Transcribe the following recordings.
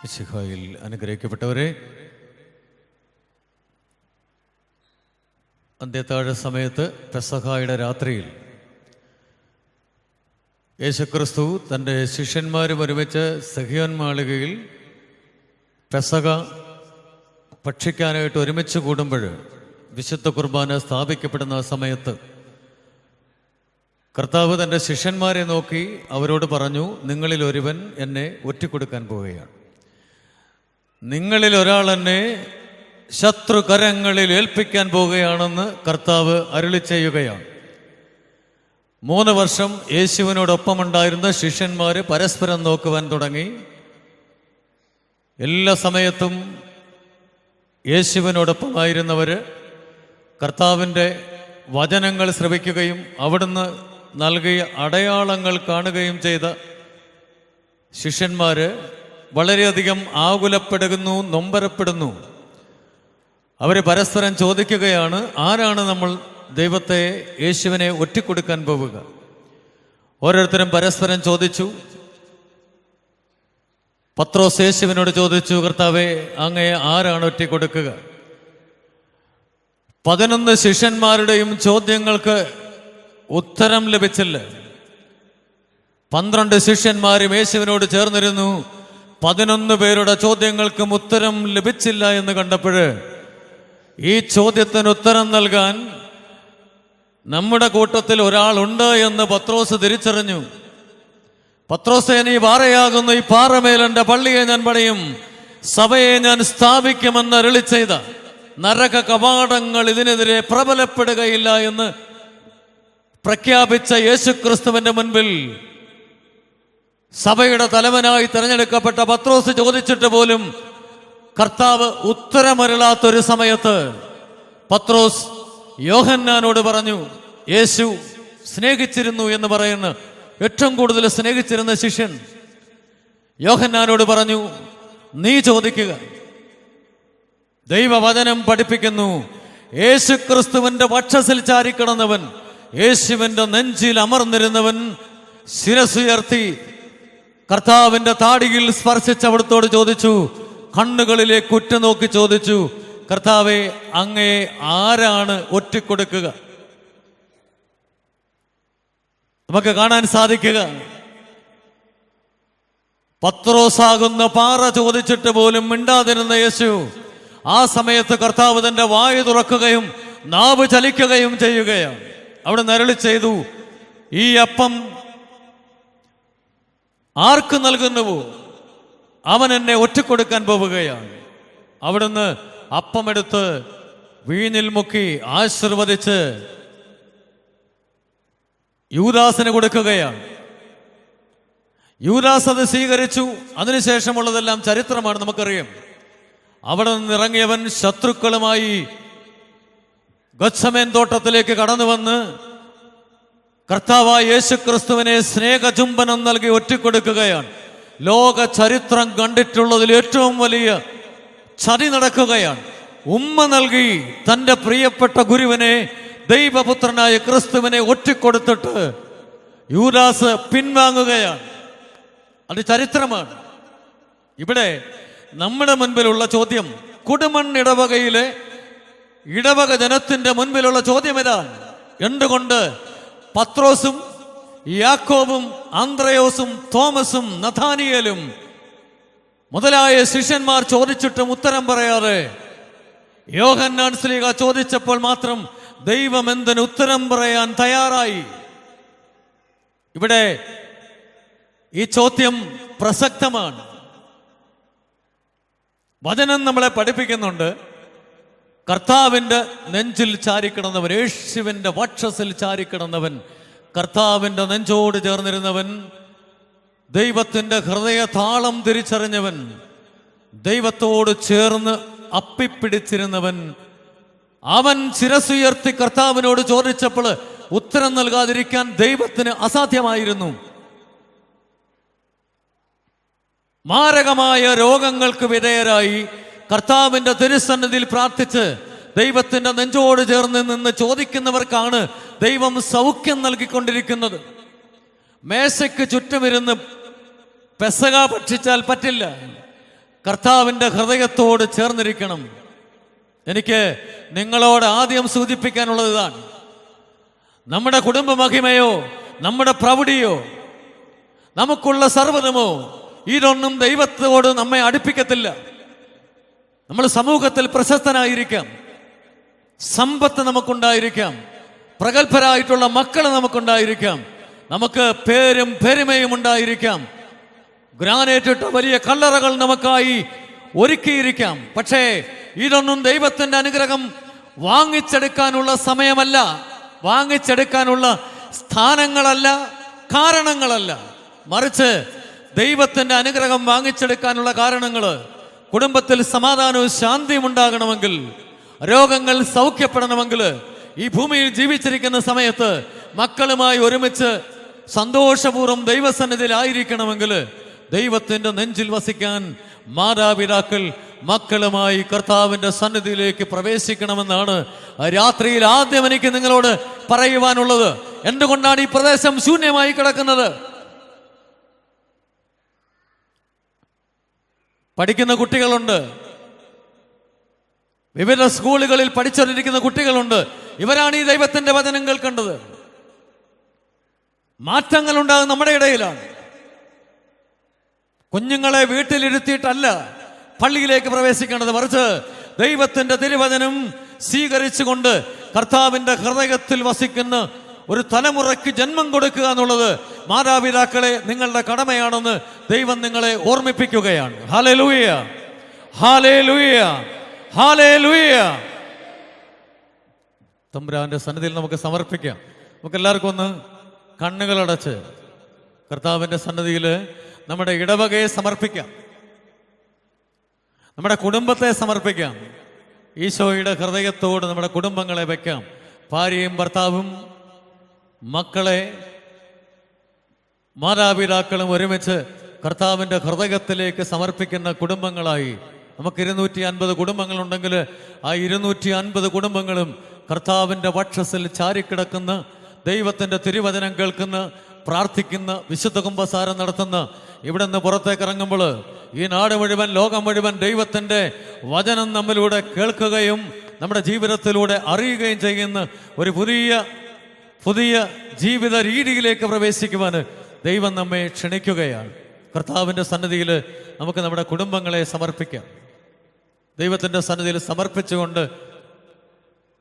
മിശിഹായിൽ അനുഗ്രഹിക്കപ്പെട്ടവരെ, അന്ത്യത്താഴ സമയത്ത് പെസഹായുടെ രാത്രിയിൽ യേശുക്രിസ്തു തൻ്റെ ശിഷ്യന്മാരും ഒരുമിച്ച് സഹിയോൻ മാളികയിൽ പെസഹ ഭക്ഷിക്കാനായിട്ട് ഒരുമിച്ച് കൂടുമ്പോൾ വിശുദ്ധ കുർബാന സ്ഥാപിക്കപ്പെടുന്ന സമയത്ത് കർത്താവ് തൻ്റെ ശിഷ്യന്മാരെ നോക്കി അവരോട് പറഞ്ഞു, നിങ്ങളിൽ ഒരുവൻ എന്നെ ഒറ്റിക്കൊടുക്കാൻ പോവുകയാണ്. നിങ്ങളിൽ ഒരാൾ എന്നെ ശത്രുകരങ്ങളിൽ ഏൽപ്പിക്കാൻ പോവുകയാണെന്ന് കർത്താവ് അരുളി ചെയ്യുകയാണ്. 3 വർഷം യേശുവിനോടൊപ്പമുണ്ടായിരുന്ന ശിഷ്യന്മാർ പരസ്പരം നോക്കുവാൻ തുടങ്ങി. എല്ലാ സമയത്തും യേശുവിനോടൊപ്പമായിരുന്നവർ കർത്താവിൻ്റെ വചനങ്ങൾ ശ്രവിക്കുകയും അവിടുന്ന് നൽകിയ അടയാളങ്ങൾ കാണുകയും ചെയ്ത ശിഷ്യന്മാർ വളരെയധികം ആകുലപ്പെടുന്നു, നൊമ്പരപ്പെടുന്നു. അവർ പരസ്പരം ചോദിക്കുകയാണ്, ആരാണ് നമ്മൾ ദൈവത്തെ, യേശുവിനെ ഒറ്റിക്കൊടുക്കാൻ പോവുക? ഓരോരുത്തരും പരസ്പരം ചോദിച്ചു. പത്രോസ് യേശുവിനോട് ചോദിച്ചു, കർത്താവേ, അങ്ങയെ ആരാണ് ഒറ്റിക്കൊടുക്കുക? 11 ശിഷ്യന്മാരുടെയും ചോദ്യങ്ങൾക്ക് ഉത്തരം ലഭിച്ചില്ല. 12 ശിഷ്യന്മാരും യേശുവിനോട് ചേർന്നിരുന്നു. 11 പേരുടെ ചോദ്യങ്ങൾക്കും ഉത്തരം ലഭിച്ചില്ല എന്ന് കണ്ടപ്പോൾ ഈ ചോദ്യത്തിന് ഉത്തരം നൽകാൻ നമ്മുടെ കൂട്ടത്തിൽ ഒരാളുണ്ട് എന്ന് പത്രോസ് തിരിച്ചറിഞ്ഞു. പത്രോസേ, നീ പാറയാകുന്നു, ഈ പാറമേൽ എൻ്റെ പള്ളിയെ ഞാൻ പണിയും, സഭയെ ഞാൻ സ്ഥാപിക്കുമെന്ന് അരുളി ചെയ്ത നരക കവാടങ്ങൾ ഇതിനെതിരെ പ്രബലപ്പെടുകയില്ല എന്ന് പ്രഖ്യാപിച്ച യേശുക്രിസ്തുവിന്റെ മുൻപിൽ സഭയുടെ തലവനായി തിരഞ്ഞെടുക്കപ്പെട്ട പത്രോസ് ചോദിച്ചിട്ട് പോലും കർത്താവ് ഉത്തരമരുളാത്തൊരു സമയത്ത് പത്രോസ് യോഹന്നാനോട് പറഞ്ഞു, യേശു സ്നേഹിച്ചിരുന്നു എന്ന് പറയുന്ന ഏറ്റവും കൂടുതൽ സ്നേഹിച്ചിരുന്ന ശിഷ്യൻ യോഹന്നാനോട് പറഞ്ഞു, നീ ചോദിക്കുക. ദൈവവചനം പഠിപ്പിക്കുന്നു, യേശുക്രിസ്തുവിന്റെ വക്ഷസിൽ ചാരിക്കിടന്നവൻ, യേശുവിന്റെ നെഞ്ചിൽ അമർന്നിരുന്നവൻ ശിരസുയർത്തി കർത്താവിന്റെ താടിയിൽ സ്പർശിച്ച് അവിടുത്തോട് ചോദിച്ചു, കണ്ണുകളിലേക്ക് ഉറ്റുനോക്കി ചോദിച്ചു, കർത്താവെ, അങ്ങയെ ആരാണ് ഒറ്റിക്കൊടുക്കുക? നമുക്ക് കാണാൻ സാധിക്കുക, പത്രോസാകുന്ന പാറ ചോദിച്ചിട്ട് പോലും മിണ്ടാതിരുന്ന യേശു ആ സമയത്ത് കർത്താവ് തന്റെ വായു തുറക്കുകയും നാവ് ചലിക്കുകയും ചെയ്യുകയാണ്. അവിടെ അരുളി ചെയ്തു, ഈ അപ്പം ആർക്ക് നൽകുന്നുവോ അവൻ എന്നെ ഒറ്റിക്കൊടുക്കാൻ പോവുകയാണ്. അവിടുന്ന് അപ്പമെടുത്ത് വീഞ്ഞിൽ മുക്കി ആശീർവദിച്ച് യൂദാസിന് കൊടുക്കുകയാണ്. യൂദാസ് അത് സ്വീകരിച്ചു. അതിനുശേഷമുള്ളതെല്ലാം ചരിത്രമാണ്, നമുക്കറിയാം. അവിടെ നിന്ന് ഇറങ്ങിയവൻ ശത്രുക്കളുമായി ഗത്സമേൻ തോട്ടത്തിലേക്ക് കടന്നു വന്ന് കർത്താവായ യേശുക്രിസ്തുവിനെ സ്നേഹചുംബനം നൽകി ഒറ്റിക്കൊടുക്കുകയാണ്. ലോക ചരിത്രം കണ്ടിട്ടുള്ളതിൽ ഏറ്റവും വലിയ ചതി നടക്കുകയാണ്. ഉമ്മ നൽകി തൻ്റെ പ്രിയപ്പെട്ട ഗുരുവിനെ, ദൈവപുത്രനായ ക്രിസ്തുവിനെ ഒറ്റിക്കൊടുത്തിട്ട് യൂദാസ് പിൻവാങ്ങുകയാണ്. അത് ചരിത്രമാണ്. ഇവിടെ നമ്മുടെ മുൻപിലുള്ള ചോദ്യം, കുടുമൺ ഇടവകയിലെ ഇടവക ജനത്തിന്റെ മുൻപിലുള്ള ചോദ്യം ഇതാണ്: എന്തുകൊണ്ട് പത്രോസും യാക്കോബും ആന്ത്രയോസും തോമസും നഥാനിയേലും മുതലായ ശിഷ്യന്മാർ ചോദിച്ചിട്ടും ഉത്തരം പറയാതെ യോഹന്നാൻ ശ്ലീഹ ചോദിച്ചപ്പോൾ മാത്രം ദൈവം എന്തിന് ഉത്തരം പറയാൻ തയ്യാറായി? ഇവിടെ ഈ ചോദ്യം പ്രസക്തമാണ്. വചനം നമ്മളെ പഠിപ്പിക്കുന്നുണ്ട്, കർത്താവിൻ്റെ നെഞ്ചിൽ ചാരിക്കിടന്നവൻ, യേശുവിൻ്റെ വക്ഷസിൽ ചാരിക്കിടന്നവൻ, കർത്താവിൻ്റെ നെഞ്ചോട് ചേർന്നിരുന്നവൻ, ദൈവത്തിൻ്റെ ഹൃദയ താളം തിരിച്ചറിഞ്ഞവൻ, ദൈവത്തോട് ചേർന്ന് അപ്പിപ്പിടിച്ചിരുന്നവൻ, അവൻ ശിരസുയർത്തി കർത്താവിനോട് ചോദിച്ചപ്പോൾ ഉത്തരം നൽകാതിരിക്കാൻ ദൈവത്തിന് അസാധ്യമായിരുന്നു. മാരകമായ രോഗങ്ങൾക്ക് വിധേയരായി കർത്താവിന്റെ തിരുസന്നിധിയിൽ പ്രാർത്ഥിച്ച് ദൈവത്തിന്റെ നെഞ്ചോട് ചേർന്ന് നിന്ന് ചോദിക്കുന്നവർക്കാണ് ദൈവം സൗഖ്യം നൽകിക്കൊണ്ടിരിക്കുന്നത്. മേശയ്ക്ക് ചുറ്റുമിരുന്ന് പെസഹ ഭക്ഷിച്ചാൽ പറ്റില്ല. കർത്താവിൻ്റെ ഹൃദയത്തോട് ചേർന്നിരിക്കണം. എനിക്ക് നിങ്ങളോട് ആദ്യം സൂചിപ്പിക്കാനുള്ളത് ഇതാണ്. നമ്മുടെ കുടുംബ മഹിമയോ നമ്മുടെ പ്രൗഢിയോ നമുക്കുള്ള സർവ്വതമോ ഇതൊന്നും ദൈവത്തോട് നമ്മെ അടുപ്പിക്കത്തില്ല. നമ്മൾ സമൂഹത്തിൽ പ്രശസ്തനായിരിക്കാം, സമ്പത്ത് നമുക്കുണ്ടായിരിക്കാം, പ്രഗത്ഭരായിട്ടുള്ള മക്കൾ നമുക്കുണ്ടായിരിക്കാം, നമുക്ക് പേരും പെരുമയും ഉണ്ടായിരിക്കാം, ഗ്രാനേറ്റിട്ട വലിയ കല്ലറകൾ നമുക്കായി ഒരുക്കിയിരിക്കാം. പക്ഷേ ഇതൊന്നും ദൈവത്തിൻ്റെ അനുഗ്രഹം വാങ്ങിച്ചെടുക്കാനുള്ള സമയമല്ല, വാങ്ങിച്ചെടുക്കാനുള്ള സ്ഥാനങ്ങളല്ല, കാരണങ്ങളല്ല. മറിച്ച് ദൈവത്തിൻ്റെ അനുഗ്രഹം വാങ്ങിച്ചെടുക്കാനുള്ള കാരണങ്ങൾ, കുടുംബത്തിൽ സമാധാനവും ശാന്തിയും ഉണ്ടാകണമെങ്കിൽ, രോഗങ്ങൾ സൗഖ്യപ്പെടണമെങ്കിൽ, ഈ ഭൂമിയിൽ ജീവിച്ചിരിക്കുന്ന സമയത്ത് മക്കളുമായി ഒരുമിച്ച് സന്തോഷപൂർവ്വം ദൈവസന്നിധിയിലായിരിക്കണമെങ്കിൽ, ദൈവത്തിൻ്റെ നെഞ്ചിൽ വസിക്കാൻ മാതാപിതാക്കൾ മക്കളുമായി കർത്താവിൻ്റെ സന്നിധിയിലേക്ക് പ്രവേശിക്കണമെന്നാണ് രാത്രിയിൽ ആദ്യം എനിക്ക് നിങ്ങളോട് പറയുവാനുള്ളത്. എന്തുകൊണ്ടാണ് ഈ പ്രദേശം ശൂന്യമായി കിടക്കുന്നത്? പഠിക്കുന്ന കുട്ടികളുണ്ട്, വിവിധ സ്കൂളുകളിൽ പഠിച്ചുകൊണ്ടിരിക്കുന്ന കുട്ടികളുണ്ട്. ഇവരാണ് ഈ ദൈവത്തിന്റെ വചനം കേൾക്കേണ്ടത്. മാറ്റങ്ങൾ ഉണ്ടാകുന്ന നമ്മുടെ ഇടയിലാണ്. കുഞ്ഞുങ്ങളെ വീട്ടിലിരുത്തിയിട്ടല്ല പള്ളിയിലേക്ക് പ്രവേശിക്കേണ്ടത്, മറിച്ച് ദൈവത്തിന്റെ തിരുവചനം സ്വീകരിച്ചുകൊണ്ട് കർത്താവിന്റെ ഹൃദയത്തിൽ വസിക്കുന്ന ഒരു തലമുറയ്ക്ക് ജന്മം കൊടുക്കുക എന്നുള്ളത് മാതാപിതാക്കളെ നിങ്ങളുടെ കടമയാണെന്ന് ദൈവം നിങ്ങളെ ഓർമ്മിപ്പിക്കുകയാണ്. Hallelujah, hallelujah, hallelujah. തമ്പുരാന്റെ സന്നിധിയിൽ നമുക്ക് സമർപ്പിക്കാം. നമുക്ക് എല്ലാവർക്കും ഒന്ന് കണ്ണുകളടച്ച് കർത്താവിന്റെ സന്നിധിയിൽ നമ്മുടെ ഇടവകയെ സമർപ്പിക്കാം, നമ്മുടെ കുടുംബത്തെ സമർപ്പിക്കാം. ഈശോയുടെ ഹൃദയത്തോട് നമ്മുടെ കുടുംബങ്ങളെ വയ്ക്കാം. ഭാര്യയും ഭർത്താവും മക്കളെ മാതാപിതാക്കളും ഒരുമിച്ച് കർത്താവിൻ്റെ ഹൃദയത്തിലേക്ക് സമർപ്പിക്കുന്ന കുടുംബങ്ങളായി നമുക്ക് 250 കുടുംബങ്ങളുണ്ടെങ്കിൽ ആ 250 കുടുംബങ്ങളും കർത്താവിൻ്റെ വക്ഷസിൽ ചാരിക്കിടക്കുന്ന, ദൈവത്തിൻ്റെ തിരുവചനം കേൾക്കുന്ന, പ്രാർത്ഥിക്കുന്ന, വിശുദ്ധ കുമ്പസാരം നടത്തുന്ന, ഇവിടെ നിന്ന് പുറത്തേക്ക് ഇറങ്ങുമ്പോൾ ഈ നാട് മുഴുവൻ, ലോകം മുഴുവൻ ദൈവത്തിൻ്റെ വചനം നമ്മിലൂടെ കേൾക്കുകയും നമ്മുടെ ജീവിതത്തിലൂടെ അറിയുകയും ചെയ്യുന്ന ഒരു പുതിയ ജീവിത രീതിയിലേക്ക് പ്രവേശിക്കുവാൻ ദൈവം നമ്മെ ക്ഷണിക്കുകയാണ്. കർത്താവിൻ്റെ സന്നിധിയിൽ നമുക്ക് നമ്മുടെ കുടുംബങ്ങളെ സമർപ്പിക്കാം. ദൈവത്തിൻ്റെ സന്നിധിയിൽ സമർപ്പിച്ചുകൊണ്ട്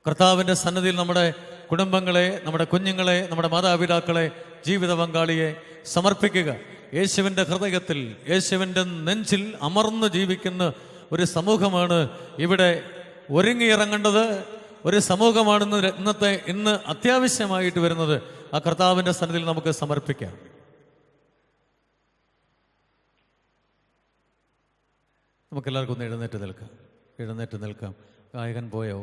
കർത്താവിൻ്റെ സന്നിധിയിൽ നമ്മുടെ കുടുംബങ്ങളെ, നമ്മുടെ കുഞ്ഞുങ്ങളെ, നമ്മുടെ മാതാപിതാക്കളെ, ജീവിത പങ്കാളിയെ സമർപ്പിക്കുക. യേശുവിൻ്റെ ഹൃദയത്തിൽ, യേശുവിൻ്റെ നെഞ്ചിൽ അമർന്ന് ജീവിക്കുന്ന ഒരു സമൂഹമാണ് ഇവിടെ ഒരുങ്ങിയിറങ്ങേണ്ടത്. ഒരു സമൂഹമാണ് ഇന്ന് അത്യാവശ്യമായിട്ട് വരുന്നത്. ആ കർത്താവിൻ്റെ സന്നിധിയിൽ നമുക്ക് സമർപ്പിക്കാം. നമുക്കെല്ലാവർക്കും ഒന്ന് എഴുന്നേറ്റ് നിൽക്കാം. ഗായകൻ പോയോ?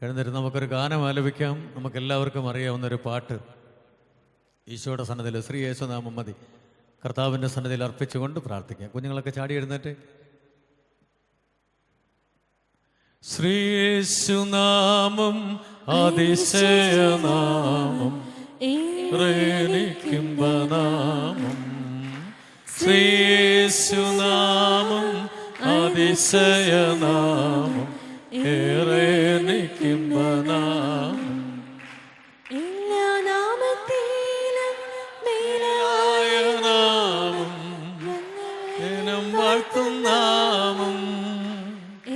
എഴുന്നേറ്റ് നമുക്കൊരു ഗാനം ആലപിക്കാം. നമുക്കെല്ലാവർക്കും അറിയാവുന്നൊരു പാട്ട് ഈശോയുടെ സന്നിധിയിൽ ശ്രീ യേശുനാമം മതി കർത്താവിൻ്റെ സന്നിധിയിൽ അർപ്പിച്ചുകൊണ്ട് പ്രാർത്ഥിക്കാം. കുഞ്ഞുങ്ങളൊക്കെ ചാടി എഴുന്നേറ്റ്. ശ്രീയേശുനാമം അതിശയനാമം, നാമം, ശ്രീയേശുനാമം അതിശയനാമം, ഏറെ നിക്കുംബനാമം. എല്ലാ നാമത്തിലും മേലായ നാമം, ജനം വാഴ്ത്തും നാമം.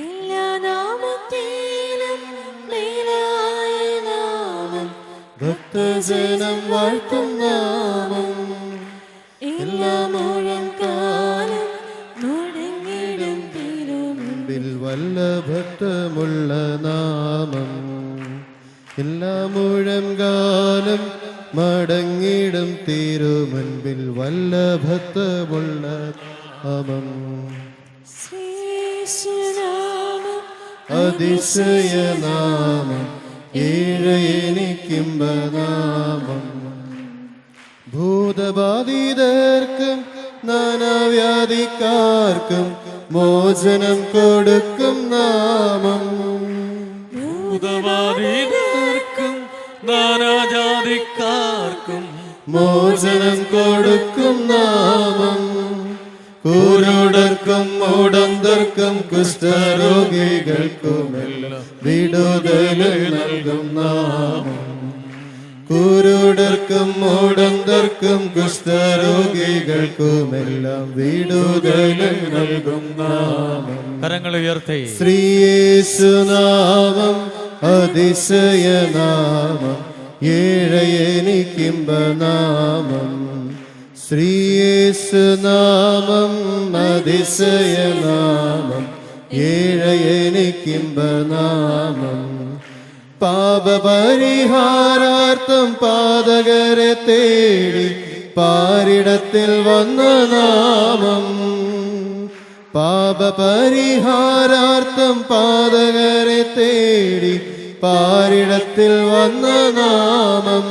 എല്ലാ നാമത്തിലും മേലായ നാമം, ഭക്തജനം വാഴ്ത്തും നാമം. എല്ലാ മുഴങ്കാലും മുടങ്ങിടും തിരുമുൻപിൽ വല്ലഭത്വമുള്ള നാമം. എല്ലാ മുഴങ്കാലും മടങ്ങിടും തിരുമുൻപിൽ വല്ലഭത്വമുള്ള നാമം. ശ്രീയേശുനാമം അതിശയനാമം, ഏഴ് എനിക്കുംബനാമം. ഭൂതബാധിതർക്കും നാനാവ്യാധിക്കാർക്കും മോചനം കൊടുക്കും നാമം. ഭൂതബാധിതർക്കും നാനാജാതിക്കാർക്കും മോചനം കൊടുക്കും നാമം. കുരുടർക്കും മുടന്തർക്കും കുഷ്ഠരോഗികൾക്കുമെല്ലാം വിടുതൽ നൽകും നാമം. കുരുടർക്കും മുടന്തർക്കും കുഷ്ഠരോഗികൾക്കുമെല്ലാം വിടുതൽ നൽകും നാമം. കരങ്ങൾ ഉയർത്തി. ശ്രീയേശുനാമം അതിശയനാമം, ഏഴയനിക്കിമ്പനാമം. ശ്രീയേശുനാമം അതിശയനാമം, ഏഴയനിക്കിമ്പനാമം. പാപപരിഹാരാർത്ഥം പാതകരെ തേടി പാരിടത്തിൽ വന്ന നാമം. പാപപരിഹാരാർത്ഥം പാതകരെ തേടി പാരിടത്തിൽ വന്ന നാമം.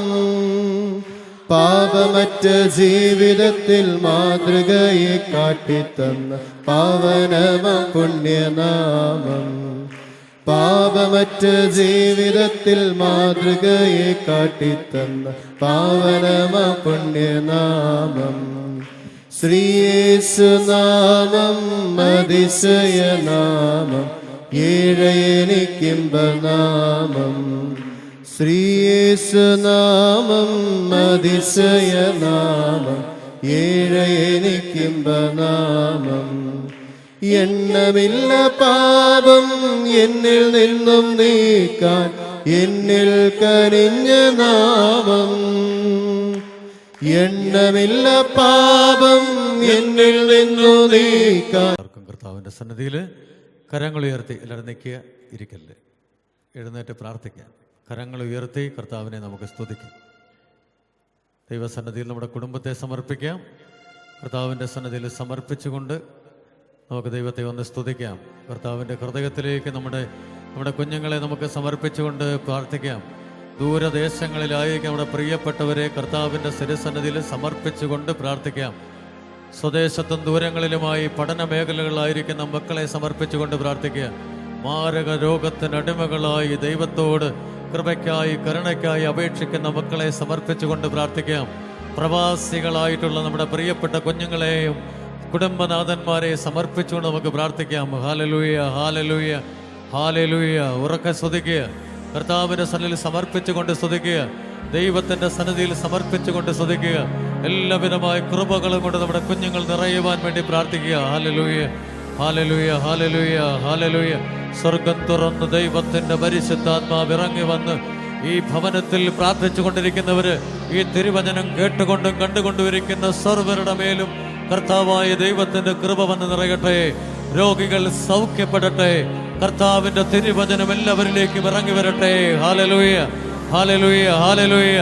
പാപമറ്റ ജീവിതത്തിൽ മാതൃകയെ കാട്ടിത്തന്ന പാവനമ പുണ്യനാമം. പാപമറ്റ ജീവിതത്തിൽ മാതൃകയെ കാട്ടിത്തന്ന പാവനമ പുണ്യനാമം. ശ്രീയേശുനാമം അതിശയനാമം, ഏഴയനിക്കിമ്പനാമം. ശ്രീയേശുനാമം അതിശയനാമം, ഏഴയനിക്കിമ്പനാമം. എണ്ണമില്ല പാപം എന്നിൽ നിന്നും നീക്കാൻ എന്നിൽ കനിഞ്ഞ നാമം. എണ്ണമില്ല പാപം എന്നിൽ നിന്നു നീക്കാൻ. കർത്താവിന്റെ സന്നിധിയിൽ കരങ്ങൾ ഉയർത്തി എല്ലാവരും നിൽക്കുക, ഇരിക്കല്ലേ, എഴുന്നേറ്റ് പ്രാർത്ഥിക്കാം. കരങ്ങൾ ഉയർത്തി കർത്താവിനെ നമുക്ക് സ്തുതിക്കാം. ദൈവസന്നിധിയിൽ നമ്മുടെ കുടുംബത്തെ സമർപ്പിക്കാം. കർത്താവിൻ്റെ സന്നിധിയിൽ സമർപ്പിച്ചുകൊണ്ട് നമുക്ക് ദൈവത്തെ ഒന്ന് സ്തുതിക്കാം. കർത്താവിൻ്റെ ഹൃദയത്തിലേക്ക് നമ്മുടെ കുഞ്ഞുങ്ങളെ നമുക്ക് സമർപ്പിച്ചുകൊണ്ട് പ്രാർത്ഥിക്കാം. ദൂരദേശങ്ങളിലായിരിക്കും നമ്മുടെ പ്രിയപ്പെട്ടവരെ കർത്താവിൻ്റെ സിരസന്നിധിയിൽ സമർപ്പിച്ചുകൊണ്ട് പ്രാർത്ഥിക്കാം. സ്വദേശത്തും ദൂരങ്ങളിലുമായി പഠന മേഖലകളിലായിരിക്കുന്ന മക്കളെ സമർപ്പിച്ചുകൊണ്ട് പ്രാർത്ഥിക്കുക. മാരക രോഗത്തിനടിമകളായി ദൈവത്തോട് കൃപയ്ക്കായി കരുണയ്ക്കായി അപേക്ഷിക്കുന്ന മക്കളെ സമർപ്പിച്ചുകൊണ്ട് പ്രാർത്ഥിക്കാം. പ്രവാസികളായിട്ടുള്ള നമ്മുടെ പ്രിയപ്പെട്ട കുഞ്ഞുങ്ങളെയും കുടുംബനാഥന്മാരെ സമർപ്പിച്ചുകൊണ്ട് നമുക്ക് പ്രാർത്ഥിക്കാം. Hallelujah, hallelujah, hallelujah. ഉറക്കെ സ്തുതിക്കുക. കർത്താവിൻ്റെ സന്നിധിയിൽ സമർപ്പിച്ചുകൊണ്ട് സ്തുതിക്കുക. ദൈവത്തിൻ്റെ സന്നിധിയിൽ സമർപ്പിച്ചുകൊണ്ട് സ്തുതിക്കുക. എല്ലാവിധമായ കൃപകളും കൊണ്ട് നമ്മുടെ കുഞ്ഞുങ്ങൾ നിറയുവാൻ വേണ്ടി പ്രാർത്ഥിക്കുക. Hallelujah, hallelujah, hallelujah, hallelujah. സ്വർഗം തുറന്ന് ദൈവത്തിൻ്റെ പരിശുദ്ധാത്മാവ് ഇറങ്ങി വന്ന് ഈ ഭവനത്തിൽ പ്രാർത്ഥിച്ചു കൊണ്ടിരിക്കുന്നവര്, ഈ തിരുവചനം കേട്ടുകൊണ്ടും കണ്ടുകൊണ്ടിരിക്കുന്ന സർവരുടെ മേലും കർത്താവായ ദൈവത്തിന്റെ കൃപ വന്ന് നിറയട്ടെ. രോഗികൾ സൗഖ്യപ്പെടട്ടെ. കർത്താവിന്റെ തിരുവചനം എല്ലാവരിലേക്കും ഇറങ്ങി വരട്ടെ. Hallelujah, hallelujah, hallelujah.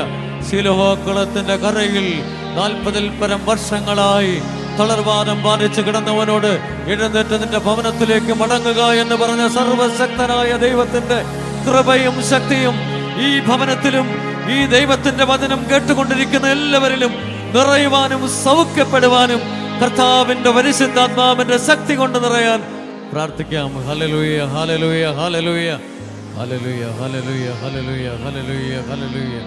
ശിലോഹക്കുളത്തിന്റെ കരയിൽ 40-ൽ പരം വർഷങ്ങളായി തളർവാദം ബാധിച്ച് കിടന്നവനോട് എഴുന്നേറ്റ് നിന്റെ ഭവനത്തിലേക്ക് മടങ്ങുക എന്ന് പറഞ്ഞ സർവശക്തനായ ദൈവത്തിന്റെ കൃപയും ശക്തിയും ഈ ഭവനത്തിലും ഈ ദൈവത്തിന്റെ വചനം കേട്ടുകൊണ്ടിരിക്കുന്ന എല്ലാവരിലും നിറയുവാനും സൗഖ്യപ്പെടുവാനും കർത്താവിന്റെ പരിശുദ്ധാത്മാവിന്റെ ശക്തി കൊണ്ട് നിറയാൻ പ്രാർത്ഥിക്കാം. Hallelujah, hallelujah, hallelujah, hallelujah, hallelujah, hallelujah, hallelujah, hallelujah, hallelujah,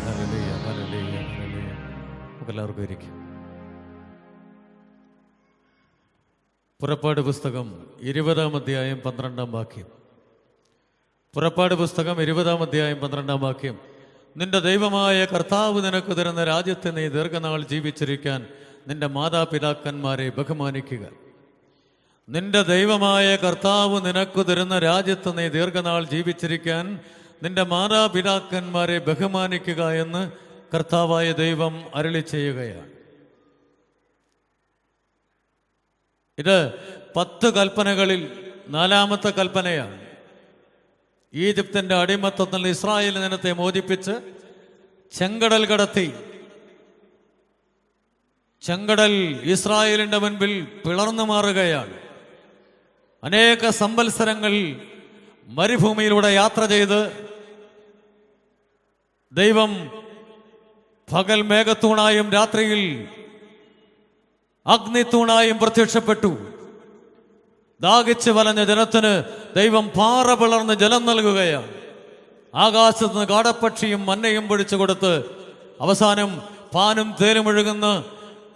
hallelujah, hallelujah, hallelujah. നമുക്കെല്ലാവർക്കും ഇരിക്കും. പുറപ്പാട് പുസ്തകം 20-ാം അധ്യായം 12-ാം വാക്യം. പുറപ്പാട് പുസ്തകം 20-ാം അധ്യായം 12-ാം വാക്യം. നിന്റെ ദൈവമായ കർത്താവ് നിനക്ക് തരുന്ന രാജ്യത്തെ നീ ദീർഘനാൾ ജീവിച്ചിരിക്കാൻ നിന്റെ മാതാപിതാക്കന്മാരെ ബഹുമാനിക്കുക. നിന്റെ ദൈവമായ കർത്താവ് നിനക്ക് തരുന്ന രാജ്യത്ത് നീ ദീർഘനാൾ ജീവിച്ചിരിക്കാൻ നിന്റെ മാതാപിതാക്കന്മാരെ ബഹുമാനിക്കുക എന്ന് കർത്താവായ ദൈവം അരുളി ചെയ്യുകയാണ്. ഇത് 10 കൽപ്പനകളിൽ 4-ാമത്തെ കൽപ്പനയാണ്. ഈജിപ്തിന്റെ അടിമത്തത്തിൽ ഇസ്രായേൽ ജനത്തെ മോചിപ്പിച്ച് ചെങ്കടൽ കടത്തി. ചെങ്കടൽ ഇസ്രായേലിന്റെ മുൻപിൽ പിളർന്നു മാറുകയാണ്. അനേക സംവത്സരങ്ങൾ മരുഭൂമിയിലൂടെ യാത്ര ചെയ്ത് ദൈവം പകൽ മേഘത്തൂണായും രാത്രിയിൽ അഗ്നിത്തൂണായും പ്രത്യക്ഷപ്പെട്ടു. ദാഹിച്ച് വലഞ്ഞ ജനത്തിന് ദൈവം പാറ പിളർന്ന് ജലം നൽകുകയാണ്. ആകാശത്ത് നിന്ന് കാടപ്പക്ഷിയും മന്നയും പൊഴിച്ചു കൊടുത്ത് അവസാനം പാനും തേനും ഒഴുകുന്ന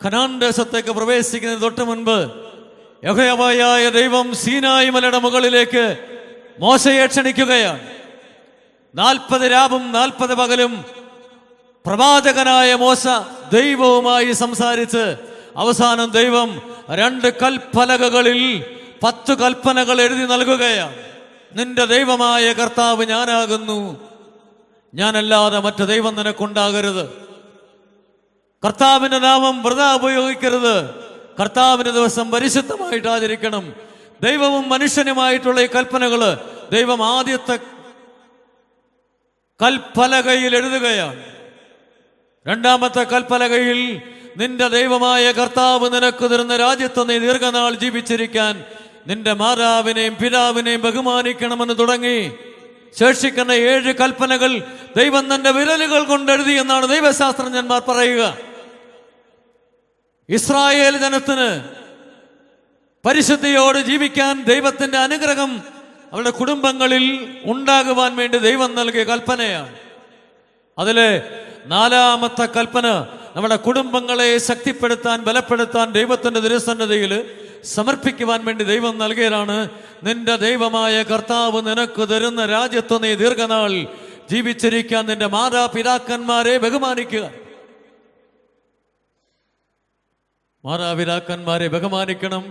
കനാൻ ദേശത്തേക്ക് പ്രവേശിക്കുന്നതിന് തൊട്ട് മുൻപ് യഹോവയായ ദൈവം സീനായി മലയുടെ മുകളിലേക്ക് മോശയെ ക്ഷണിക്കുകയാണ്. 40 രാവും 40 പകലും പ്രവാചകനായ മോശ ദൈവവുമായി സംസാരിച്ച് അവസാനം ദൈവം 2 കൽപ്പലകകളിൽ 10 കൽപ്പനകൾ എഴുതി നൽകുകയാണ്. നിന്റെ ദൈവമായ കർത്താവ് ഞാനാകുന്നു, ഞാനല്ലാതെ മറ്റു ദൈവം നിനക്കുണ്ടാകരുത്. കർത്താവിന്റെ നാമം വൃഥാ ഉപയോഗിക്കരുത്. കർത്താവിന്റെ ദിവസം പരിശുദ്ധമായിട്ട് ആചരിക്കണം. ദൈവവും മനുഷ്യനുമായിട്ടുള്ള ഈ കൽപ്പനകള് ദൈവം ആദ്യത്തെ കൽപ്പലകയിൽ എഴുതുകയാണ്. 2ാമത്തെ കൽപ്പലകയിൽ നിന്റെ ദൈവമായ കർത്താവ് നിനക്ക് തരുന്ന രാജ്യത്ത് നീ ദീർഘനാൾ ജീവിച്ചിരിക്കാൻ നിന്റെ മാതാവിനെയും പിതാവിനെയും ബഹുമാനിക്കണമെന്ന് തുടങ്ങി ശേഷിക്കുന്ന 7 കൽപ്പനകൾ ദൈവം തന്റെ വിരലുകൾ കൊണ്ടെഴുതി എന്നാണ് ദൈവശാസ്ത്രജ്ഞന്മാർ പറയുക. ഇസ്രായേൽ ജനത്തിന് പരിശുദ്ധിയോട് ജീവിക്കാൻ ദൈവത്തിന്റെ അനുഗ്രഹം അവരുടെ കുടുംബങ്ങളിൽ ഉണ്ടാകുവാൻ വേണ്ടി ദൈവം നൽകിയ കൽപ്പനയാണ്. അതിലെ 4ാമത്തെ കൽപ്പന നമ്മുടെ കുടുംബങ്ങളെ ശക്തിപ്പെടുത്താൻ, ബലപ്പെടുത്താൻ ദൈവത്തിന്റെ തിരുസന്നിധിയിൽ സമർപ്പിക്കുവാൻ വേണ്ടി ദൈവം നൽകിയതാണ്. നിന്റെ ദൈവമായ കർത്താവ് നിനക്ക് തരുന്ന രാജ്യത്ത് നീ ദീർഘനാൾ ജീവിച്ചിരിക്കാൻ നിന്റെ മാതാപിതാക്കന്മാരെ ബഹുമാനിക്കുക. മാതാപിതാക്കന്മാരെ ബഹുമാനിക്കണം.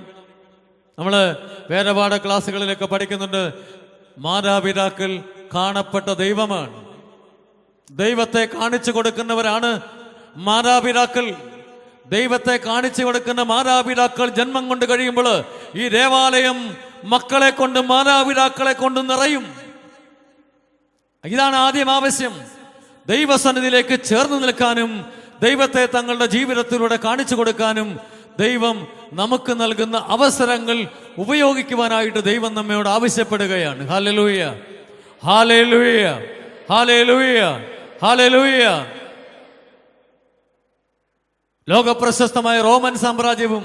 നമ്മള് വേദപാഠ ക്ലാസ്സുകളിലൊക്കെ പഠിക്കുന്നുണ്ട്, മാതാപിതാക്കൾ കാണപ്പെട്ട ദൈവമാണ്. ദൈവത്തെ കാണിച്ചു കൊടുക്കുന്നവരാണ് മാതാപിതാക്കൾ. ദൈവത്തെ കാണിച്ചു കൊടുക്കുന്ന മാതാപിതാക്കൾ ജന്മം കൊണ്ട് കഴിയുമ്പോൾ ഈ ദേവാലയം മക്കളെ കൊണ്ടും മാതാപിതാക്കളെ കൊണ്ടും നിറയും. ഇതാണ് ആദ്യം ആവശ്യം. ദൈവസന്നിധിയിലേക്ക് ചേർന്ന് നിൽക്കാനും ദൈവത്തെ തങ്ങളുടെ ജീവിതത്തിലൂടെ കാണിച്ചു കൊടുക്കാനും ദൈവം നമുക്ക് നൽകുന്ന അവസരങ്ങൾ ഉപയോഗിക്കുവാനായിട്ട് ദൈവം നമ്മയോട് ആവശ്യപ്പെടുകയാണ്. Hallelujah, hallelujah, hallelujah, hallelujah. ലോകപ്രശസ്തമായ റോമൻ സാമ്രാജ്യവും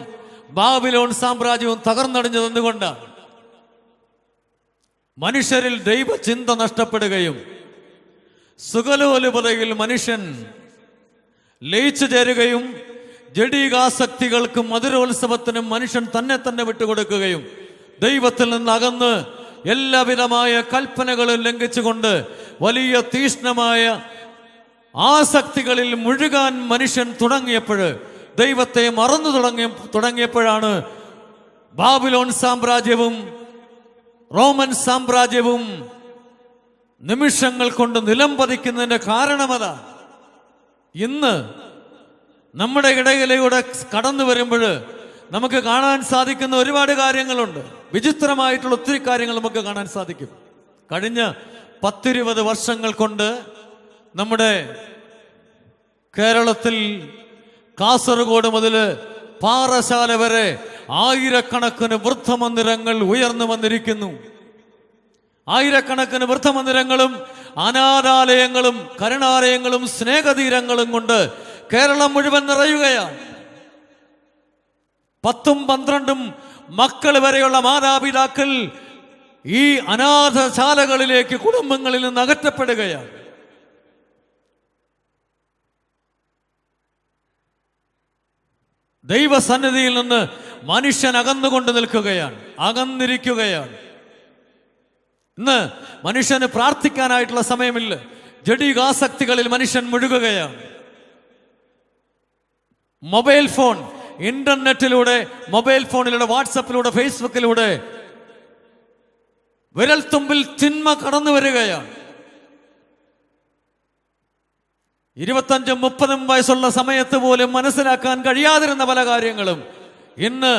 ബാബിലോൺ സാമ്രാജ്യവും തകർന്നടിഞ്ഞത് എന്തുകൊണ്ടാണ്? മനുഷ്യരിൽ ദൈവചിന്ത നഷ്ടപ്പെടുകയും സുഖലോലുപതയിൽ മനുഷ്യൻ ലയിച്ചു ചേരുകയും ജഡികാസക്തികൾക്കും മധുരോത്സവത്തിനും മനുഷ്യൻ തന്നെ വിട്ടുകൊടുക്കുകയും ദൈവത്തിൽ നിന്ന് അകന്ന് എല്ലാവിധമായ കൽപ്പനകളും ലംഘിച്ചുകൊണ്ട് വലിയ തീഷ്ണമായ ആസക്തികളിൽ മുഴുകാൻ മനുഷ്യൻ തുടങ്ങിയപ്പോൾ, ദൈവത്തെ മറന്നു തുടങ്ങിയപ്പോഴാണ് ബാബിലോൺ സാമ്രാജ്യവും റോമൻ സാമ്രാജ്യവും നിമിഷങ്ങൾ കൊണ്ട് നിലം പതിക്കുന്നതിന്റെ കാരണമതാ. ഇന്ന് നമ്മുടെ ഇടയിലൂടെ കടന്നു വരുമ്പോൾ നമുക്ക് കാണാൻ സാധിക്കുന്ന ഒരുപാട് കാര്യങ്ങളുണ്ട്. വിചിത്രമായിട്ടുള്ള ഒത്തിരി കാര്യങ്ങൾ നമുക്ക് കാണാൻ സാധിക്കും. കഴിഞ്ഞ 10-20 വർഷങ്ങൾ കൊണ്ട് നമ്മുടെ കേരളത്തിൽ കാസർഗോഡ് മുതൽ പാറശാല വരെ ആയിരക്കണക്കിന് വൃദ്ധമന്ദിരങ്ങൾ ഉയർന്നു വന്നിരിക്കുന്നു. ആയിരക്കണക്കിന് വൃദ്ധമന്ദിരങ്ങളും അനാഥാലയങ്ങളും കരുണാലയങ്ങളും സ്നേഹതീരങ്ങളും കൊണ്ട് കേരളം മുഴുവൻ നിറയുകയാണ്. 10-12 മക്കൾ വരെയുള്ള മാതാപിതാക്കൾ ഈ അനാഥശാലകളിലേക്ക് കുടുംബങ്ങളിൽ നിന്ന് അകറ്റപ്പെടുകയാണ്. ദൈവസന്നിധിയിൽ നിന്ന് മനുഷ്യൻ അകന്നുകൊണ്ട് നിൽക്കുകയാണ്, അകന്നിരിക്കുകയാണ്. ഇന്ന് മനുഷ്യന് പ്രാർത്ഥിക്കാനായിട്ടുള്ള സമയമില്ല. ജഡികാസക്തികളിൽ മനുഷ്യൻ മുഴുകുകയാണ്. മൊബൈൽ ഫോൺ, ഇന്റർനെറ്റിലൂടെ, മൊബൈൽ ഫോണിലൂടെ, വാട്സപ്പിലൂടെ, ഫേസ്ബുക്കിലൂടെ വിരൽത്തുമ്പിൽ തിന്മ കടന്നു വരികയാണ്. 25-30 വയസ്സുള്ള സമയത്ത് പോലും മനസ്സിലാക്കാൻ കഴിയാതിരുന്ന പല കാര്യങ്ങളും ഇന്ന്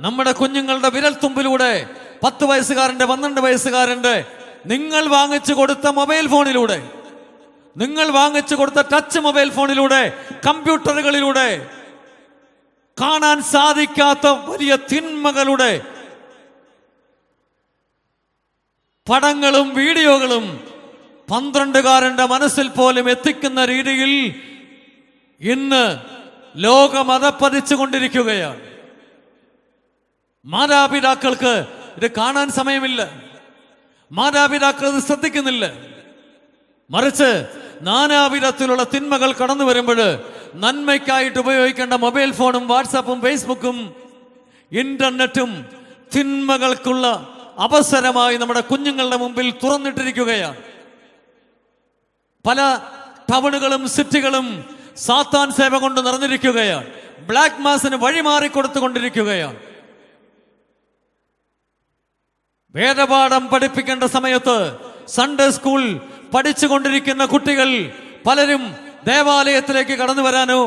നമ്മുടെ കുഞ്ഞുങ്ങളുടെ വിരൽത്തുമ്പിലൂടെ 10 വയസ്സുകാരന്റെ 12 വയസ്സുകാരന്റെ നിങ്ങൾ വാങ്ങിച്ചു കൊടുത്ത മൊബൈൽ ഫോണിലൂടെ, നിങ്ങൾ വാങ്ങിച്ചു കൊടുത്ത ടച്ച് മൊബൈൽ ഫോണിലൂടെ, കമ്പ്യൂട്ടറുകളിലൂടെ കാണാൻ സാധിക്കാത്ത വലിയ തിന്മകളുടെ പടങ്ങളും വീഡിയോകളും 12കാരന്റെ മനസ്സിൽ പോലും എത്തിക്കുന്ന രീതിയിൽ ഇന്ന് ലോകം അധപ്പതിച്ചു കൊണ്ടിരിക്കുകയാണ്. മാതാപിതാക്കൾക്ക് ഇത് കാണാൻ സമയമില്ല. മാതാപിതാക്കൾ ഇത് ശ്രദ്ധിക്കുന്നില്ല. മറിച്ച് നാനാവിധത്തിലുള്ള തിന്മകൾ കടന്നു വരുമ്പോൾ നന്മയ്ക്കായിട്ട് ഉപയോഗിക്കേണ്ട മൊബൈൽ ഫോണും വാട്സാപ്പും ഫേസ്ബുക്കും ഇന്റർനെറ്റും തിന്മകൾക്കുള്ള അവസരമായി നമ്മുടെ കുഞ്ഞുങ്ങളുടെ മുമ്പിൽ തുറന്നിട്ടിരിക്കുകയാണ്. പല ടൗണുകളും സിറ്റികളും സാത്താൻ സേവ കൊണ്ട് നിറഞ്ഞിരിക്കുകയാണ്. ബ്ലാക്ക് മാസിന് വഴിമാറിക്കൊടുത്തുകൊണ്ടിരിക്കുകയാണ്. വേദപാഠം പഠിപ്പിക്കേണ്ട സമയത്ത് സൺഡേ സ്കൂൾ പഠിച്ചുകൊണ്ടിരിക്കുന്ന കുട്ടികൾ പലരും ദേവാലയത്തിലേക്ക് കടന്നു വരാനോ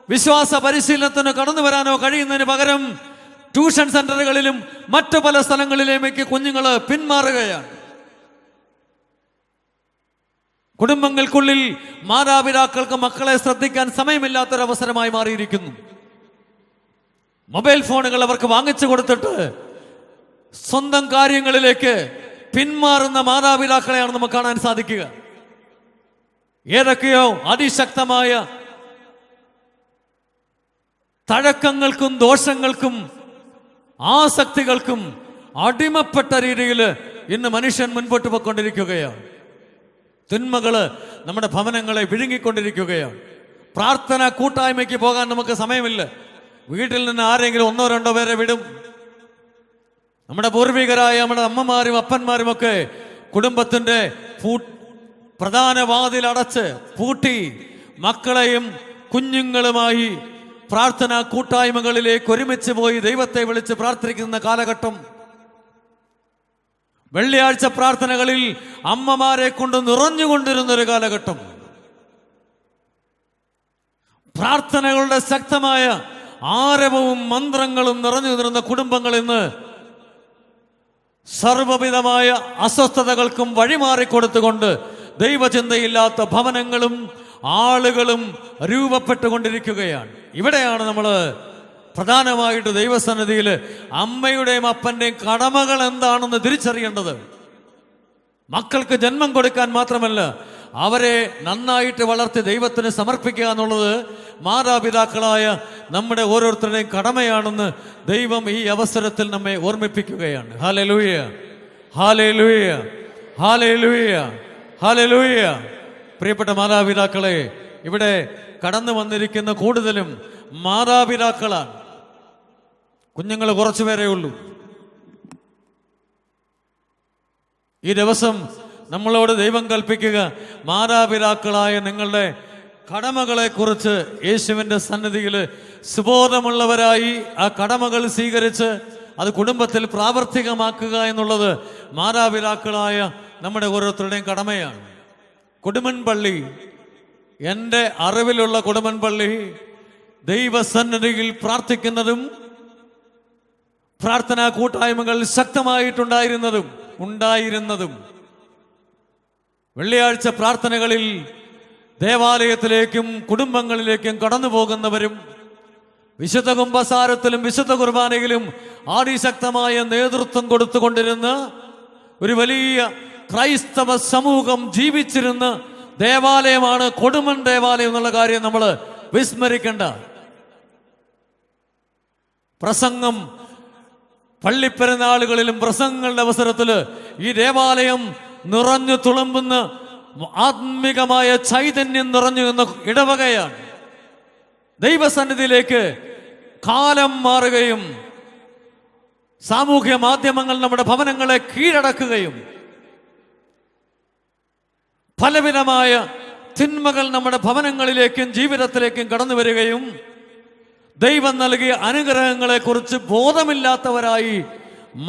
വിശ്വാസ പരിശീലനത്തിന് കടന്നു വരാനോ കഴിയുന്നതിന് പകരം ട്യൂഷൻ സെന്ററുകളിലും മറ്റു പല സ്ഥലങ്ങളിലേക്ക് കുഞ്ഞുങ്ങൾ പിന്മാറുകയാണ്. കുടുംബങ്ങൾക്കുള്ളിൽ മാതാപിതാക്കൾക്ക് മക്കളെ ശ്രദ്ധിക്കാൻ സമയമില്ലാത്തൊരവസരമായി മാറിയിരിക്കുന്നു. മൊബൈൽ ഫോണുകൾ അവർക്ക് വാങ്ങിച്ചു കൊടുത്തിട്ട് സ്വന്തം കാര്യങ്ങളിലേക്ക് പിന്മാറുന്ന മാതാപിതാക്കളെയാണ് നമുക്ക് കാണാൻ സാധിക്കുക. ഏതൊക്കെയോ അതിശക്തമായ തഴക്കങ്ങൾക്കും ദോഷങ്ങൾക്കും ആസക്തികൾക്കും അടിമപ്പെട്ട രീതിയിൽ ഇന്ന് മനുഷ്യൻ മുൻപോട്ട് പോയിക്കൊണ്ടിരിക്കുകയാണ്. തിന്മകള് നമ്മുടെ ഭവനങ്ങളെ വിഴുങ്ങിക്കൊണ്ടിരിക്കുകയാണ്. പ്രാർത്ഥന കൂട്ടായ്മയ്ക്ക് പോകാൻ നമുക്ക് സമയമില്ല. വീട്ടിൽ നിന്ന് ആരെങ്കിലും 1-2 പേരെ വിടും. നമ്മുടെ പൂർവികരായ നമ്മുടെ അമ്മമാരും അപ്പന്മാരും ഒക്കെ കുടുംബത്തിന്റെ പ്രധാന വാതിൽ അടച്ച് പൂട്ടി മക്കളെയും കുഞ്ഞുങ്ങളുമായി പ്രാർത്ഥനാ കൂട്ടായ്മകളിലേക്ക് ഒരുമിച്ച് പോയി ദൈവത്തെ വിളിച്ച് പ്രാർത്ഥിക്കുന്ന കാലഘട്ടം. വെള്ളിയാഴ്ച പ്രാർത്ഥനകളിൽ അമ്മമാരെ കൊണ്ട് നിറഞ്ഞുകൊണ്ടിരുന്നൊരു കാലഘട്ടം. പ്രാർത്ഥനകളുടെ ശക്തമായ ആരവവും മന്ത്രങ്ങളും നിറഞ്ഞു നിന്നിരുന്ന കുടുംബങ്ങൾ ഇന്ന് സർവവിധമായ അസ്വസ്ഥതകൾക്കും വഴിമാറിക്കൊടുത്തുകൊണ്ട് ദൈവചിന്തയില്ലാത്ത ഭവനങ്ങളും ആളുകളും രൂപപ്പെട്ടുകൊണ്ടിരിക്കുകയാണ്. ഇവിടെയാണ് നമ്മൾ പ്രധാനമായിട്ട് ദൈവസന്നിധിയിൽ അമ്മയുടെയും അപ്പന്റെയും കടമകൾ എന്താണെന്ന് തിരിച്ചറിയേണ്ടത്. മക്കൾക്ക് ജന്മം കൊടുക്കാൻ മാത്രമല്ല, അവരെ നന്നായിട്ട് വളർത്തി ദൈവത്തിന് സമർപ്പിക്കുക എന്നുള്ളത് മാതാപിതാക്കളായ നമ്മുടെ ഓരോരുത്തരുടെയും കടമയാണെന്ന് ദൈവം ഈ അവസരത്തിൽ നമ്മെ ഓർമ്മിപ്പിക്കുകയാണ്. Hallelujah, hallelujah, hallelujah, hallelujah. പ്രിയപ്പെട്ട മാതാപിതാക്കളെ, ഇവിടെ കടന്നു വന്നിരിക്കുന്ന കൂടുതലും മാതാപിതാക്കളാണ്. കുഞ്ഞുങ്ങൾ കുറച്ചുപേരേ ഉള്ളൂ. ഈ ദിവസം നമ്മളോട് ദൈവം കൽപ്പിക്കുക, മാതാപിതാക്കളായ നിങ്ങളുടെ കടമകളെ കുറിച്ച് യേശുവിൻ്റെ സന്നിധിയിൽ സുബോധമുള്ളവരായി ആ കടമകൾ സ്വീകരിച്ച് അത് കുടുംബത്തിൽ പ്രാവർത്തികമാക്കുക എന്നുള്ളത് മാതാപിതാക്കളായ നമ്മുടെ ഓരോരുത്തരുടെയും കടമയാണ്. കുടുംബൻ പള്ളി, എൻ്റെ അറിവിലുള്ള കുടുംബൻ പള്ളി ദൈവസന്നിധിയിൽ പ്രാർത്ഥിക്കുന്നതും പ്രാർത്ഥനാ കൂട്ടായ്മകൾ ശക്തമായിട്ടുണ്ടായിരുന്നതും വെള്ളിയാഴ്ച പ്രാർത്ഥനകളിൽ ദേവാലയത്തിലേക്കും കുടുംബങ്ങളിലേക്കും കടന്നു പോകുന്നവരും വിശുദ്ധ കുമ്പസാരത്തിലും വിശുദ്ധ കുർബാനയിലും അതിശക്തമായ നേതൃത്വം കൊടുത്തുകൊണ്ടിരുന്ന ഒരു വലിയ ക്രൈസ്തവ സമൂഹം ജീവിച്ചിരുന്ന ദേവാലയമാണ് കൊടുമൺ ദേവാലയം എന്നുള്ള കാര്യം നമ്മൾ വിസ്മരിക്കേണ്ട. പ്രസംഗം, പള്ളിപ്പെരുന്നാളുകളിലും പ്രസംഗങ്ങളുടെ അവസരത്തിൽ ഈ ദേവാലയം നിറഞ്ഞു തുളുമ്പുന്ന ആത്മികമായ ചൈതന്യം നിറഞ്ഞു എന്ന ഇടവകയാണ്. ദൈവസന്നിധിയിലേക്ക് കാലം മാറുകയും സാമൂഹ്യ മാധ്യമങ്ങൾ നമ്മുടെ ഭവനങ്ങളെ കീഴടക്കുകയും ഫലവിധമായ തിന്മകൾ നമ്മുടെ ഭവനങ്ങളിലേക്കും ജീവിതത്തിലേക്കും കടന്നു വരികയും ദൈവം നൽകിയ അനുഗ്രഹങ്ങളെ കുറിച്ച് ബോധമില്ലാത്തവരായി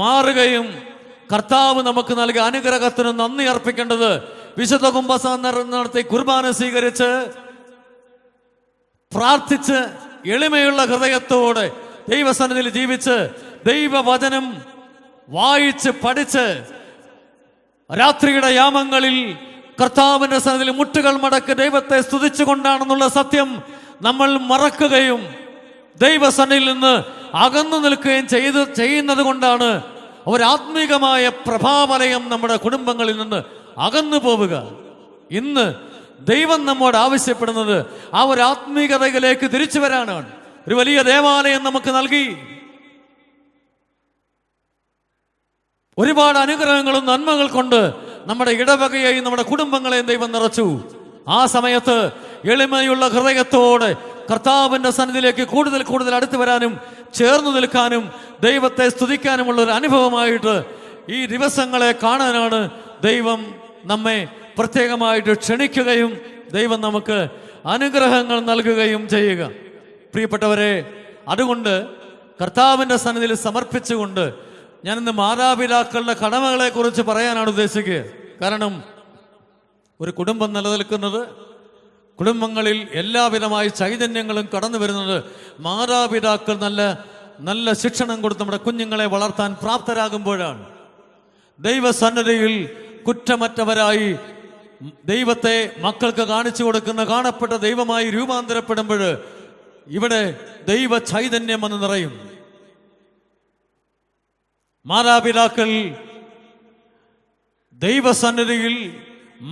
മാറുകയും കർത്താവ് നമുക്ക് നൽകിയ അനുഗ്രഹത്തിന് നന്ദി അർപ്പിക്കേണ്ടത് വിശുദ്ധ കുമ്പസാരം നടത്തി കുർബാന സ്വീകരിച്ച് പ്രാർത്ഥിച്ച് എളിമയുള്ള ഹൃദയത്തോടെ ദൈവസന്നിധിയിൽ ജീവിച്ച് ദൈവവചനം വായിച്ച് പഠിച്ച് രാത്രിയുടെ യാമങ്ങളിൽ കർത്താവിന്റെ സന്നിധിയിൽ മുട്ടുകൾ മടക്കി ദൈവത്തെ സ്തുതിച്ചുകൊണ്ടാണെന്നുള്ള സത്യം നമ്മൾ മറക്കുകയും ദൈവസന്നിധിയിൽ നിന്ന് അകന്നു നിൽക്കുകയും ചെയ്യുന്നത് കൊണ്ടാണ് ഒരാത്മീകമായ പ്രഭാവലയം നമ്മുടെ കുടുംബങ്ങളിൽ നിന്ന് അകന്നു പോവുക. ഇന്ന് ദൈവം നമ്മോട് ആവശ്യപ്പെടുന്നത് ആ ഒരു ആത്മീകതയിലേക്ക് തിരിച്ചു വരാനാണ്. ഒരു വലിയ ദേവാലയം നമുക്ക് നൽകി, ഒരുപാട് അനുഗ്രഹങ്ങളും നന്മകൾ കൊണ്ട് നമ്മുടെ ഇടവകയെയും നമ്മുടെ കുടുംബങ്ങളെയും ദൈവം നിറച്ചു. ആ സമയത്ത് എളിമയുള്ള ഹൃദയത്തോടെ കർത്താവിൻ്റെ സന്നിധിയിലേക്ക് കൂടുതൽ കൂടുതൽ അടുത്തു വരാനും ചേർന്നു നിൽക്കാനും ദൈവത്തെ സ്തുതിക്കാനുമുള്ള ഒരു അനുഭവമായിട്ട് ഈ ദിവസങ്ങളെ കാണാനാണ് ദൈവം നമ്മെ പ്രത്യേകമായിട്ട് ക്ഷണിക്കുകയും ദൈവം നമുക്ക് അനുഗ്രഹങ്ങൾ നൽകുകയും ചെയ്യുക. പ്രിയപ്പെട്ടവരെ, അതുകൊണ്ട് കർത്താവിൻ്റെ സന്നിധിയിൽ സമർപ്പിച്ചുകൊണ്ട് ഞാനിന്ന് മാതാപിതാക്കളുടെ കടമകളെ കുറിച്ച് പറയാനാണ് ഉദ്ദേശിക്കുക. കാരണം ഒരു കുടുംബം നിലനിൽക്കുന്നത്, കുടുംബങ്ങളിൽ എല്ലാവിധമായ ചൈതന്യങ്ങളും കടന്നു വരുന്നത് മാതാപിതാക്കൾ നല്ല ശിക്ഷണം കൊടുത്ത് നമ്മുടെ കുഞ്ഞുങ്ങളെ വളർത്താൻ പ്രാപ്തരാകുമ്പോഴാണ്. ദൈവസന്നിധിയിൽ കുറ്റമറ്റവരായി ദൈവത്തെ മക്കൾക്ക് കാണിച്ചു കൊടുക്കുന്ന കാണപ്പെട്ട ദൈവമായി രൂപാന്തരപ്പെടുമ്പോൾ ഇവിടെ ദൈവ ചൈതന്യം വന്ന് നിറയും. മാതാപിതാക്കൾ ദൈവസന്നിധിയിൽ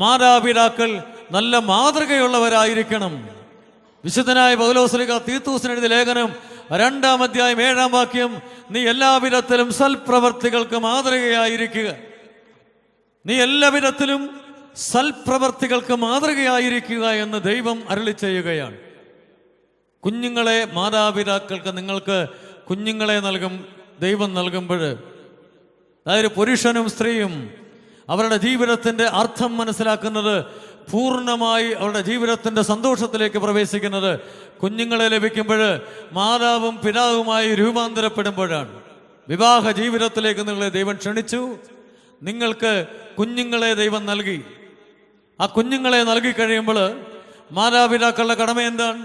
മാതാപിതാക്കൾ നല്ല മാതൃകയുള്ളവരായിരിക്കണം. വിശുദ്ധനായ പൗലോസ്ലീഹ തീത്തോസിന് എഴുതിയ ലേഖനം 2-ാം അധ്യായം 7-ാം വാക്യം, നീ എല്ലാവിധത്തിലും സൽപ്രവർത്തികൾക്ക് മാതൃകയായിരിക്കുക. നീ എല്ലാവിധത്തിലും സൽപ്രവർത്തികൾക്ക് മാതൃകയായിരിക്കുക എന്ന് ദൈവം അരുളി ചെയ്യുകയാണ്. കുഞ്ഞുങ്ങളെ മാതാപിതാക്കൾക്ക് നിങ്ങൾക്ക് കുഞ്ഞുങ്ങളെ ദൈവം നൽകുമ്പോൾ, അതായത് പുരുഷനും സ്ത്രീയും അവരുടെ ജീവിതത്തിൻ്റെ അർത്ഥം മനസ്സിലാക്കുന്നത്, പൂർണ്ണമായി അവരുടെ ജീവിതത്തിൻ്റെ സന്തോഷത്തിലേക്ക് പ്രവേശിക്കുന്നത് കുഞ്ഞുങ്ങളെ ലഭിക്കുമ്പോൾ, മാതാവും പിതാവുമായി രൂപാന്തരപ്പെടുമ്പോഴാണ്. വിവാഹ ജീവിതത്തിലേക്ക് നിങ്ങളെ ദൈവം ക്ഷണിച്ചു, നിങ്ങൾക്ക് കുഞ്ഞുങ്ങളെ ദൈവം നൽകി. ആ കുഞ്ഞുങ്ങളെ നൽകി കഴിയുമ്പോൾ മാതാപിതാക്കളുടെ കടമ എന്താണ്?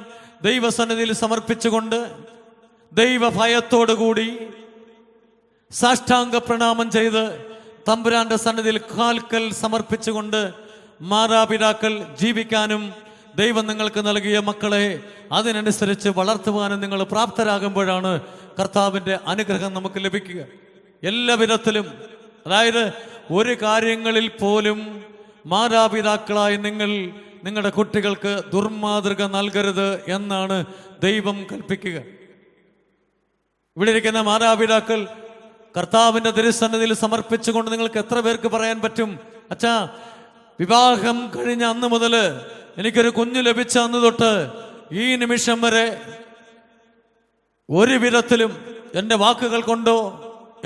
ദൈവസന്നിധിയിൽ സമർപ്പിച്ചുകൊണ്ട് ദൈവഭയത്തോടുകൂടി സാഷ്ടാംഗ പ്രണാമം ചെയ്ത് തമ്പുരാന്റെ സന്നിധിയിൽ കാൽക്കൽ സമർപ്പിച്ചുകൊണ്ട് മാതാപിതാക്കൾ ജീവിക്കാനും ദൈവം നിങ്ങൾക്ക് നൽകിയ മക്കളെ അതിനനുസരിച്ച് വളർത്തുവാനും നിങ്ങൾ പ്രാപ്തരാകുമ്പോഴാണ് കർത്താവിൻ്റെ അനുഗ്രഹം നമുക്ക് ലഭിക്കുക. എല്ലാ വിധത്തിലും, അതായത് ഒരു കാര്യങ്ങളിൽ പോലും മാതാപിതാക്കളായി നിങ്ങളുടെ കുട്ടികൾക്ക് ദുർമാതൃക നൽകരുത് എന്നാണ് ദൈവം കൽപ്പിക്കുക. ഇവിടെ ഇരിക്കുന്ന മാതാപിതാക്കൾ കർത്താവിൻ്റെ തിരുസന്നിധിയിൽ സമർപ്പിച്ചുകൊണ്ട് നിങ്ങൾക്ക് എത്ര പേർക്ക് പറയാൻ പറ്റും, അച്ഛാ, വിവാഹം കഴിഞ്ഞ അന്ന് മുതൽ എനിക്കൊരു കുഞ്ഞ് ലഭിച്ച അന്ന് തൊട്ട് ഈ നിമിഷം വരെ ഒരു വിധത്തിലും എൻ്റെ വാക്കുകൾ കൊണ്ടോ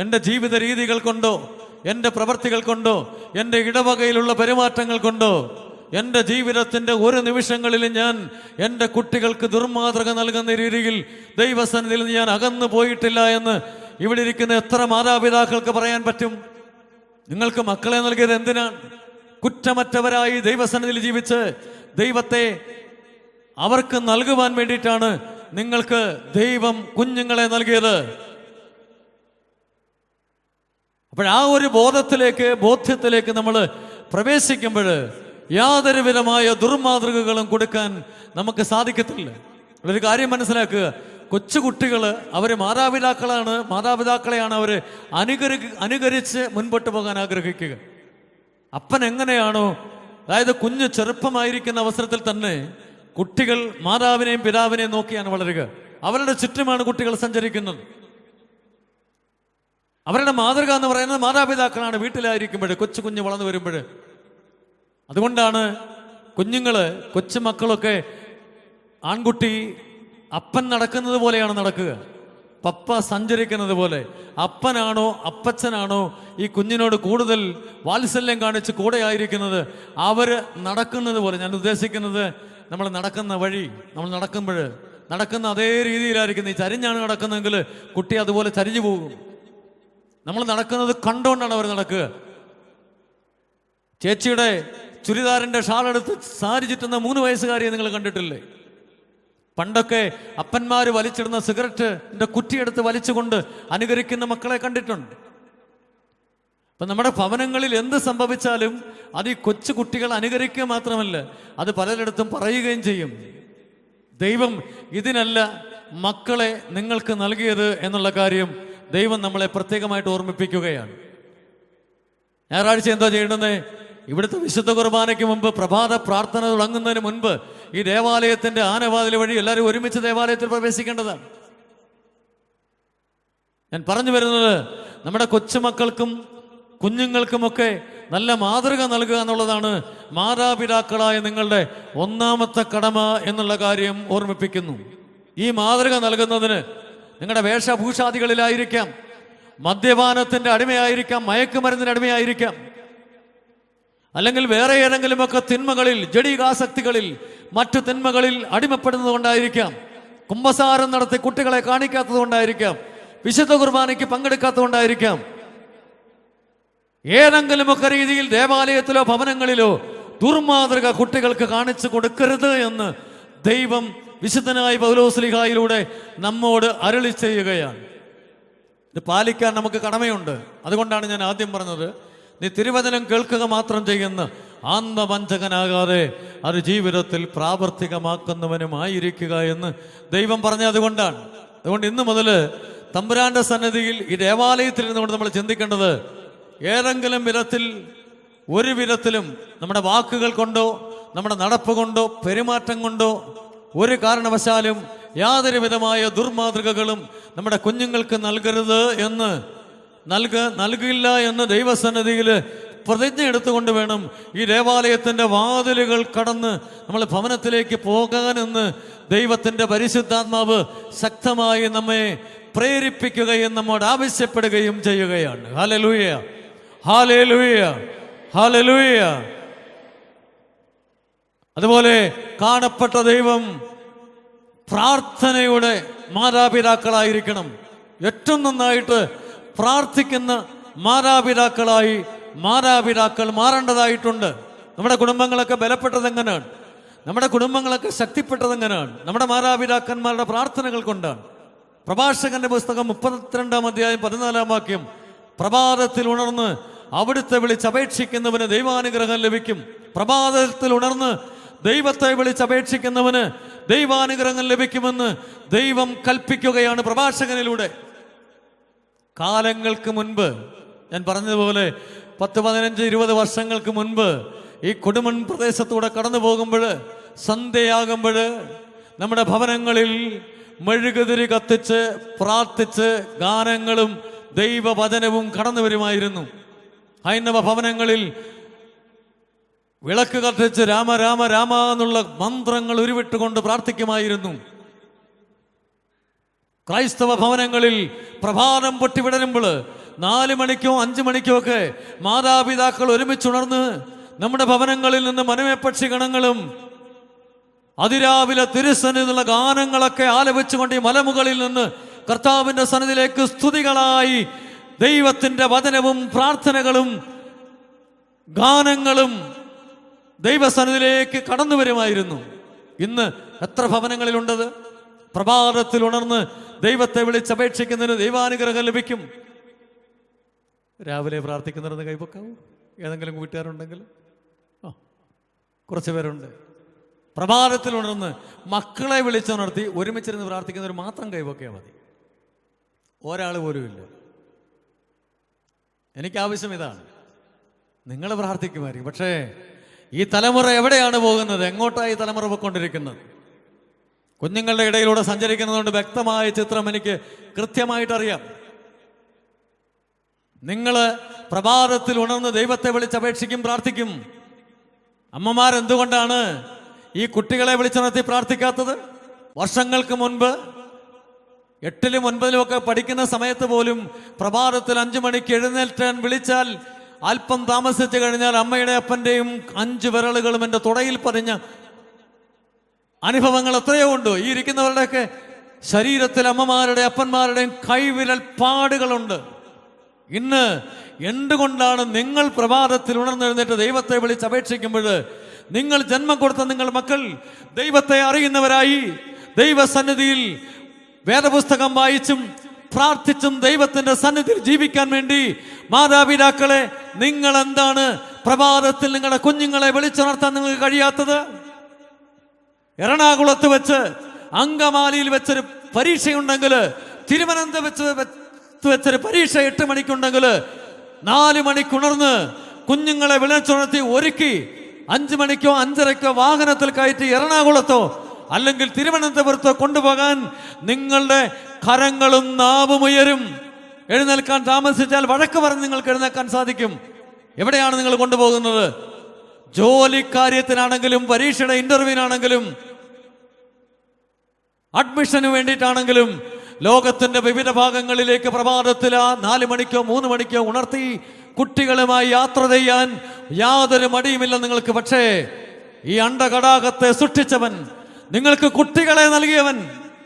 എൻ്റെ ജീവിത രീതികൾ കൊണ്ടോ എൻ്റെ പ്രവൃത്തികൾ കൊണ്ടോ എൻ്റെ ഇടവകയിലുള്ള പെരുമാറ്റങ്ങൾ കൊണ്ടോ എൻ്റെ ജീവിതത്തിൻ്റെ ഒരു നിമിഷങ്ങളിലും ഞാൻ എൻ്റെ കുട്ടികൾക്ക് ദുർമാതൃക നൽകുന്ന രീതിയിൽ ദൈവസന്നിധിയിൽ ഞാൻ അകന്നു പോയിട്ടില്ല എന്ന് ഇവിടെ ഇരിക്കുന്ന എത്ര മാതാപിതാക്കൾക്ക് പറയാൻ പറ്റും? നിങ്ങൾക്ക് മക്കളെ നൽകിയത് എന്തിനാണ്? കുറ്റമറ്റവരായി ദൈവസന്നിധിയിൽ ജീവിച്ച് ദൈവത്തെ അവർക്ക് നൽകുവാൻ വേണ്ടിയിട്ടാണ് നിങ്ങൾക്ക് ദൈവം കുഞ്ഞുങ്ങളെ നൽകിയത്. അപ്പോഴാ ഒരു ബോധ്യത്തിലേക്ക് നമ്മൾ പ്രവേശിക്കുമ്പോൾ യാതൊരു വിധമായ ദുർമാതൃകകളും കൊടുക്കാൻ നമുക്ക് സാധിക്കത്തില്ല. ഒരു കാര്യം മനസ്സിലാക്കുക, കൊച്ചുകുട്ടികൾ അവർ മാതാപിതാക്കളെയാണ് അവർ അനുകരിച്ച് മുൻപോട്ട് പോകാൻ ആഗ്രഹിക്കുക. അപ്പൻ എങ്ങനെയാണോ, അതായത് കുഞ്ഞ് ചെറുപ്പമായിരിക്കുന്ന അവസരത്തിൽ തന്നെ കുട്ടികൾ മാതാവിനെയും പിതാവിനെയും നോക്കിയാണ് വളരുക. അവരുടെ ചുറ്റുമാണ് കുട്ടികൾ സഞ്ചരിക്കുന്നത്. അവരുടെ മാതൃക എന്ന് പറയുന്നത് മാതാപിതാക്കളാണ് വീട്ടിലായിരിക്കുമ്പോൾ, കുഞ്ഞ് വളർന്നു വരുമ്പോൾ. അതുകൊണ്ടാണ് കൊച്ചുമക്കളൊക്കെ ആൺകുട്ടി അപ്പൻ നടക്കുന്നത് പോലെയാണ് നടക്കുക, പപ്പ സഞ്ചരിക്കുന്നത് പോലെ. അപ്പനാണോ അപ്പച്ചനാണോ ഈ കുഞ്ഞിനോട് കൂടുതൽ വാത്സല്യം കാണിച്ച് കൂടെ ആയിരിക്കുന്നത്, അവർ നടക്കുന്നത് പോലെ. ഞാൻ ഉദ്ദേശിക്കുന്നത്, നമ്മൾ നടക്കുന്ന വഴി, നമ്മൾ നടക്കുന്ന അതേ രീതിയിലായിരിക്കുന്നത്. ഈ ചരിഞ്ഞാണ് നടക്കുന്നതെങ്കിൽ കുട്ടി അതുപോലെ ചരിഞ്ഞു പോകും. നമ്മൾ നടക്കുന്നത് കണ്ടുകൊണ്ടാണ് അവർ നടക്കുക. ചേച്ചിയുടെ ചുരിദാറിന്റെ ഷാളെടുത്ത് സാരി ചുറ്റുന്ന 3 വയസ്സുകാരിയെ നിങ്ങൾ കണ്ടിട്ടില്ലേ? പണ്ടൊക്കെ അപ്പന്മാർ വലിച്ചിടുന്ന സിഗരറ്റിന്റെ കുറ്റിയെടുത്ത് വലിച്ചുകൊണ്ട് അനുകരിക്കുന്ന മക്കളെ കണ്ടിട്ടുണ്ട്. അപ്പൊ നമ്മുടെ ഭവനങ്ങളിൽ എന്ത് സംഭവിച്ചാലും അത് ഈ കൊച്ചു കുട്ടികൾ അനുകരിക്കുക മാത്രമല്ല, അത് പലരിടത്തും പറയുകയും ചെയ്യും. ദൈവം ഇതിനല്ല മക്കളെ നിങ്ങൾക്ക് നൽകിയത് എന്നുള്ള കാര്യം ദൈവം നമ്മളെ പ്രത്യേകമായിട്ട് ഓർമ്മിപ്പിക്കുകയാണ്. ഞായറാഴ്ച എന്താ ചെയ്യേണ്ടത്? ഇവിടുത്തെ വിശുദ്ധ കുർബാനയ്ക്ക് മുമ്പ്, പ്രഭാത പ്രാർത്ഥന തുടങ്ങുന്നതിന് മുൻപ് ഈ ദേവാലയത്തിന്റെ ആനവാതിൽ വഴി എല്ലാവരും ഒരുമിച്ച് ദേവാലയത്തിൽ പ്രവേശിക്കേണ്ടതാണ്. ഞാൻ പറഞ്ഞു വരുന്നത്, നമ്മുടെ കൊച്ചുമക്കൾക്കും കുഞ്ഞുങ്ങൾക്കുമൊക്കെ നല്ല മാതൃക നൽകുക എന്നുള്ളതാണ് മാതാപിതാക്കളായ നിങ്ങളുടെ ഒന്നാമത്തെ കടമ എന്നുള്ള കാര്യം ഓർമ്മിപ്പിക്കുന്നു. ഈ മാതൃക നൽകുന്നതിന് നിങ്ങളുടെ വേഷഭൂഷാദികളിലായിരിക്കാം, മദ്യപാനത്തിൻ്റെ അടിമയായിരിക്കാം, മയക്കുമരുന്നിന് അടിമയായിരിക്കാം, അല്ലെങ്കിൽ വേറെ ഏതെങ്കിലുമൊക്കെ തിന്മകളിൽ, ജഡികാസക്തികളിൽ, മറ്റു തിന്മകളിൽ അടിമപ്പെടുന്നത് കൊണ്ടായിരിക്കാം, കുമ്പസാരം നടത്തി കുട്ടികളെ കാണിക്കാത്തത് കൊണ്ടായിരിക്കാം, വിശുദ്ധ കുർബാനയ്ക്ക് പങ്കെടുക്കാത്തത് കൊണ്ടായിരിക്കാം, ഏതെങ്കിലുമൊക്കെ രീതിയിൽ ദേവാലയത്തിലോ ഭവനങ്ങളിലോ ദുർമാതൃക കുട്ടികൾക്ക് കാണിച്ചു കൊടുക്കരുത് എന്ന് ദൈവം വിശുദ്ധനായ പൗലോസ്ലീഹായിലൂടെ നമ്മോട് അരുളി ചെയ്യുകയാണ്. ഇത് പാലിക്കാൻ നമുക്ക് കടമയുണ്ട്. അതുകൊണ്ടാണ് ഞാൻ ആദ്യം പറഞ്ഞത്, നീ തിരുവചനം കേൾക്കുക മാത്രം ചെയ്യുന്ന ആന്തവഞ്ചകനാകാതെ അത് ജീവിതത്തിൽ പ്രാവർത്തികമാക്കുന്നവനുമായിരിക്കുക എന്ന് ദൈവം പറഞ്ഞത് അതുകൊണ്ടാണ്. അതുകൊണ്ട് ഇന്ന് മുതൽ തമ്പുരാന്റെ സന്നിധിയിൽ ഈ ദേവാലയത്തിൽ നിന്നുകൊണ്ട് നമ്മൾ ചിന്തിക്കേണ്ടത്, ഏതെങ്കിലും വിധത്തിൽ, ഒരു വിധത്തിലും നമ്മുടെ വാക്കുകൾ കൊണ്ടോ നമ്മുടെ നടപ്പ് കൊണ്ടോ പെരുമാറ്റം കൊണ്ടോ ഒരു കാരണവശാലും യാതൊരു വിധമായ ദുർമാതൃകകളും നമ്മുടെ കുഞ്ഞുങ്ങൾക്ക് നൽകരുത് എന്ന് നൽകില്ല എന്ന് ദൈവസന്നിധിയിൽ പ്രതിജ്ഞ എടുത്തുകൊണ്ട് വേണം ഈ ദേവാലയത്തിൻ്റെ വാതിലുകൾ കടന്ന് നമ്മൾ ഭവനത്തിലേക്ക് പോകാനെന്ന് ദൈവത്തിൻ്റെ പരിശുദ്ധാത്മാവ് ശക്തമായി നമ്മെ പ്രേരിപ്പിക്കുകയും നമ്മോട് ആവശ്യപ്പെടുകയും ചെയ്യുകയാണ്. Hallelujah, hallelujah, hallelujah. അതുപോലെ കാണപ്പെട്ട ദൈവം പ്രാർത്ഥനയുടെ മാതാപിതാക്കളായിരിക്കണം. ഏറ്റവും നന്നായിട്ട് പ്രാർത്ഥിക്കുന്ന മാതാപിതാക്കൾ മാറേണ്ടതായിട്ടുണ്ട്. നമ്മുടെ കുടുംബങ്ങളൊക്കെ ബലപ്പെട്ടതെങ്ങനെയാണ്? നമ്മുടെ കുടുംബങ്ങളൊക്കെ ശക്തിപ്പെട്ടതെങ്ങനെയാണ്? നമ്മുടെ മാതാപിതാക്കന്മാരുടെ പ്രാർത്ഥനകൾ കൊണ്ടാണ്. പ്രഭാഷകന്റെ പുസ്തകം 32-ാം അധ്യായം 14-ാം വാക്യം, പ്രഭാതത്തിൽ ഉണർന്ന് അവിടുത്തെ വിളിച്ചപേക്ഷിക്കുന്നവന് ദൈവാനുഗ്രഹം ലഭിക്കും. പ്രഭാതത്തിൽ ഉണർന്ന് ദൈവത്തെ വിളിച്ചപേക്ഷിക്കുന്നവന് ദൈവാനുഗ്രഹം ലഭിക്കുമെന്ന് ദൈവം കൽപ്പിക്കുകയാണ് പ്രഭാഷകനിലൂടെ. കാലങ്ങൾക്ക് മുൻപ് ഞാൻ പറഞ്ഞതുപോലെ 10-15-20 വർഷങ്ങൾക്ക് മുൻപ് ഈ കൊടുമൺ പ്രദേശത്തൂടെ കടന്നു പോകുമ്പോൾ, സന്ധ്യയാകുമ്പോൾ നമ്മുടെ ഭവനങ്ങളിൽ മെഴുകുതിരി കത്തിച്ച് പ്രാർത്ഥിച്ച് ഗാനങ്ങളും ദൈവവചനവും കടന്നു വരുമായിരുന്നു. ഹൈന്ദവ ഭവനങ്ങളിൽ വിളക്ക് കത്തിച്ച് രാമ രാമ രാമ എന്നുള്ള മന്ത്രങ്ങൾ ഉരുവിട്ടുകൊണ്ട് പ്രാർത്ഥിക്കുമായിരുന്നു. ക്രൈസ്തവ ഭവനങ്ങളിൽ പ്രഭാതം പൊട്ടിവിടരുമ്പോൾ 4 മണിക്കോ 5 മണിക്കോ ഒക്കെ മാതാപിതാക്കൾ ഒരുമിച്ചുണർന്ന് നമ്മുടെ ഭവനങ്ങളിൽ നിന്ന് മനമേപ്പക്ഷി ഗണങ്ങളും അതിരാവിലെ തിരുസന്നിധിയിലുള്ള ഗാനങ്ങളൊക്കെ ആലപിച്ചുകൊണ്ട് ഈ മലമുകളിൽ നിന്ന് കർത്താവിൻ്റെ സന്നിധിയിലേക്ക് സ്തുതികളായി ദൈവത്തിൻ്റെ വചനവും പ്രാർത്ഥനകളും ഗാനങ്ങളും ദൈവസന്നിധിയിലേക്ക് കടന്നു വരുമായിരുന്നു. ഇന്ന് എത്ര ഭവനങ്ങളിലുണ്ടത്? പ്രഭാതത്തിൽ ഉണർന്ന് ദൈവത്തെ വിളിച്ചപേക്ഷിക്കുന്നതിന് ദൈവാനുഗ്രഹം ലഭിക്കും. രാവിലെ പ്രാർത്ഥിക്കുന്നവരെന്ന് കൈപൊക്കാവൂ? ഏതെങ്കിലും വീട്ടുകാരുണ്ടെങ്കിൽ? കുറച്ച് പേരുണ്ട്. പ്രഭാതത്തിൽ ഉണർന്ന് മക്കളെ വിളിച്ചുണർത്തി ഒരുമിച്ചിരുന്ന് പ്രാർത്ഥിക്കുന്നവർ മാത്രം കൈപൊക്കിയാൽ മതി. ഒരാൾ പോലും ഇല്ല. എനിക്കാവശ്യം ഇതാണ്, നിങ്ങൾ പ്രാർത്ഥിക്കുമായിരിക്കും. പക്ഷേ ഈ തലമുറ എവിടെയാണ് പോകുന്നത്? എങ്ങോട്ടായി തലമുറ പോയിക്കൊണ്ടിരിക്കുന്നത്? കുഞ്ഞുങ്ങളുടെ ഇടയിലൂടെ സഞ്ചരിക്കുന്നതുകൊണ്ട് വ്യക്തമായ ചിത്രം എനിക്ക് കൃത്യമായിട്ടറിയാം. നിങ്ങൾ പ്രഭാതത്തിൽ ഉണർന്ന് ദൈവത്തെ വിളിച്ചപേക്ഷിക്കും, പ്രാർത്ഥിക്കും. അമ്മമാരെന്തുകൊണ്ടാണ് ഈ കുട്ടികളെ വിളിച്ചുണർത്തി പ്രാർത്ഥിക്കാത്തത്? വർഷങ്ങൾക്ക് മുൻപ് 8-ലും 9-ലും ഒക്കെ പഠിക്കുന്ന സമയത്ത് പോലും പ്രഭാതത്തിൽ 5 മണിക്ക് എഴുന്നേൽക്കാൻ വിളിച്ചാൽ അല്പം താമസിച്ചു കഴിഞ്ഞാൽ അമ്മയുടെ അപ്പൻ്റെയും 5 വിരലുകളും എൻ്റെ തുടയിൽ പതിഞ്ഞ അനുഭവങ്ങൾ എത്രയോ ഉണ്ട്. ഈ ഇരിക്കുന്നവരുടെയൊക്കെ ശരീരത്തിൽ അമ്മമാരുടെ അപ്പന്മാരുടെയും കൈവിരൽ പാടുകളുണ്ട്. ഇന്ന് എന്തുകൊണ്ടാണ് നിങ്ങൾ പ്രഭാതത്തിൽ ഉണർന്നെഴുന്നേറ്റ് ദൈവത്തെ വിളിച്ചപേക്ഷിക്കുമ്പോൾ നിങ്ങൾ ജന്മം കൊടുത്ത നിങ്ങൾ മക്കൾ ദൈവത്തെ അറിയുന്നവരായി ദൈവസന്നിധിയിൽ വേദപുസ്തകം വായിച്ചും പ്രാർത്ഥിച്ചും ദൈവത്തിന്റെ സന്നിധിയിൽ ജീവിക്കാൻ വേണ്ടി മാതാപിതാക്കളെ നിങ്ങൾ എന്താണ് പ്രഭാതത്തിൽ നിങ്ങളുടെ കുഞ്ഞുങ്ങളെ വിളിച്ചുണർത്താൻ നിങ്ങൾക്ക് കഴിയാത്തത്? എറണാകുളത്ത് വെച്ച് അങ്കമാലിയിൽ വെച്ചൊരു പരീക്ഷയുണ്ടെങ്കിൽ, തിരുവനന്തപുരത്ത് വെച്ചൊരു പരീക്ഷ 8 മണിക്കുണ്ടെങ്കിൽ 4 മണിക്കുണർന്ന് കുഞ്ഞുങ്ങളെ വിളിച്ചുണർത്തി ഒരുക്കി 5 മണിക്കോ 5:30-ക്കോ വാഹനത്തിൽ കയറ്റി എറണാകുളത്തോ അല്ലെങ്കിൽ തിരുവനന്തപുരത്തോ കൊണ്ടുപോകാൻ നിങ്ങളുടെ കരങ്ങളും നാവും ഉയരും. എഴുന്നേൽക്കാൻ താമസിച്ചാൽ വഴക്ക് പറഞ്ഞ് നിങ്ങൾക്ക് എഴുന്നേൽക്കാൻ സാധിക്കും. എവിടെയാണ് നിങ്ങൾ കൊണ്ടുപോകുന്നത്? ജോലി കാര്യത്തിനാണെങ്കിലും, പരീക്ഷയുടെ ഇന്റർവ്യൂവിനാണെങ്കിലും, അഡ്മിഷന് വേണ്ടിയിട്ടാണെങ്കിലും, ലോകത്തിന്റെ വിവിധ ഭാഗങ്ങളിലേക്ക് പ്രഭാതത്തിൽ 4 മണിക്കോ 3 മണിക്കോ ഉണർത്തി കുട്ടികളുമായി യാത്ര ചെയ്യാൻ യാതൊരു മടിയുമില്ല നിങ്ങൾക്ക്. പക്ഷേ ഈ അണ്ടകടാകത്തെ സൃഷ്ടിച്ചവൻ, നിങ്ങൾക്ക് കുട്ടികളെ നൽകിയവൻ,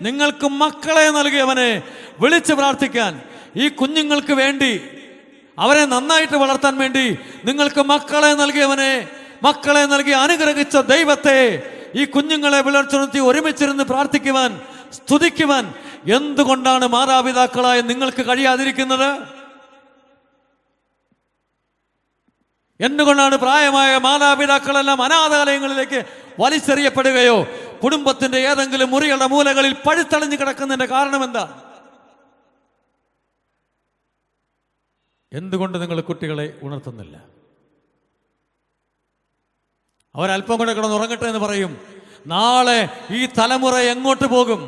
നിങ്ങൾക്ക് മക്കളെ നൽകിയവനെ വിളിച്ച് പ്രാർത്ഥിക്കാൻ, ഈ കുഞ്ഞുങ്ങൾക്ക് വേണ്ടി, അവരെ നന്നായിട്ട് വളർത്താൻ വേണ്ടി നിങ്ങൾക്ക് മക്കളെ നൽകിയവനെ, മക്കളെ നൽകി അനുഗ്രഹിച്ച ദൈവത്തെ ഈ കുഞ്ഞുങ്ങളെ വിളിച്ചുണർത്തി ഒരുമിച്ചിരുന്ന് പ്രാർത്ഥിക്കുവാൻ, സ്തുതിക്കുവാൻ എന്തുകൊണ്ടാണ് മാതാപിതാക്കളായ നിങ്ങൾക്ക് കഴിയാതിരിക്കുന്നത്? എന്തുകൊണ്ടാണ് പ്രായമായ മാതാപിതാക്കളെല്ലാം അനാഥാലയങ്ങളിലേക്ക് വലിച്ചെറിയപ്പെടുകയോ കുടുംബത്തിന്റെ ഏതെങ്കിലും മുറികളുടെ മൂലകളിൽ പഴുത്തളിഞ്ഞു കിടക്കുന്നതിന്റെ കാരണം എന്താ? എന്തുകൊണ്ട് നിങ്ങൾ കുട്ടികളെ ഉണർത്തുന്നില്ല? അവരല്പം കൂടെ കിടന്നുറങ്ങട്ടെ എന്ന് പറയും. നാളെ ഈ തലമുറ എങ്ങോട്ട് പോകും?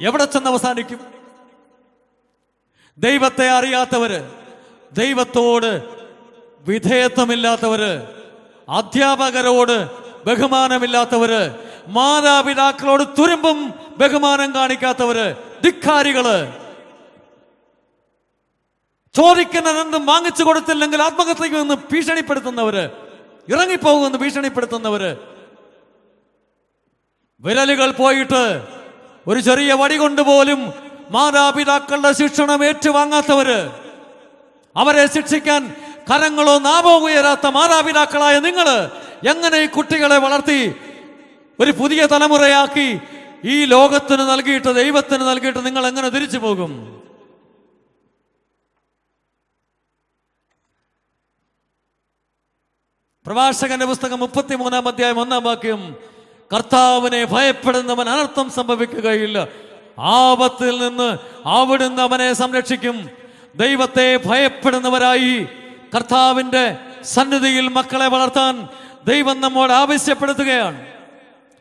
എവിടെ ചെന്ന് അവസാനിക്കും? ദൈവത്തെ അറിയാത്തവര്, ദൈവത്തോട് വിധേയത്വമില്ലാത്തവര്, അധ്യാപകരോട് ബഹുമാനമില്ലാത്തവര്, മാതാപിതാക്കളോട് തുരുമ്പും ബഹുമാനം കാണിക്കാത്തവര്, ധിക്കാരികള്, ചോദിക്കുന്നതെന്തും വാങ്ങിച്ചു കൊടുത്തില്ലെങ്കിൽ ആത്മഹത്യക്ക് നിന്ന് ഭീഷണിപ്പെടുത്തുന്നവര്, ഇറങ്ങിപ്പോകുമെന്ന് ഭീഷണിപ്പെടുത്തുന്നവര്, വിരലുകൾ പോയിട്ട് ഒരു ചെറിയ വടി കൊണ്ടുപോലും മാതാപിതാക്കളുടെ ശിക്ഷണം ഏറ്റുവാങ്ങാത്തവര്, അവരെ ശിക്ഷിക്കാൻ കരങ്ങളോ നാവോ ഉയരാത്ത മാതാപിതാക്കളായ നിങ്ങൾ എങ്ങനെ ഈ കുട്ടികളെ വളർത്തി ഒരു പുതിയ തലമുറയാക്കി ഈ ലോകത്തിന് നൽകിയിട്ട്, ദൈവത്തിന് നൽകിയിട്ട് നിങ്ങൾ എങ്ങനെ തിരിച്ചു പോകും? പ്രഭാഷകന്റെ പുസ്തകം 33-ാം അധ്യായം 1-ാം വാക്യം, കർത്താവിനെ ഭയപ്പെടുന്നവൻ അനർത്ഥം സംഭവിക്കുകയില്ല, ആപത്തിൽ നിന്ന് അവിടുന്ന് അവനെ സംരക്ഷിക്കും. ദൈവത്തെ ഭയപ്പെടുന്നവരായി കർത്താവിന്റെ സന്നിധിയിൽ മക്കളെ വളർത്താൻ ദൈവം നമ്മോട് ആവശ്യപ്പെടുത്തുകയാണ്.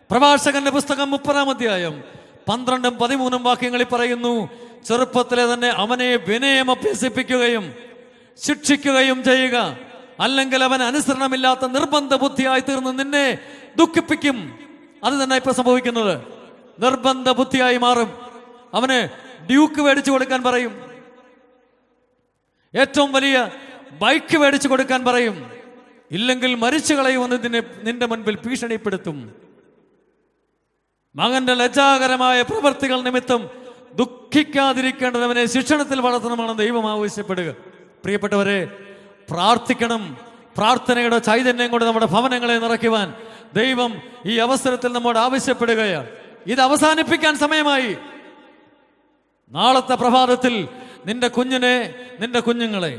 പ്രഭാഷകന്റെ പുസ്തകം 30-ാം അധ്യായം 12-ഉം 13-ഉം വാക്യങ്ങളിൽ പറയുന്നു, ചെറുപ്പത്തിലെ തന്നെ അവനെ വിനയം അഭ്യസിപ്പിക്കുകയും ശിക്ഷിക്കുകയും ചെയ്യുക, അല്ലെങ്കിൽ അവൻ അനുസരണമില്ലാത്ത നിർബന്ധ ബുദ്ധിയായി തീർന്ന് നിന്നെ ദുഃഖിപ്പിക്കും. അത് തന്നെ ഇപ്പൊ സംഭവിക്കുന്നത്. നിർബന്ധ ബുദ്ധിയായി മാറും. അവന് ഡ്യൂക്ക് മേടിച്ചു കൊടുക്കാൻ പറയും, ഏറ്റവും വലിയ ബൈക്ക് മേടിച്ചു കൊടുക്കാൻ പറയും, ഇല്ലെങ്കിൽ മരിച്ചു കളയുമെന്ന് നിന്റെ മുൻപിൽ ഭീഷണിപ്പെടുത്തും. മകന്റെ ലജ്ജാകരമായ പ്രവൃത്തികൾ നിമിത്തം ദുഃഖിക്കാതിരിക്കേണ്ടവനെ ശിക്ഷണത്തിൽ വളർത്തണമെന്ന് ദൈവം ആവശ്യപ്പെടുക. പ്രിയപ്പെട്ടവരെ, പ്രാർത്ഥിക്കണം. പ്രാർത്ഥനയുടെ ചൈതന്യം കൊണ്ട് നമ്മുടെ ഭവനങ്ങളെ നിറയ്ക്കുവാൻ ദൈവം ഈ അവസരത്തിൽ നമ്മോട് ആവശ്യപ്പെടുകയാണ്. ഇത് അവസാനിപ്പിക്കാൻ സമയമായി. നാളത്തെ പ്രഭാതത്തിൽ നിന്റെ കുഞ്ഞിനെ, നിന്റെ കുഞ്ഞുങ്ങളെ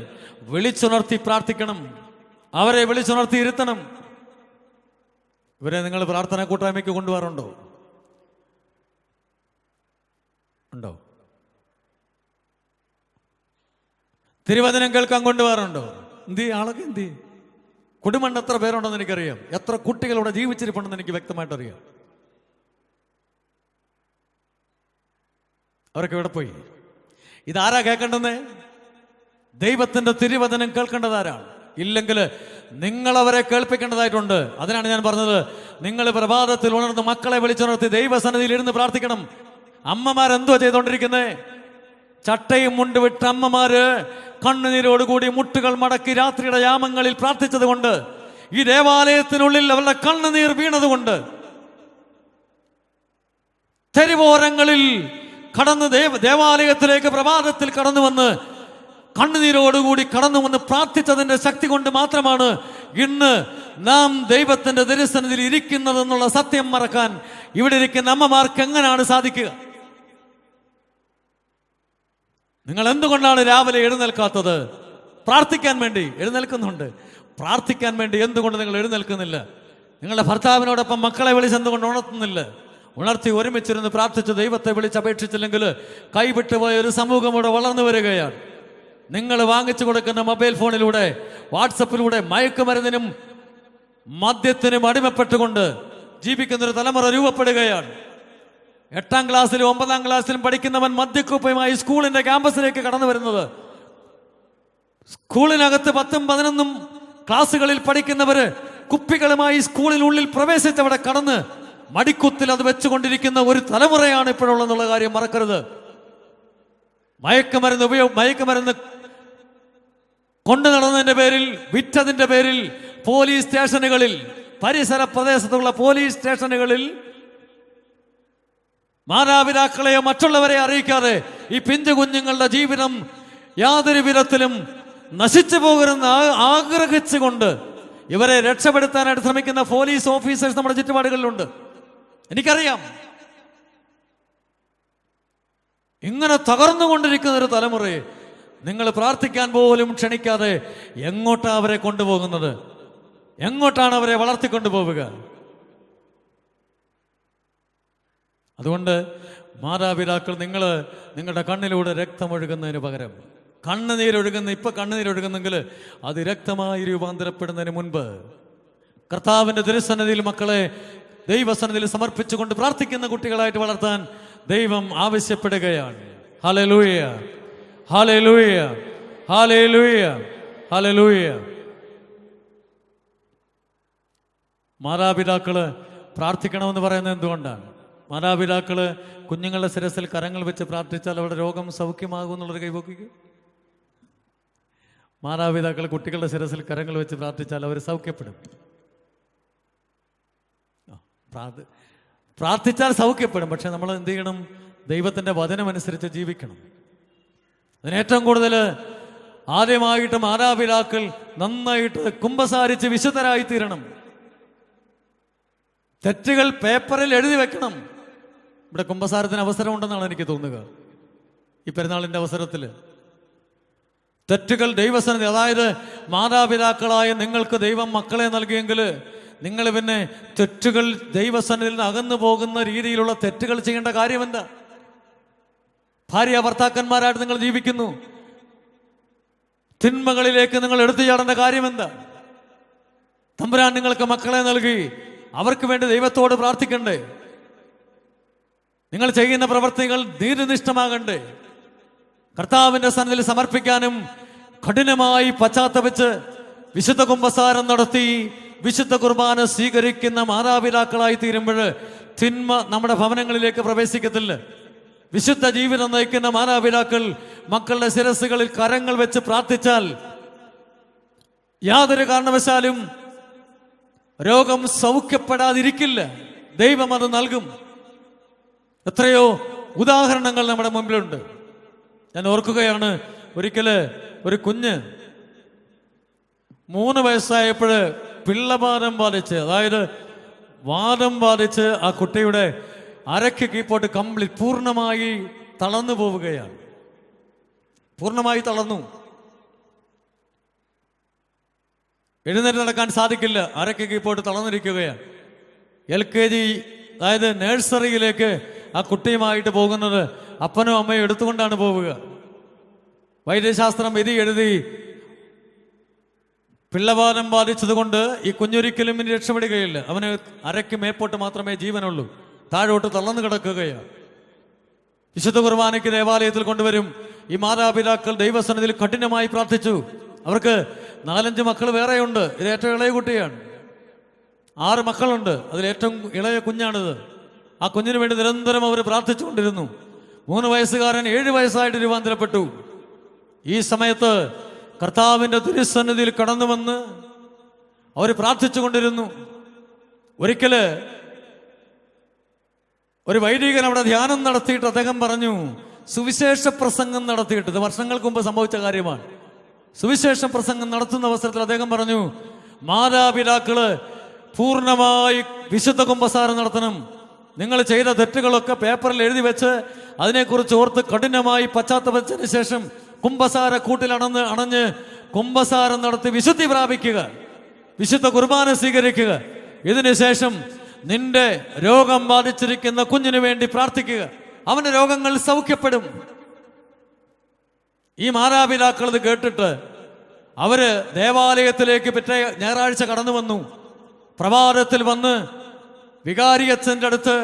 വിളിച്ചുണർത്തി പ്രാർത്ഥിക്കണം. അവരെ വിളിച്ചുണർത്തി ഇരുത്തണം. ഇവരെ നിങ്ങൾ പ്രാർത്ഥന കൂട്ടായ്മയ്ക്ക് കൊണ്ടുപോകാറുണ്ടോ? ഉണ്ടോ? തിരുവചനം കേൾക്കാൻ കൊണ്ടുപോകാറുണ്ടോ? ആളൊക്കെ എന്തി? കുടുംബം എത്ര പേരുണ്ടെന്ന് എനിക്കറിയാം. എത്ര കുട്ടികളോടെ ജീവിച്ചിരിപ്പുണ്ടെന്ന് എനിക്ക് വ്യക്തമായിട്ട് അറിയാം. അവരൊക്കെ ഇവിടെ പോയി. ഇതാരാ കേൾക്കേണ്ടെന്ന്? ദൈവത്തിന്റെ തിരുവചനം കേൾക്കേണ്ടതാരാണ്? ഇല്ലെങ്കിൽ നിങ്ങളവരെ കേൾപ്പിക്കേണ്ടതായിട്ടുണ്ട്. അതിനാണ് ഞാൻ പറഞ്ഞത്, നിങ്ങൾ പ്രഭാതത്തിൽ ഉണർന്ന് മക്കളെ വിളിച്ചുണർത്തി ദൈവസന്നിധിയിൽ ഇരുന്ന് പ്രാർത്ഥിക്കണം. അമ്മമാരെന്തോ ചെയ്തുകൊണ്ടിരിക്കുന്നേ? ചട്ടയും മുണ്ട് വിട്ട് അമ്മമാര് കണ്ണുനീരോടുകൂടി മുട്ടുകൾ മടക്കി രാത്രിയുടെ യാമങ്ങളിൽ പ്രാർത്ഥിച്ചത് കൊണ്ട്, ഈ ദേവാലയത്തിനുള്ളിൽ അവരുടെ കണ്ണുനീർ വീണതുകൊണ്ട്, തെരുവോരങ്ങളിൽ കടന്ന് ദേവാലയത്തിലേക്ക് പ്രഭാതത്തിൽ കടന്നു വന്ന് കണ്ണുനീരോടുകൂടി കടന്നു വന്ന് പ്രാർത്ഥിച്ചതിന്റെ ശക്തി കൊണ്ട് മാത്രമാണ് ഇന്ന് നാം ദൈവത്തിന്റെ തിരുസന്നിധിയിൽ ഇരിക്കുന്നതെന്നുള്ള സത്യം മറക്കാൻ ഇവിടെ ഇരിക്കുന്ന അമ്മമാർക്ക് എങ്ങനെയാണ് സാധിക്കുക? നിങ്ങൾ എന്തുകൊണ്ടാണ് രാവിലെ എഴുന്നേൽക്കാത്തത്? പ്രാർത്ഥിക്കാൻ വേണ്ടി എഴുന്നേൽക്കുന്നുണ്ട്. പ്രാർത്ഥിക്കാൻ വേണ്ടി എന്തുകൊണ്ട് നിങ്ങൾ എഴുന്നേൽക്കുന്നില്ല? നിങ്ങളുടെ ഭർത്താവിനോടൊപ്പം മക്കളെ വിളിച്ച് എന്തുകൊണ്ട് ഉണർത്തുന്നില്ല? ഉണർത്തി ഒരുമിച്ചിരുന്ന് പ്രാർത്ഥിച്ച് ദൈവത്തെ വിളിച്ചപേക്ഷിച്ചില്ലെങ്കിൽ കൈവിട്ടു പോയ ഒരു സമൂഹം ഇവിടെ വളർന്നു വരികയാണ്. നിങ്ങൾ വാങ്ങിച്ചു കൊടുക്കുന്ന മൊബൈൽ ഫോണിലൂടെ, വാട്സപ്പിലൂടെ മയക്കുമരുന്നിനും മദ്യത്തിനും അടിമപ്പെട്ടുകൊണ്ട് ജീവിക്കുന്നൊരു തലമുറ രൂപപ്പെടുകയാണ്. 8-ാം ക്ലാസ്സിലും 9-ാം ക്ലാസ്സിലും പഠിക്കുന്നവൻ മദ്യക്കുപ്പയുമായി സ്കൂളിന്റെ ക്യാമ്പസിലേക്ക് കടന്നു വരുന്നത്, സ്കൂളിനകത്ത് 10ഉം 11ഉം ക്ലാസ്സുകളിൽ പഠിക്കുന്നവര് കുപ്പികളുമായി സ്കൂളിനുള്ളിൽ പ്രവേശിച്ചവിടെ കടന്ന് മടിക്കുത്തിൽ അത് വെച്ചുകൊണ്ടിരിക്കുന്ന ഒരു തലമുറയാണ് ഇപ്പോഴുള്ളതെന്നുള്ള കാര്യം മറക്കരുത്. മയക്കുമരുന്ന് കൊണ്ടു നടന്നതിന്റെ പേരിൽ, വിറ്റതിന്റെ പേരിൽ പോലീസ് സ്റ്റേഷനുകളിൽ, പരിസര പ്രദേശത്തുള്ള പോലീസ് സ്റ്റേഷനുകളിൽ മാതാപിതാക്കളെയോ മറ്റുള്ളവരെ അറിയിക്കാതെ ഈ പിഞ്ചു കുഞ്ഞുങ്ങളുടെ ജീവിതം യാതൊരു വിധത്തിലും നശിച്ചു പോകരുതെന്ന് ആഗ്രഹിച്ചുകൊണ്ട് ഇവരെ രക്ഷപ്പെടുത്താനായിട്ട് ശ്രമിക്കുന്ന പോലീസ് ഓഫീസേഴ്സ് നമ്മുടെ ചുറ്റുപാടുകളിലുണ്ട്. എനിക്കറിയാം. ഇങ്ങനെ തകർന്നുകൊണ്ടിരിക്കുന്ന ഒരു തലമുറയെ നിങ്ങൾ പ്രാർത്ഥിക്കാൻ പോലും ക്ഷണിക്കാതെ എങ്ങോട്ടാണ് അവരെ കൊണ്ടുപോകുന്നത്? എങ്ങോട്ടാണ് അവരെ വളർത്തിക്കൊണ്ടുപോവുക? അതുകൊണ്ട് മാതാപിതാക്കൾ, നിങ്ങൾ നിങ്ങളുടെ കണ്ണിലൂടെ രക്തമൊഴുകുന്നതിന് പകരം കണ്ണുനീരൊഴുകുന്നെങ്കിൽ അത് രക്തമായി രൂപാന്തരപ്പെടുന്നതിന് മുൻപ് കർത്താവിൻ്റെ തിരുസന്നിധിയിൽ മക്കളെ ദൈവസന്നിധിയിൽ സമർപ്പിച്ചുകൊണ്ട് പ്രാർത്ഥിക്കുന്ന കുട്ടികളായിട്ട് വളർത്താൻ ദൈവം ആവശ്യപ്പെടുകയാണ്. Hallelujah, hallelujah, hallelujah, hallelujah. മാതാപിതാക്കള് പ്രാർത്ഥിക്കണമെന്ന് പറയുന്നത് എന്തുകൊണ്ടാണ്? മാതാപിതാക്കള് കുഞ്ഞുങ്ങളുടെ ശിരസിൽ കരങ്ങൾ വെച്ച് പ്രാർത്ഥിച്ചാൽ അവരുടെ രോഗം സൗഖ്യമാകും എന്നുള്ളൊരു കൈവക്കുക. മാതാപിതാക്കൾ കുട്ടികളുടെ ശിരസിൽ കരങ്ങൾ വെച്ച് പ്രാർത്ഥിച്ചാൽ അവർ സൗഖ്യപ്പെടും. പ്രാർത്ഥിച്ചാൽ സൗഖ്യപ്പെടും. പക്ഷെ നമ്മൾ എന്ത് ചെയ്യണം? ദൈവത്തിൻ്റെ വചനമനുസരിച്ച് ജീവിക്കണം. അതിനേറ്റവും കൂടുതൽ ആദ്യമായിട്ട് മാതാപിതാക്കൾ നന്നായിട്ട് കുമ്പസാരിച്ച് വിശുദ്ധരായി തീരണം. തെറ്റുകൾ പേപ്പറിൽ എഴുതി വെക്കണം. ഇവിടെ കുമ്പസാരത്തിന് അവസരമുണ്ടെന്നാണ് എനിക്ക് തോന്നുക. ഈ പെരുന്നാളിൻ്റെ അവസരത്തിൽ തെറ്റുകൾ ദൈവസന്നിധി, അതായത് മാതാപിതാക്കളായ നിങ്ങൾക്ക് ദൈവം മക്കളെ നൽകിയെങ്കിൽ നിങ്ങൾ പിന്നെ തെറ്റുകൾ ദൈവസന്നിധിയിൽ നിന്ന് അകന്നു പോകുന്ന രീതിയിലുള്ള തെറ്റുകൾ ചെയ്യേണ്ട കാര്യമെന്താ? ഭാര്യ ഭർത്താക്കന്മാരായിട്ട് നിങ്ങൾ ജീവിക്കുന്നു, തിന്മകളിലേക്ക് നിങ്ങൾ എടുത്തു ചാടേണ്ട കാര്യമെന്താ? തമ്പുരാൻ നിങ്ങൾക്ക് മക്കളെ നൽകി, അവർക്ക് വേണ്ടി ദൈവത്തോട് പ്രാർത്ഥിക്കണ്ടേ? നിങ്ങൾ ചെയ്യുന്ന പ്രവർത്തികൾ നീതിനിഷ്ഠമാകണ്ടേ? കർത്താവിന്റെ സന്നിധിയിൽ സമർപ്പിക്കാനും കഠിനമായി പശ്ചാത്തപിച്ച് വിശുദ്ധ കുമ്പസാരം നടത്തി വിശുദ്ധ കുർബാന സ്വീകരിക്കുന്ന മാതാപിതാക്കളായി തീരുമ്പോൾ തിന്മ നമ്മുടെ ഭവനങ്ങളിലേക്ക് പ്രവേശിക്കത്തില്ല. വിശുദ്ധ ജീവിതം നയിക്കുന്ന മാതാപിതാക്കൾ മക്കളുടെ ശിരസ്സുകളിൽ കരങ്ങൾ വെച്ച് പ്രാർത്ഥിച്ചാൽ യാതൊരു കാരണവശാലും രോഗം സൗഖ്യപ്പെടാതിരിക്കില്ല. ദൈവം അത് നൽകും. എത്രയോ ഉദാഹരണങ്ങൾ നമ്മുടെ മുമ്പിലുണ്ട്. ഞാൻ ഓർക്കുകയാണ്, ഒരിക്കല് ഒരു കുഞ്ഞ് 3 വയസ്സായപ്പോൾ പിള്ളവാദം ബാധിച്ച്, അതായത് വാദം ബാധിച്ച് ആ കുട്ടിയുടെ അരയ്ക്ക് കീപ്പോട്ട് പൂർണ്ണമായി തളർന്നു പോവുകയാണ്. പൂർണ്ണമായി തളർന്നു, എഴുന്നേറ്റ് നടക്കാൻ സാധിക്കില്ല, അരയ്ക്ക് കീപ്പോട്ട് തളർന്നിരിക്കുകയാണ്. LKG, അതായത് നഴ്സറിയിലേക്ക് ആ കുട്ടിയുമായിട്ട് പോകുന്നത് അപ്പനും അമ്മയും എടുത്തുകൊണ്ടാണ് പോവുക. വൈദ്യശാസ്ത്രം വിധി എഴുതി പിള്ളവാദം ബാധിച്ചത് കൊണ്ട് ഈ കുഞ്ഞൊരിക്കലും ഇനി രക്ഷപ്പെടുകയില്ല. അവന് അരയ്ക്ക് മേപ്പോട്ട് മാത്രമേ ജീവനുള്ളൂ, താഴോട്ട് തളർന്നു കിടക്കുകയാണ്. വിശുദ്ധ കുർബാനയ്ക്ക് ദേവാലയത്തിൽ കൊണ്ടുവരും. ഈ മാതാപിതാക്കൾ ദൈവസന്നിധിയിൽ കഠിനമായി പ്രാർത്ഥിച്ചു. അവർക്ക് 4-5 മക്കൾ വേറെയുണ്ട്. ഇത് ഏറ്റവും ഇളയ കുട്ടിയാണ്. 6 മക്കളുണ്ട്. അതിലേറ്റവും ഇളയ കുഞ്ഞാണിത്. ആ കുഞ്ഞിന് വേണ്ടി നിരന്തരം അവർ പ്രാർത്ഥിച്ചുകൊണ്ടിരുന്നു. 3 വയസ്സുകാരൻ 7 വയസ്സായിട്ട് രൂപാന്തരപ്പെട്ടു. ഈ സമയത്ത് കർത്താവിൻ്റെ തിരുസന്നിധിയിൽ കടന്നു വന്ന് അവർ പ്രാർത്ഥിച്ചു കൊണ്ടിരുന്നു. ഒരിക്കല് ഒരു വൈദികൻ അവിടെ ധ്യാനം നടത്തിയിട്ട് അദ്ദേഹം പറഞ്ഞു, സുവിശേഷ പ്രസംഗം നടത്തിയിട്ട്, ഇത് വർഷങ്ങൾക്ക് മുമ്പ് സംഭവിച്ച കാര്യമാണ്. സുവിശേഷ പ്രസംഗം നടത്തുന്ന അവസരത്തിൽ അദ്ദേഹം പറഞ്ഞു, മാതാപിതാക്കള് പൂർണ്ണമായി വിശുദ്ധ കുമ്പസാരം നടത്തണം. നിങ്ങൾ ചെയ്ത തെറ്റുകളൊക്കെ പേപ്പറിൽ എഴുതി വെച്ച് അതിനെക്കുറിച്ച് ഓർത്ത് കഠിനമായി പശ്ചാത്തപിച്ചതിന് ശേഷം കുമ്പസാര കൂട്ടിൽ അണഞ്ഞ് കുമ്പസാരം നടത്തി വിശുദ്ധി പ്രാപിക്കുക, വിശുദ്ധ കുർബാന സ്വീകരിക്കുക. ഇതിനുശേഷം നിന്റെ രോഗം ബാധിച്ചിരിക്കുന്ന കുഞ്ഞിന് വേണ്ടി പ്രാർത്ഥിക്കുക, അവന്റെ രോഗങ്ങൾ സൗഖ്യപ്പെടും. ഈ മാതാപിതാക്കൾ ഇത് കേട്ടിട്ട് അവര് ദേവാലയത്തിലേക്ക് പിറ്റേ ഞായറാഴ്ച കടന്നു വന്നു. പ്രഭാതത്തിൽ വന്ന് വികാരിയച്ഛൻ്റെ അടുത്ത്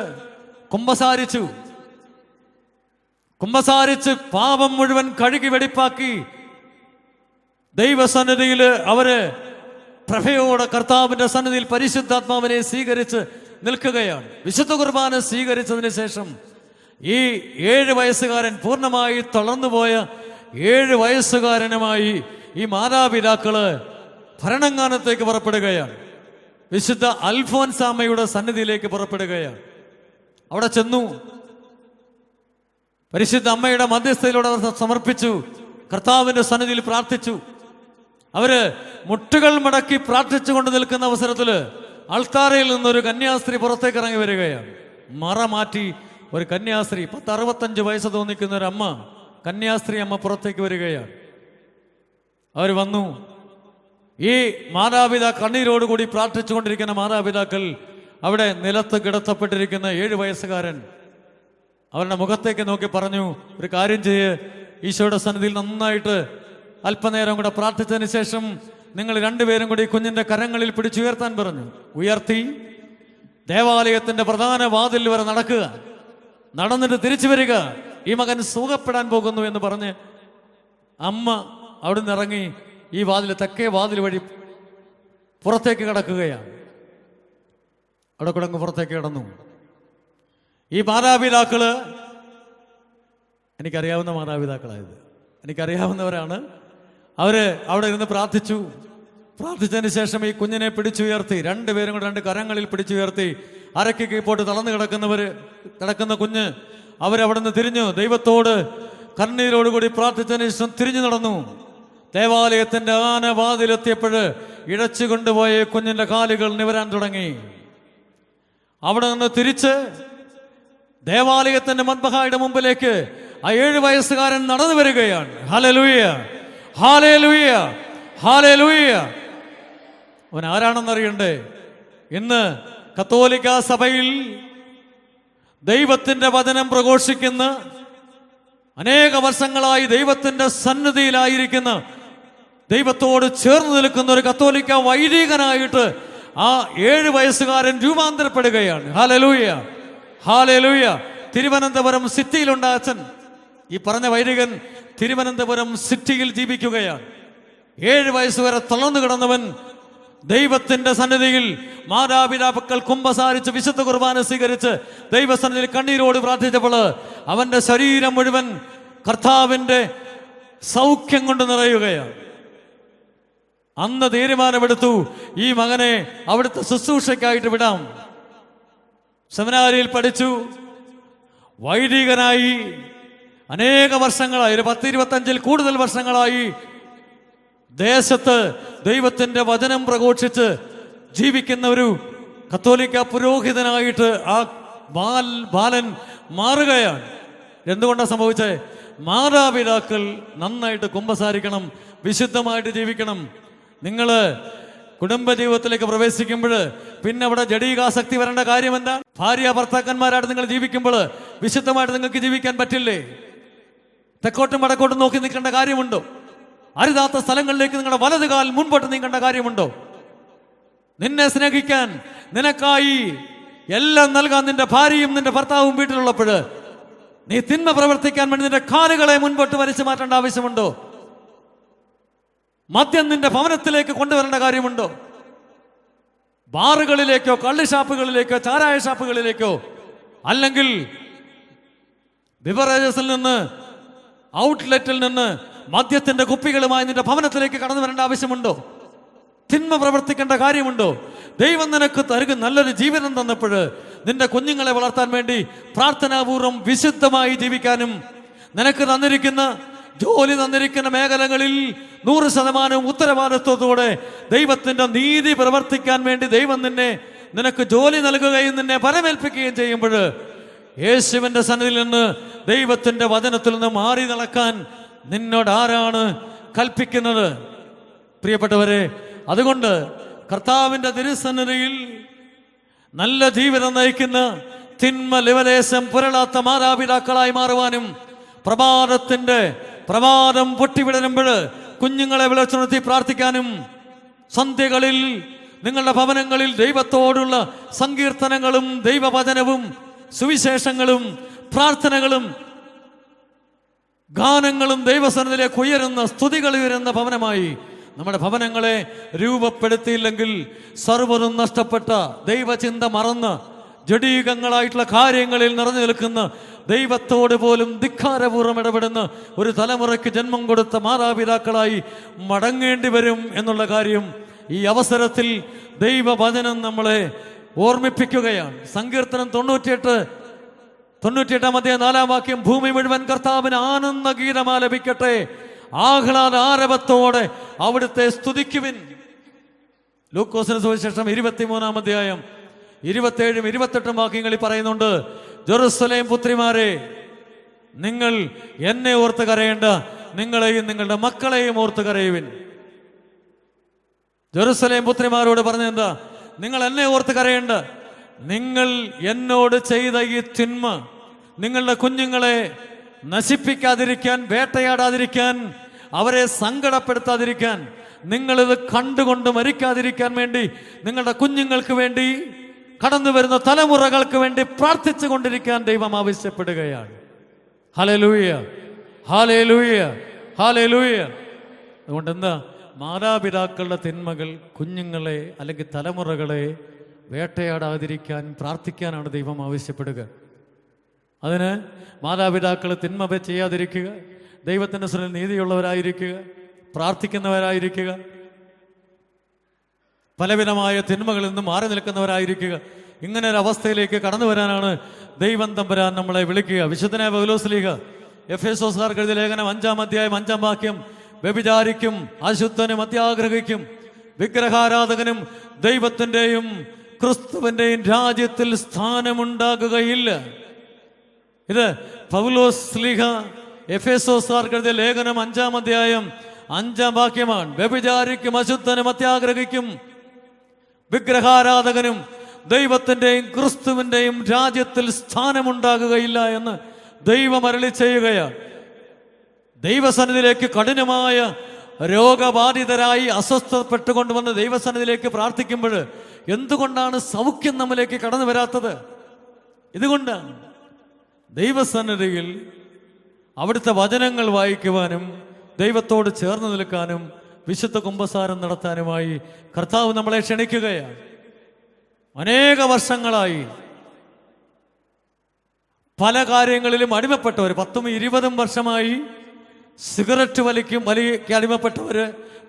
കുമ്പസാരിച്ച് പാപം മുഴുവൻ കഴുകി വെടിപ്പാക്കി ദൈവസന്നിധിയിൽ അവര് പ്രഭയോടെ കർത്താവിന്റെ സന്നിധിയിൽ പരിശുദ്ധാത്മാവിനെ സ്വീകരിച്ച് നിൽക്കുകയാണ്. വിശുദ്ധ കുർബാന സ്വീകരിച്ചതിന് ശേഷം ഈ 7 വയസ്സുകാരൻ, പൂർണ്ണമായി തളർന്നുപോയ 7 വയസ്സുകാരനുമായി ഈ മാതാപിതാക്കള് ഭരണങ്ങാനത്തേക്ക് പുറപ്പെടുകയാണ്. വിശുദ്ധ അൽഫോൻസാമ്മയുടെ സന്നിധിയിലേക്ക് പുറപ്പെടുകയാണ്. അവിടെ ചെന്നു പരിശുദ്ധ അമ്മയുടെ മധ്യസ്ഥയിലൂടെ അവർ സമർപ്പിച്ചു. കർത്താവിന്റെ സന്നിധിയിൽ പ്രാർത്ഥിച്ചു. അവര് മുട്ടുകൾ മടക്കി പ്രാർത്ഥിച്ചുകൊണ്ട് നിൽക്കുന്ന അവസരത്തിൽ അൾത്താരയിൽ നിന്നൊരു കന്യാസ്ത്രീ പുറത്തേക്ക് ഇറങ്ങി വരികയാണ്. മറ മാറ്റി ഒരു കന്യാസ്ത്രീ, 65 വയസ്സ് തോന്നിക്കുന്ന ഒരു അമ്മ, കന്യാസ്ത്രീ അമ്മ പുറത്തേക്ക് വരികയാണ്. അവർ വന്നു. ഈ മാതാപിതാക്കൾ, കണ്ണീരോടുകൂടി പ്രാർത്ഥിച്ചുകൊണ്ടിരിക്കുന്ന മാതാപിതാക്കൾ, അവിടെ നിലത്ത് കിടത്തപ്പെട്ടിരിക്കുന്ന 7 വയസ്സുകാരൻ അവരുടെ മുഖത്തേക്ക് നോക്കി പറഞ്ഞു, ഒരു കാര്യം ചെയ്യ്, ഈശോയുടെ സന്നിധിയിൽ നന്നായിട്ട് അല്പനേരം കൂടെ പ്രാർത്ഥിച്ചതിന് ശേഷം നിങ്ങൾ 2 പേരും കൂടി കുഞ്ഞിന്റെ കരങ്ങളിൽ പിടിച്ചുയർത്താൻ പറഞ്ഞു. ഉയർത്തി ദേവാലയത്തിന്റെ പ്രധാന വാതിൽ വരെ നടക്കുക, നടന്നിട്ട് തിരിച്ചു വരിക, ഈ മകൻ സുഖപ്പെടാൻ പോകുന്നു എന്ന് പറഞ്ഞ് അമ്മ അവിടുന്ന് ഇറങ്ങി ഈ വാതിൽ, തെക്കേ വാതിൽ വഴി പുറത്തേക്ക് കടക്കുകയാണ്. അവിടെ കൂടെ പുറത്തേക്ക് കിടന്നു. ഈ മാതാപിതാക്കള് എനിക്കറിയാവുന്ന മാതാപിതാക്കളായത്, എനിക്കറിയാവുന്നവരാണ്. അവര് അവിടെ ഇരുന്ന് പ്രാർത്ഥിച്ചു. പ്രാർത്ഥിച്ചതിന് ശേഷം ഈ കുഞ്ഞിനെ പിടിച്ചുയർത്തി, 2 പേരും കൂടെ 2 കരങ്ങളിൽ പിടിച്ചുയർത്തി, അരയ്ക്ക് കീഴ്പോട്ട് തളർന്നു കിടക്കുന്ന കുഞ്ഞ് അവരവിടെ നിന്ന് തിരിഞ്ഞു, ദൈവത്തോട് കണ്ണീരോടുകൂടി പ്രാർത്ഥിച്ചതിന് ശേഷം തിരിഞ്ഞു നടന്നു. ദേവാലയത്തിന്റെ ആനവാതിലെത്തിയപ്പോഴ് ഇഴച്ചു കൊണ്ടുപോയ കുഞ്ഞിന്റെ കാലുകൾ നിവരാൻ തുടങ്ങി. അവിടെ നിന്ന് തിരിച്ച് ദേവാലയത്തിന്റെ മദ്ബഹായുടെ മുമ്പിലേക്ക് ആ 7 വയസ്സുകാരൻ നടന്നു വരികയാണ്. Hallelujah, hallelujah, hallelujah. അവൻ ആരാണെന്നറിയണ്ടേ? ഇന്ന് കത്തോലിക്ക സഭയിൽ ദൈവത്തിന്റെ വചനം പ്രഘോഷിക്കുന്ന, അനേക വർഷങ്ങളായി ദൈവത്തിന്റെ സന്നിധിയിലായിരിക്കുന്ന, ദൈവത്തോട് ചേർന്ന് നിൽക്കുന്ന ഒരു കത്തോലിക്ക വൈദികനായിട്ട് ആ 7 വയസ്സുകാരൻ രൂപാന്തരപ്പെടുകയാണ്. Hallelujah, hallelujah. തിരുവനന്തപുരം സിറ്റിയിലുണ്ട് അച്ഛൻ. ഈ പറഞ്ഞ വൈദികൻ തിരുവനന്തപുരം സിറ്റിയിൽ ജീവിക്കുകയാണ്. 7 വയസ്സുവരെ തളർന്നു കിടന്നവൻ ദൈവത്തിന്റെ സന്നിധിയിൽ മാതാപിതാക്കൾ കുമ്പസാരിച്ച് വിശുദ്ധ കുർബാന സ്വീകരിച്ച് ദൈവസന്നിധിയിൽ കണ്ണീരോട് പ്രാർത്ഥിച്ചപ്പോൾ അവന്റെ ശരീരം മുഴുവൻ കർത്താവിന്റെ സൗഖ്യം കൊണ്ട് നിറയുകയാണ്. അന്ന് തീരുമാനമെടുത്തു, ഈ മകനെ അവിടുത്തെ ശുശ്രൂഷയ്ക്കായിട്ട് വിടാം. സെമിനാരിയിൽ പഠിച്ചു, വൈദികനായി അനേക വർഷങ്ങളായി, 10-25-ൽ കൂടുതൽ വർഷങ്ങളായി ദേശത്ത് ദൈവത്തിന്റെ വചനം പ്രഘോഷിച്ച് ജീവിക്കുന്ന ഒരു കത്തോലിക്ക പുരോഹിതനായിട്ട് ആ ബാലൻ മാറുകയാണ്. എന്തുകൊണ്ടാണ് സംഭവിച്ചത്? മാതാപിതാക്കൾ നന്നായിട്ട് കുമ്പസാരിക്കണം, വിശുദ്ധമായിട്ട് ജീവിക്കണം. നിങ്ങൾ കുടുംബജീവിതത്തിലേക്ക് പ്രവേശിക്കുമ്പോൾ പിന്നെ അവിടെ ജഡീകാസക്തി വരേണ്ട കാര്യം എന്താ? ഭാര്യ ഭർത്താക്കന്മാരായിട്ട് നിങ്ങൾ ജീവിക്കുമ്പോൾ വിശുദ്ധമായിട്ട് നിങ്ങൾക്ക് ജീവിക്കാൻ പറ്റില്ലേ? തെക്കോട്ടും വടക്കോട്ടും നോക്കി നിൽക്കേണ്ട കാര്യമുണ്ടോ? അരുതാത്ത സ്ഥലങ്ങളിലേക്ക് നിങ്ങളുടെ വലത് കാൽ മുൻപോട്ട് നീങ്ങേണ്ട കാര്യമുണ്ടോ? നിന്നെ സ്നേഹിക്കാൻ, നിനക്കായി എല്ലാം നൽകാൻ നിന്റെ ഭാര്യയും നിന്റെ ഭർത്താവും വീട്ടിലുള്ളപ്പോൾ നീ തിന്മ പ്രവർത്തിക്കാൻ വേണ്ടി നിന്റെ കാലുകളെ മുൻപോട്ട് വലിച്ചു മാറ്റേണ്ട ആവശ്യമുണ്ടോ? മദ്യം നിന്റെ ഭവനത്തിലേക്ക് കൊണ്ടുവരേണ്ട കാര്യമുണ്ടോ? ബാറുകളിലേക്കോ കള്ളുഷാപ്പുകളിലേക്കോ ചാരായ ഷാപ്പുകളിലേക്കോ അല്ലെങ്കിൽ ബിവറേജസിൽ നിന്ന്, ഔട്ട്ലെറ്റിൽ നിന്ന് മദ്യത്തിന്റെ കുപ്പികളുമായി നിന്റെ ഭവനത്തിലേക്ക് കടന്നു വരേണ്ട ആവശ്യമുണ്ടോ? തിന്മ പ്രവർത്തിക്കേണ്ട കാര്യമുണ്ടോ? ദൈവം നിനക്ക് നല്ലൊരു ജീവിതം തന്നപ്പോൾ നിന്റെ കുഞ്ഞുങ്ങളെ വളർത്താൻ വേണ്ടി പ്രാർത്ഥനാപൂർവം വിശുദ്ധമായി ജീവിക്കാനും, നിനക്ക് തന്നിരിക്കുന്ന ജോലി തന്നിരിക്കുന്ന മേഖലകളിൽ 100% ഉത്തരവാദിത്വത്തോടെ ദൈവത്തിന്റെ നീതി പ്രവർത്തിക്കാൻ വേണ്ടി ദൈവം നിനക്ക് ജോലി നൽകുകയും നിന്നെ പരമേൽപ്പിക്കുകയും ചെയ്യുമ്പോൾ യേശുവിന്റെ സന്നിധിയിൽ നിന്ന്, ദൈവത്തിന്റെ വചനത്തിൽ നിന്ന് മാറി നടക്കാൻ നിന്നോട് ആരാണ് കൽപ്പിക്കുന്നത്? പ്രിയപ്പെട്ടവരെ, അതുകൊണ്ട് കർത്താവിന്റെ തിരുസന്നിധിയിൽ നല്ല ജീവിതം നയിക്കുന്ന, തിന്മ ലിവലേശം പുരളാത്ത മാതാപിതാക്കളായി മാറുവാനും, പ്രഭാതം പൊട്ടിവിടരുമ്പോൾ കുഞ്ഞുങ്ങളെ വിളിച്ചുണർത്തി പ്രാർത്ഥിക്കാനും, സന്ധ്യകളിൽ നിങ്ങളുടെ ഭവനങ്ങളിൽ ദൈവത്തോടുള്ള സങ്കീർത്തനങ്ങളും ദൈവവചനവും സുവിശേഷങ്ങളും പ്രാർത്ഥനകളും ഗാനങ്ങളും ദൈവസന്നിധിയിലേക്ക് ഉയരുന്ന, സ്തുതികൾ ഉയരുന്ന ഭവനമായി നമ്മുടെ ഭവനങ്ങളെ രൂപപ്പെടുത്തിയില്ലെങ്കിൽ സർവ്വതും നഷ്ടപ്പെട്ട ദൈവചിന്ത മറന്ന് ജഡീകങ്ങളായിട്ടുള്ള കാര്യങ്ങളിൽ നിറഞ്ഞു നിൽക്കുന്ന ദൈവത്തോട് പോലും ധിക്കാരപൂർവ്വം ഇടപെടുന്ന ഒരു തലമുറയ്ക്ക് ജന്മം കൊടുത്ത മാതാപിതാക്കളായി മടങ്ങേണ്ടി വരും എന്നുള്ള കാര്യം ഈ അവസരത്തിൽ ദൈവവചനം നമ്മളെ ഓർമ്മിപ്പിക്കുകയാണ്. സങ്കീർത്തനം 98-ാം അധ്യായം 4-ാം വാക്യം, ഭൂമി മുഴുവൻ കർത്താവിന് ആനന്ദ ഗീതമാലപിക്കട്ടെ, ആഹ്ലാദ ആരവത്തോടെ അവിടുത്തെ സ്തുതിക്കുവിൻ. ലൂക്കോസിന് സുവിശേഷം 23-ാം അധ്യായം 27-ഉം 28-ഉം വാക്യങ്ങളിൽ പറയുന്നുണ്ട്, ജെറുസലേം പുത്രിമാരെ, നിങ്ങൾ എന്നെ ഓർത്ത് കരയേണ്ട, നിങ്ങളെയും നിങ്ങളുടെ മക്കളെയും ഓർത്ത് കരയുവിൻ. ജെറുസലേം പുത്രിമാരോട് പറഞ്ഞെന്താ? നിങ്ങൾ എന്നെ ഓർത്ത് കരയേണ്ട, നിങ്ങൾ എന്നോട് ചെയ്ത ഈ തിന്മ നിങ്ങളുടെ കുഞ്ഞുങ്ങളെ നശിപ്പിക്കാതിരിക്കാൻ, വേട്ടയാടാതിരിക്കാൻ, അവരെ സങ്കടപ്പെടുത്താതിരിക്കാൻ, നിങ്ങളിത് കണ്ടുകൊണ്ട് മരിക്കാതിരിക്കാൻ വേണ്ടി, നിങ്ങളുടെ കുഞ്ഞുങ്ങൾക്ക് വേണ്ടി, കടന്നു വരുന്ന തലമുറകൾക്ക് വേണ്ടി പ്രാർത്ഥിച്ചു കൊണ്ടിരിക്കാൻ ദൈവം ആവശ്യപ്പെടുകയാണ്. Hallelujah, hallelujah, hallelujah. അതുകൊണ്ട് എന്താ? മാതാപിതാക്കളുടെ തിന്മകൾ കുഞ്ഞുങ്ങളെ അല്ലെങ്കിൽ തലമുറകളെ വേട്ടയാടാതിരിക്കാൻ പ്രാർത്ഥിക്കാനാണ് ദൈവം ആവശ്യപ്പെടുക. അതിന് മാതാപിതാക്കൾ തിന്മ ചെയ്യാതിരിക്കുക, ദൈവത്തിൻ്റെ മുന്നിൽ നീതിയുള്ളവരായിരിക്കുക, പ്രാർത്ഥിക്കുന്നവരായിരിക്കുക, പലവിധമായ തിന്മകളിൽ നിന്നും മാറി നിൽക്കുന്നവരായിരിക്കുക. ഇങ്ങനെ ഒരു അവസ്ഥയിലേക്ക് കടന്നു വരാനാണ് ദൈവം തമ്പുരാൻ നമ്മളെ വിളിക്കുക. വിശുദ്ധനായ പൗലോസ്ലീഹ എഫേസോസുകാർക്ക് എഴുതിയ ലേഖനം 5-ാം അധ്യായം 5-ാം വാക്യം, വ്യഭിചാരിക്കും അശുദ്ധനും അത്യാഗ്രഹിക്കും വിഗ്രഹാരാധകനും ദൈവത്തിൻ്റെയും ക്രിസ്തുവിൻ്റെയും രാജ്യത്തിൽ സ്ഥാനമുണ്ടാകുകയില്ല. ഇത് പൗലോസ്ലീഹ എഫേസോസുകാർക്ക് എഴുതിയ ലേഖനം 5-ാം അധ്യായം 5-ാം വാക്യമാണ്. വ്യഭിചാരിക്കും അശുദ്ധനും അത്യാഗ്രഹിക്കും വിഗ്രഹാരാധകനും ദൈവത്തിൻ്റെയും ക്രിസ്തുവിൻ്റെയും രാജ്യത്തിൽ സ്ഥാനമുണ്ടാകുകയില്ല എന്ന് ദൈവം അരുളി ചെയ്യുകയാണ്. ദൈവസന്നിധിയിലേക്ക് കഠിനമായ രോഗബാധിതരായി അസ്വസ്ഥപ്പെട്ടുകൊണ്ടുവന്ന് ദൈവസന്നിധിയിലേക്ക് പ്രാർത്ഥിക്കുമ്പോൾ എന്തുകൊണ്ടാണ് സൗഖ്യം നമ്മിലേക്ക് കടന്നു വരാത്തത്? ഇതുകൊണ്ടാണ്. ദൈവസന്നിധിയിൽ അവിടുത്തെ വചനങ്ങൾ വായിക്കുവാനും ദൈവത്തോട് ചേർന്ന് നിൽക്കാനും വിശുദ്ധ കുമ്പസാരം നടത്താനുമായി കർത്താവ് നമ്മളെ ക്ഷണിക്കുകയാണ്. അനേക വർഷങ്ങളായി പല കാര്യങ്ങളിലും അടിമപ്പെട്ടവർ, 10-20 വർഷമായി സിഗരറ്റ് വലിക്ക് അടിമപ്പെട്ടവർ,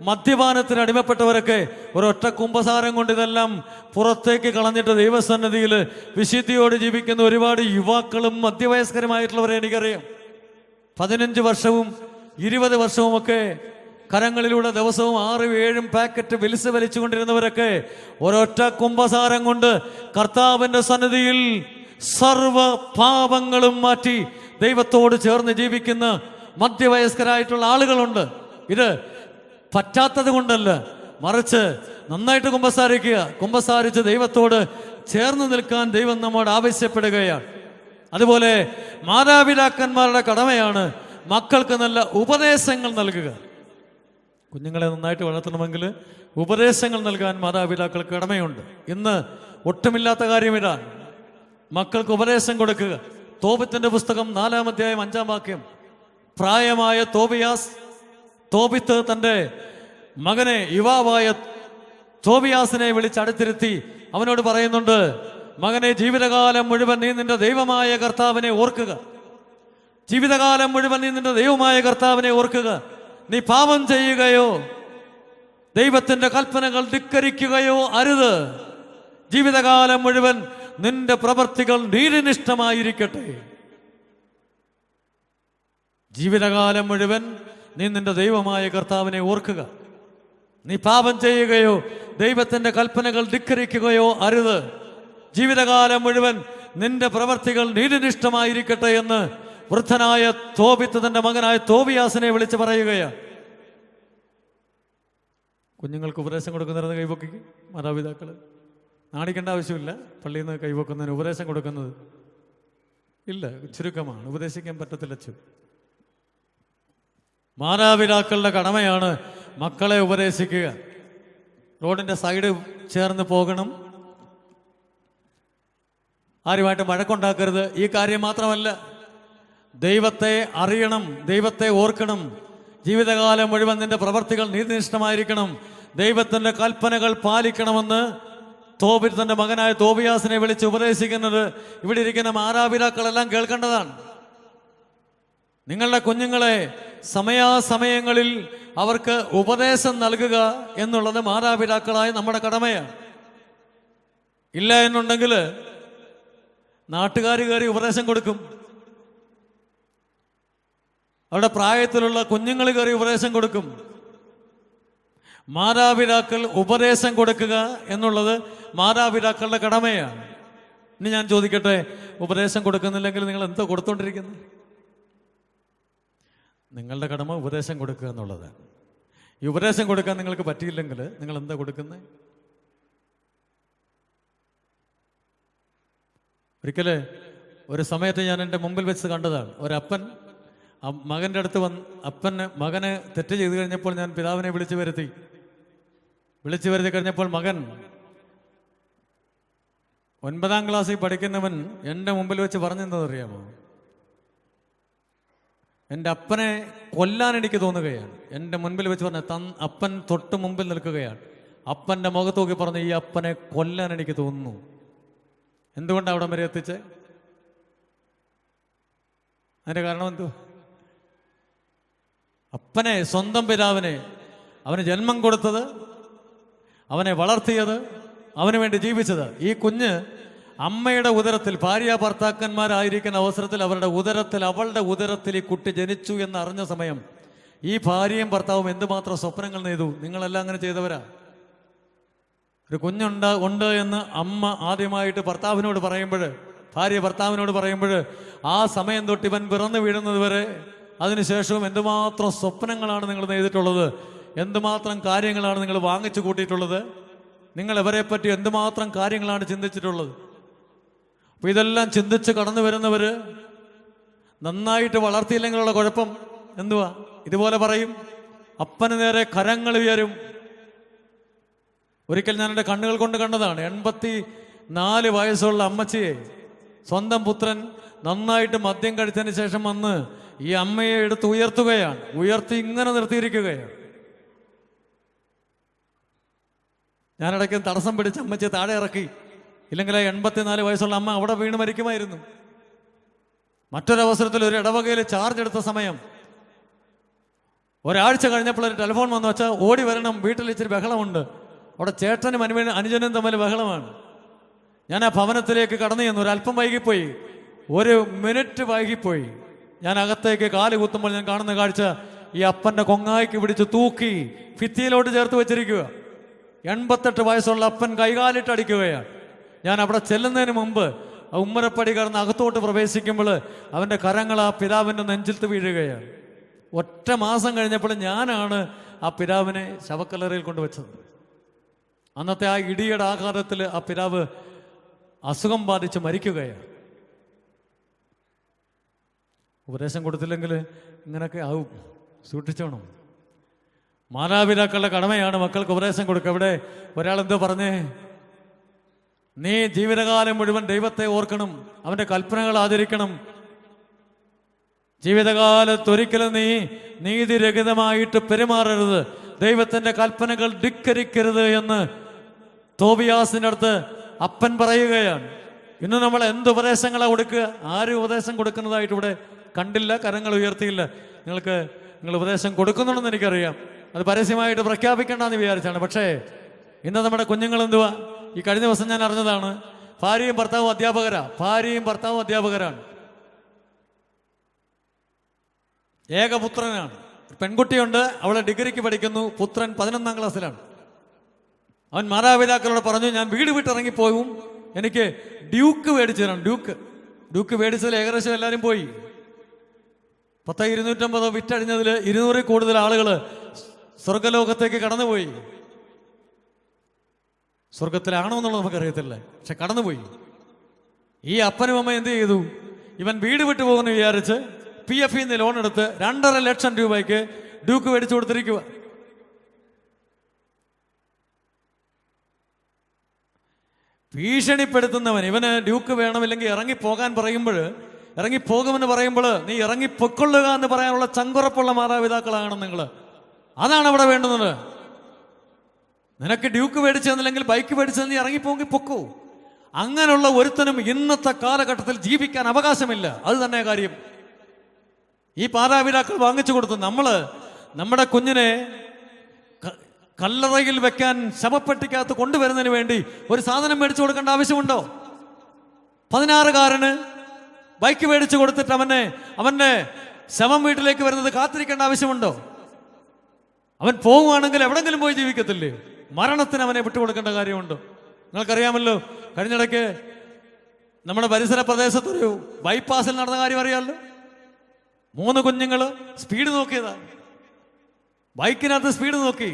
മദ്യപാനത്തിന് അടിമപ്പെട്ടവരൊക്കെ ഒരൊറ്റ കുമ്പസാരം കൊണ്ട് ഇതെല്ലാം പുറത്തേക്ക് കളഞ്ഞിട്ട് ദൈവസന്നിധിയിൽ വിശുദ്ധിയോട് ജീവിക്കുന്ന ഒരുപാട് യുവാക്കളും മധ്യവയസ്കരുമായിട്ടുള്ളവരെ എനിക്കറിയാം. 15 വർഷവും 20 വർഷവുമൊക്കെ കരങ്ങളിലൂടെ ദിവസവും 6-7 പാക്കറ്റ് വിൽസ് വലിച്ചുകൊണ്ടിരുന്നവരൊക്കെ ഒരൊറ്റ കുമ്പസാരം കൊണ്ട് കർത്താവിൻ്റെ സന്നിധിയിൽ സർവ പാപങ്ങളും മാറ്റി ദൈവത്തോട് ചേർന്ന് ജീവിക്കുന്ന മധ്യവയസ്കരായിട്ടുള്ള ആളുകളുണ്ട്. ഇത് പറ്റാത്തത് കൊണ്ടല്ല, മറിച്ച് നന്നായിട്ട് കുമ്പസാരിച്ച് ദൈവത്തോട് ചേർന്ന് നിൽക്കാൻ ദൈവം നമ്മോട് ആവശ്യപ്പെടുകയാണ്. അതുപോലെ മാതാപിതാക്കന്മാരുടെ കടമയാണ് മക്കൾക്ക് നല്ല ഉപദേശങ്ങൾ നൽകുക. കുഞ്ഞുങ്ങളെ നന്നായിട്ട് വളർത്തണമെങ്കിൽ ഉപദേശങ്ങൾ നൽകാൻ മാതാപിതാക്കൾക്ക് കടമയുണ്ട്. ഇന്ന് ഒട്ടുമില്ലാത്ത കാര്യം ഇതാണ്, മക്കൾക്ക് ഉപദേശം കൊടുക്കുക. തോബിത്തിന്റെ പുസ്തകം 4-ാം അധ്യായം 5-ാം വാക്യം, പ്രായമായ തോബിത്ത് തൻ്റെ മകനെ, യുവാവായ തോബിയാസിനെ വിളിച്ചടുത്തിരുത്തി അവനോട് പറയുന്നുണ്ട്, മകനെ, ജീവിതകാലം മുഴുവൻ നീ നിന്റെ ദൈവമായ കർത്താവിനെ ഓർക്കുക. ജീവിതകാലം മുഴുവൻ നീ നിന്റെ ദൈവമായ കർത്താവിനെ ഓർക്കുക. നീ പാപം ചെയ്യുകയോ ദൈവത്തിൻ്റെ കൽപ്പനകൾ ധിക്കരിക്കുകയോ അരുത്. ജീവിതകാലം മുഴുവൻ നിന്റെ പ്രവൃത്തികൾ നീതിനിഷ്ഠമായിരിക്കട്ടെ. ജീവിതകാലം മുഴുവൻ നീ നിന്റെ ദൈവമായ കർത്താവിനെ ഓർക്കുക. നീ പാപം ചെയ്യുകയോ ദൈവത്തിൻ്റെ കൽപ്പനകൾ ധിക്കരിക്കുകയോ അരുത്. ജീവിതകാലം മുഴുവൻ നിന്റെ പ്രവൃത്തികൾ നീതിനിഷ്ഠമായിരിക്കട്ടെ എന്ന് വൃദ്ധനായ തോബിത്ത് തന്റെ മകനായ തോബിയാസിനെ വിളിച്ച് പറയുകയാണ്. കുഞ്ഞുങ്ങൾക്ക് ഉപദേശം കൊടുക്കുന്നതിന് കൈപൊക്കി മാതാപിതാക്കൾ നാണിക്കേണ്ട ആവശ്യമില്ല. പള്ളിയിൽ നിന്ന് കൈപൊക്കുന്നതിന് ഉപദേശം കൊടുക്കുന്നത് ഇല്ല, ചുരുക്കമാണ്, ഉപദേശിക്കാൻ പറ്റത്തില്ല. മാതാപിതാക്കളുടെ കടമയാണ് മക്കളെ ഉപദേശിക്കുക. റോഡിൻ്റെ സൈഡ് ചേർന്ന് പോകണം, ആരുമായിട്ട് വഴക്കുണ്ടാക്കരുത്. ഈ കാര്യം മാത്രമല്ല, ദൈവത്തെ അറിയണം, ദൈവത്തെ ഓർക്കണം. ജീവിതകാലം മുഴുവൻ നിന്റെ പ്രവർത്തികൾ നീതിനിഷ്ഠമായിരിക്കണം, ദൈവത്തിൻ്റെ കൽപ്പനകൾ പാലിക്കണമെന്ന് തോബിൽ തൻ്റെ മകനായ തോബിയാസിനെ വിളിച്ച് ഉപദേശിക്കുന്നത് ഇവിടെ ഇരിക്കുന്ന മാതാപിതാക്കളെല്ലാം കേൾക്കേണ്ടതാണ്. നിങ്ങളുടെ കുഞ്ഞുങ്ങളെ സമയാസമയങ്ങളിൽ അവർക്ക് ഉപദേശം നൽകുക എന്നുള്ളത് മാതാപിതാക്കളായ നമ്മുടെ കടമയാണ്. ഇല്ല എന്നുണ്ടെങ്കിൽ നാട്ടുകാർ കയറി ഉപദേശം കൊടുക്കും, അവരുടെ പ്രായത്തിലുള്ള കുഞ്ഞുങ്ങൾ കയറി ഉപദേശം കൊടുക്കും. മാതാപിതാക്കൾ ഉപദേശം കൊടുക്കുക എന്നുള്ളത് മാതാപിതാക്കളുടെ കടമയാണ്. ഇനി ഞാൻ ചോദിക്കട്ടെ, ഉപദേശം കൊടുക്കുന്നില്ലെങ്കിൽ നിങ്ങൾ എന്തോ കൊടുത്തോണ്ടിരിക്കുന്നത്? നിങ്ങളുടെ കടമ ഉപദേശം കൊടുക്കുക എന്നുള്ളതാണ്. ഈ ഉപദേശം കൊടുക്കാൻ നിങ്ങൾക്ക് പറ്റിയില്ലെങ്കിൽ നിങ്ങൾ എന്താ കൊടുക്കുന്നത്? ഒരിക്കല് ഒരു സമയത്ത് ഞാൻ എൻ്റെ മുമ്പിൽ വെച്ച് കണ്ടതാണ്. ഒരപ്പൻ മകൻ്റെ അടുത്ത് മകന് തെറ്റ് ചെയ്തു കഴിഞ്ഞപ്പോൾ ഞാൻ പിതാവിനെ വിളിച്ചു വരുത്തി കഴിഞ്ഞപ്പോൾ മകൻ 9ാം ക്ലാസ്സിൽ പഠിക്കുന്നവൻ എൻ്റെ മുമ്പിൽ വെച്ച് പറഞ്ഞെന്തറിയാമോ? എൻ്റെ അപ്പനെ കൊല്ലാൻ എനിക്ക് തോന്നുകയാണ്. എൻ്റെ മുൻപിൽ വെച്ച് പറഞ്ഞ അപ്പൻ തൊട്ട് മുമ്പിൽ നിൽക്കുകയാണ്. അപ്പൻ്റെ മുഖത്ത് നോക്കി പറഞ്ഞു, ഈ അപ്പനെ കൊല്ലാൻ എനിക്ക് തോന്നുന്നു. എന്തുകൊണ്ടാണ് അവിടം വരെ എത്തിച്ചേ? അതിൻ്റെ കാരണം എന്തോ? അപ്പനെ, സ്വന്തം പിതാവിനെ, അവന് ജന്മം കൊടുത്തത്, അവനെ വളർത്തിയത്, അവന് വേണ്ടി ജീവിച്ചത്. ഈ കുഞ്ഞ് അമ്മയുടെ ഉദരത്തിൽ, ഭാര്യ ഭർത്താക്കന്മാരായിരിക്കുന്ന അവസരത്തിൽ അവളുടെ ഉദരത്തിൽ ഈ കുട്ടി ജനിച്ചു എന്ന് അറിഞ്ഞ സമയം ഈ ഭാര്യയും ഭർത്താവും എന്തുമാത്രം സ്വപ്നങ്ങൾ നെയ്തു. നിങ്ങളെല്ലാം അങ്ങനെ ചെയ്തവരാ. ഒരു കുഞ്ഞുണ്ട് എന്ന് അമ്മ ആദ്യമായിട്ട് ഭാര്യ ഭർത്താവിനോട് പറയുമ്പോൾ ആ സമയം തൊട്ട് ഇവൻ പിറന്നു വീഴുന്നത് വരെ അതിനുശേഷവും എന്തുമാത്രം സ്വപ്നങ്ങളാണ് നിങ്ങൾ നെയ്തിട്ടുള്ളത്, എന്തുമാത്രം കാര്യങ്ങളാണ് നിങ്ങൾ വാങ്ങിച്ചു കൂട്ടിയിട്ടുള്ളത്, നിങ്ങൾ ഇവരെ പറ്റി എന്തുമാത്രം കാര്യങ്ങളാണ് ചിന്തിച്ചിട്ടുള്ളത്. അപ്പോൾ ഇതെല്ലാം ചിന്തിച്ച് കടന്നു വരുന്നവർ നന്നായിട്ട് വളർത്തിയില്ലെങ്കിലുള്ള കുഴപ്പം എന്തുവാ? ഇതുപോലെ പറയും, അപ്പന് നേരെ കരങ്ങൾ ഉയരും. ഒരിക്കൽ ഞാൻ എൻ്റെ കണ്ണുകൾ കൊണ്ട് കണ്ടതാണ്. 84 വയസ്സുള്ള അമ്മച്ചിയെ സ്വന്തം പുത്രൻ നന്നായിട്ട് മദ്യം കഴിച്ചതിന് ശേഷം വന്ന് ഈ അമ്മയെ എടുത്ത് ഉയർത്തി ഇങ്ങനെ നിർത്തിയിരിക്കുകയാണ്. ഞാനിടയ്ക്ക് തടസ്സം പിടിച്ച് അമ്മച്ചിയെ താഴെ ഇറക്കി. ഇല്ലെങ്കിൽ 84 വയസ്സുള്ള അമ്മ അവിടെ വീണ് മരിക്കുമായിരുന്നു. മറ്റൊരവസരത്തിൽ ഒരു ഇടവകയിൽ ചാർജ് എടുത്ത സമയം ഒരാഴ്ച കഴിഞ്ഞപ്പോൾ ഒരു ടെലിഫോൺ വന്നു വെച്ചാൽ ഓടി വരണം, വീട്ടിൽ ഇച്ചിരി ബഹളമുണ്ട്. അവിടെ ചേട്ടനും അനുജനും തമ്മിൽ ബഹളമാണ്. ഞാൻ ആ ഭവനത്തിലേക്ക് കടന്നു ചെന്നു. ഒരല്പം വൈകിപ്പോയി, 1 മിനിറ്റ് വൈകിപ്പോയി. ഞാൻ അകത്തേക്ക് കാല് കുത്തുമ്പോൾ ഞാൻ കാണുന്ന കാഴ്ച, ഈ അപ്പൻ്റെ കൊങ്ങായിക്ക് പിടിച്ച് തൂക്കി ഭിത്തിയിലോട്ട് ചേർത്ത് വെച്ചിരിക്കുക. 88 വയസ്സുള്ള അപ്പൻ കൈകാലിട്ട് അടിക്കുകയാണ്. ഞാൻ അവിടെ ചെല്ലുന്നതിന് മുമ്പ് ആ ഉമ്മരപ്പടി കടന്ന് അകത്തോട്ട് പ്രവേശിക്കുമ്പോൾ അവൻ്റെ കരങ്ങൾ ആ പിതാവിൻ്റെ നെഞ്ചിൽത്ത് വീഴുകയാണ്. ഒറ്റ മാസം കഴിഞ്ഞപ്പോൾ ഞാനാണ് ആ പിതാവിനെ ശവക്കല്ലറയിൽ കൊണ്ടുവച്ചത്. അന്നത്തെ ആ ഇടിയുടെ ആഘാതത്തിൽ ആ പിതാവ് അസുഖം ബാധിച്ച് മരിക്കുകയാണ്. ഉപദേശം കൊടുത്തില്ലെങ്കിൽ ഇങ്ങനെയൊക്കെ ആവും, സൂക്ഷിച്ചോണം. മാതാപിതാക്കളുടെ കടമയാണ് മക്കൾക്ക് ഉപദേശം കൊടുക്കുക. ഇവിടെ ഒരാളെന്തോ പറഞ്ഞേ, നീ ജീവിതകാലം മുഴുവൻ ദൈവത്തെ ഓർക്കണം, അവൻ്റെ കൽപ്പനകൾ ആചരിക്കണം, ജീവിതകാലത്തൊരിക്കലും നീ നീതിരഹിതമായിട്ട് പെരുമാറരുത്, ദൈവത്തിൻ്റെ കൽപ്പനകൾ ധിക്കരിക്കരുത് എന്ന് തോബിയാസിൻ്റെ അടുത്ത് അപ്പൻ പറയുകയാണ്. ഇന്ന് നമ്മൾ എന്ത് ഉപദേശങ്ങളാണ് കൊടുക്കുക? ആരും ഉപദേശം കൊടുക്കുന്നതായിട്ട് ഇവിടെ കണ്ടില്ല, കരങ്ങൾ ഉയർത്തിയില്ല. നിങ്ങൾ ഉപദേശം കൊടുക്കുന്നുണ്ടെന്ന് എനിക്കറിയാം, അത് പരസ്യമായിട്ട് പ്രഖ്യാപിക്കേണ്ടെന്ന് വിചാരിച്ചാണ്. പക്ഷേ ഇന്ന് നമ്മുടെ കുഞ്ഞുങ്ങൾ എന്തുവാ? ഈ കഴിഞ്ഞ ദിവസം ഞാൻ അറിഞ്ഞതാണ്, ഭാര്യയും ഭർത്താവും അധ്യാപകരാണ്. ഏകപുത്രനാണ്. പെൺകുട്ടിയുണ്ട്, അവളെ ഡിഗ്രിക്ക് പഠിക്കുന്നു, പുത്രൻ 11ാം ക്ലാസ്സിലാണ്. അവൻ മാതാപിതാക്കളോട് പറഞ്ഞു, ഞാൻ വീട് വിട്ടിറങ്ങിപ്പോവും, എനിക്ക് ഡ്യൂക്ക് മേടിച്ചു തരണം. ഡ്യൂക്ക് മേടിച്ചതിൽ ഏകദേശം എല്ലാവരും പോയി. 250 വിറ്റഴിഞ്ഞതിൽ 200 കൂടുതൽ ആളുകൾ സ്വർഗലോകത്തേക്ക് കടന്നുപോയി. സ്വർഗത്തിലാണോ എന്നുള്ളത് നമുക്കറിയത്തില്ല, പക്ഷെ കടന്നുപോയി. ഈ അപ്പനും അമ്മ എന്ത് ചെയ്തു? ഇവൻ വീട് വിട്ടു പോകുമെന്ന് വിചാരിച്ച് PF ലോൺ എടുത്ത് 2.5 ലക്ഷം രൂപയ്ക്ക് ഡ്യൂക്ക് മേടിച്ചു കൊടുത്തിരിക്കുക. ഭീഷണിപ്പെടുത്തുന്നവൻ, ഇവന് ഡ്യൂക്ക് വേണമില്ലെങ്കിൽ ഇറങ്ങിപ്പോകാൻ പറയുമ്പോൾ ഇറങ്ങിപ്പോകുമെന്ന് പറയുമ്പോൾ നീ ഇറങ്ങിപ്പൊക്കൊള്ളുക എന്ന് പറയാനുള്ള ചങ്കുറപ്പുള്ള മാതാപിതാക്കളാണ് നിങ്ങൾ. അതാണ് അവിടെ വേണ്ടുന്നത്. നിനക്ക് ഡ്യൂക്ക് മേടിച്ചു തന്നില്ലെങ്കിൽ ബൈക്ക് മേടിച്ചു നീ ഇറങ്ങിപ്പോങ്കി പൊക്കൂ. അങ്ങനെയുള്ള ഒരുത്തനും ഇന്നത്തെ കാലഘട്ടത്തിൽ ജീവിക്കാൻ അവകാശമില്ല. അത് തന്നെ കാര്യം. ഈ മാതാപിതാക്കൾ വാങ്ങിച്ചു കൊടുത്തു. നമ്മുടെ കുഞ്ഞിനെ കല്ലറയിൽ വെക്കാൻ ശവപ്പെട്ടിക്കകത്ത് കൊണ്ടുവരുന്നതിന് വേണ്ടി ഒരു സാധനം മേടിച്ചു കൊടുക്കേണ്ട ആവശ്യമുണ്ടോ? 16-കാരന് ബൈക്ക് മേടിച്ചു കൊടുത്തിട്ട് അവന്റെ ശവം വീട്ടിലേക്ക് വരുന്നത് കാത്തിരിക്കേണ്ട ആവശ്യമുണ്ടോ? അവൻ പോവുകയാണെങ്കിൽ എവിടെങ്കിലും പോയി ജീവിക്കത്തില്ലേ? മരണത്തിന് അവനെ വിട്ടുകൊടുക്കേണ്ട കാര്യമുണ്ടോ? നിങ്ങൾക്കറിയാമല്ലോ, കഴിഞ്ഞിടയ്ക്ക് നമ്മുടെ പരിസര പ്രദേശത്തൊരു ബൈപ്പാസിൽ നടന്ന കാര്യം അറിയാമല്ലോ. 3 കുഞ്ഞുങ്ങൾ സ്പീഡ് നോക്കിയതാ. ബൈക്കിനകത്ത് സ്പീഡ് നോക്കി.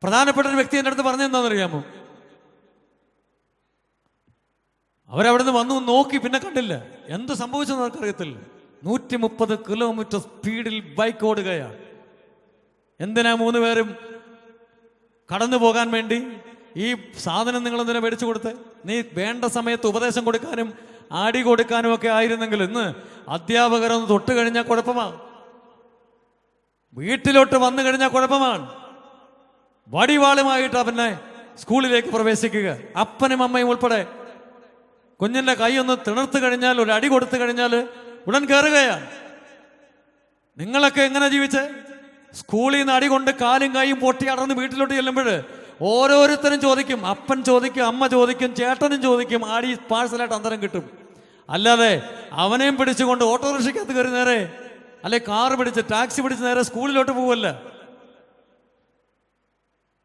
പ്രധാനപ്പെട്ട ഒരു വ്യക്തി എൻ്റെ അടുത്ത് പറഞ്ഞെന്താണെന്നറിയാമോ? അവരവിടുന്ന് വന്നു നോക്കി, പിന്നെ കണ്ടില്ല. എന്ത് സംഭവിച്ചെന്ന് അവർക്കറിയത്തില്ല. 130 കിലോമീറ്റർ സ്പീഡിൽ ബൈക്ക് ഓടുകയാണ്. എന്തിനാ 3 പേരും കടന്നു പോകാൻ വേണ്ടി ഈ സാധനം നിങ്ങൾ എന്തിനാ മേടിച്ചു കൊടുത്തേ? നീ വേണ്ട സമയത്ത് ഉപദേശം കൊടുക്കാനും ആടി കൊടുക്കാനും ഒക്കെ ആയിരുന്നെങ്കിൽ ഇന്ന് അധ്യാപകരൊന്ന് തൊട്ട് കഴിഞ്ഞാൽ കുഴപ്പമാണ്. വീട്ടിലോട്ട് വന്നു കഴിഞ്ഞാൽ കുഴപ്പമാണ്. വടിവാളുമായിട്ട് അവനെ സ്കൂളിലേക്ക് പ്രവേശിക്കുക. അപ്പനും അമ്മയും ഉൾപ്പെടെ കുഞ്ഞിന്റെ കൈ ഒന്ന് തിണർത്ത് കഴിഞ്ഞാൽ, ഒരു അടി കൊടുത്തു കഴിഞ്ഞാൽ ഉടൻ കയറുകയാണ്. നിങ്ങളൊക്കെ എങ്ങനെ ജീവിച്ചേ? സ്കൂളിൽ നിന്ന് അടി കൊണ്ട് കാലും കൈയും പൊട്ടി അടർന്ന് വീട്ടിലോട്ട് ചെല്ലുമ്പോൾ ഓരോരുത്തരും ചോദിക്കും, അപ്പൻ ചോദിക്കും, അമ്മ ചോദിക്കും, ചേട്ടനും ചോദിക്കും, ആടി പാഴ്സലായിട്ട് അന്തരം കിട്ടും. അല്ലാതെ അവനെയും പിടിച്ചുകൊണ്ട് ഓട്ടോറിക്ഷയ്ക്കകത്ത് കയറി നേരെ, അല്ലെ കാറ് പിടിച്ച് ടാക്സി പിടിച്ച് നേരെ സ്കൂളിലോട്ട് പോവല്ല.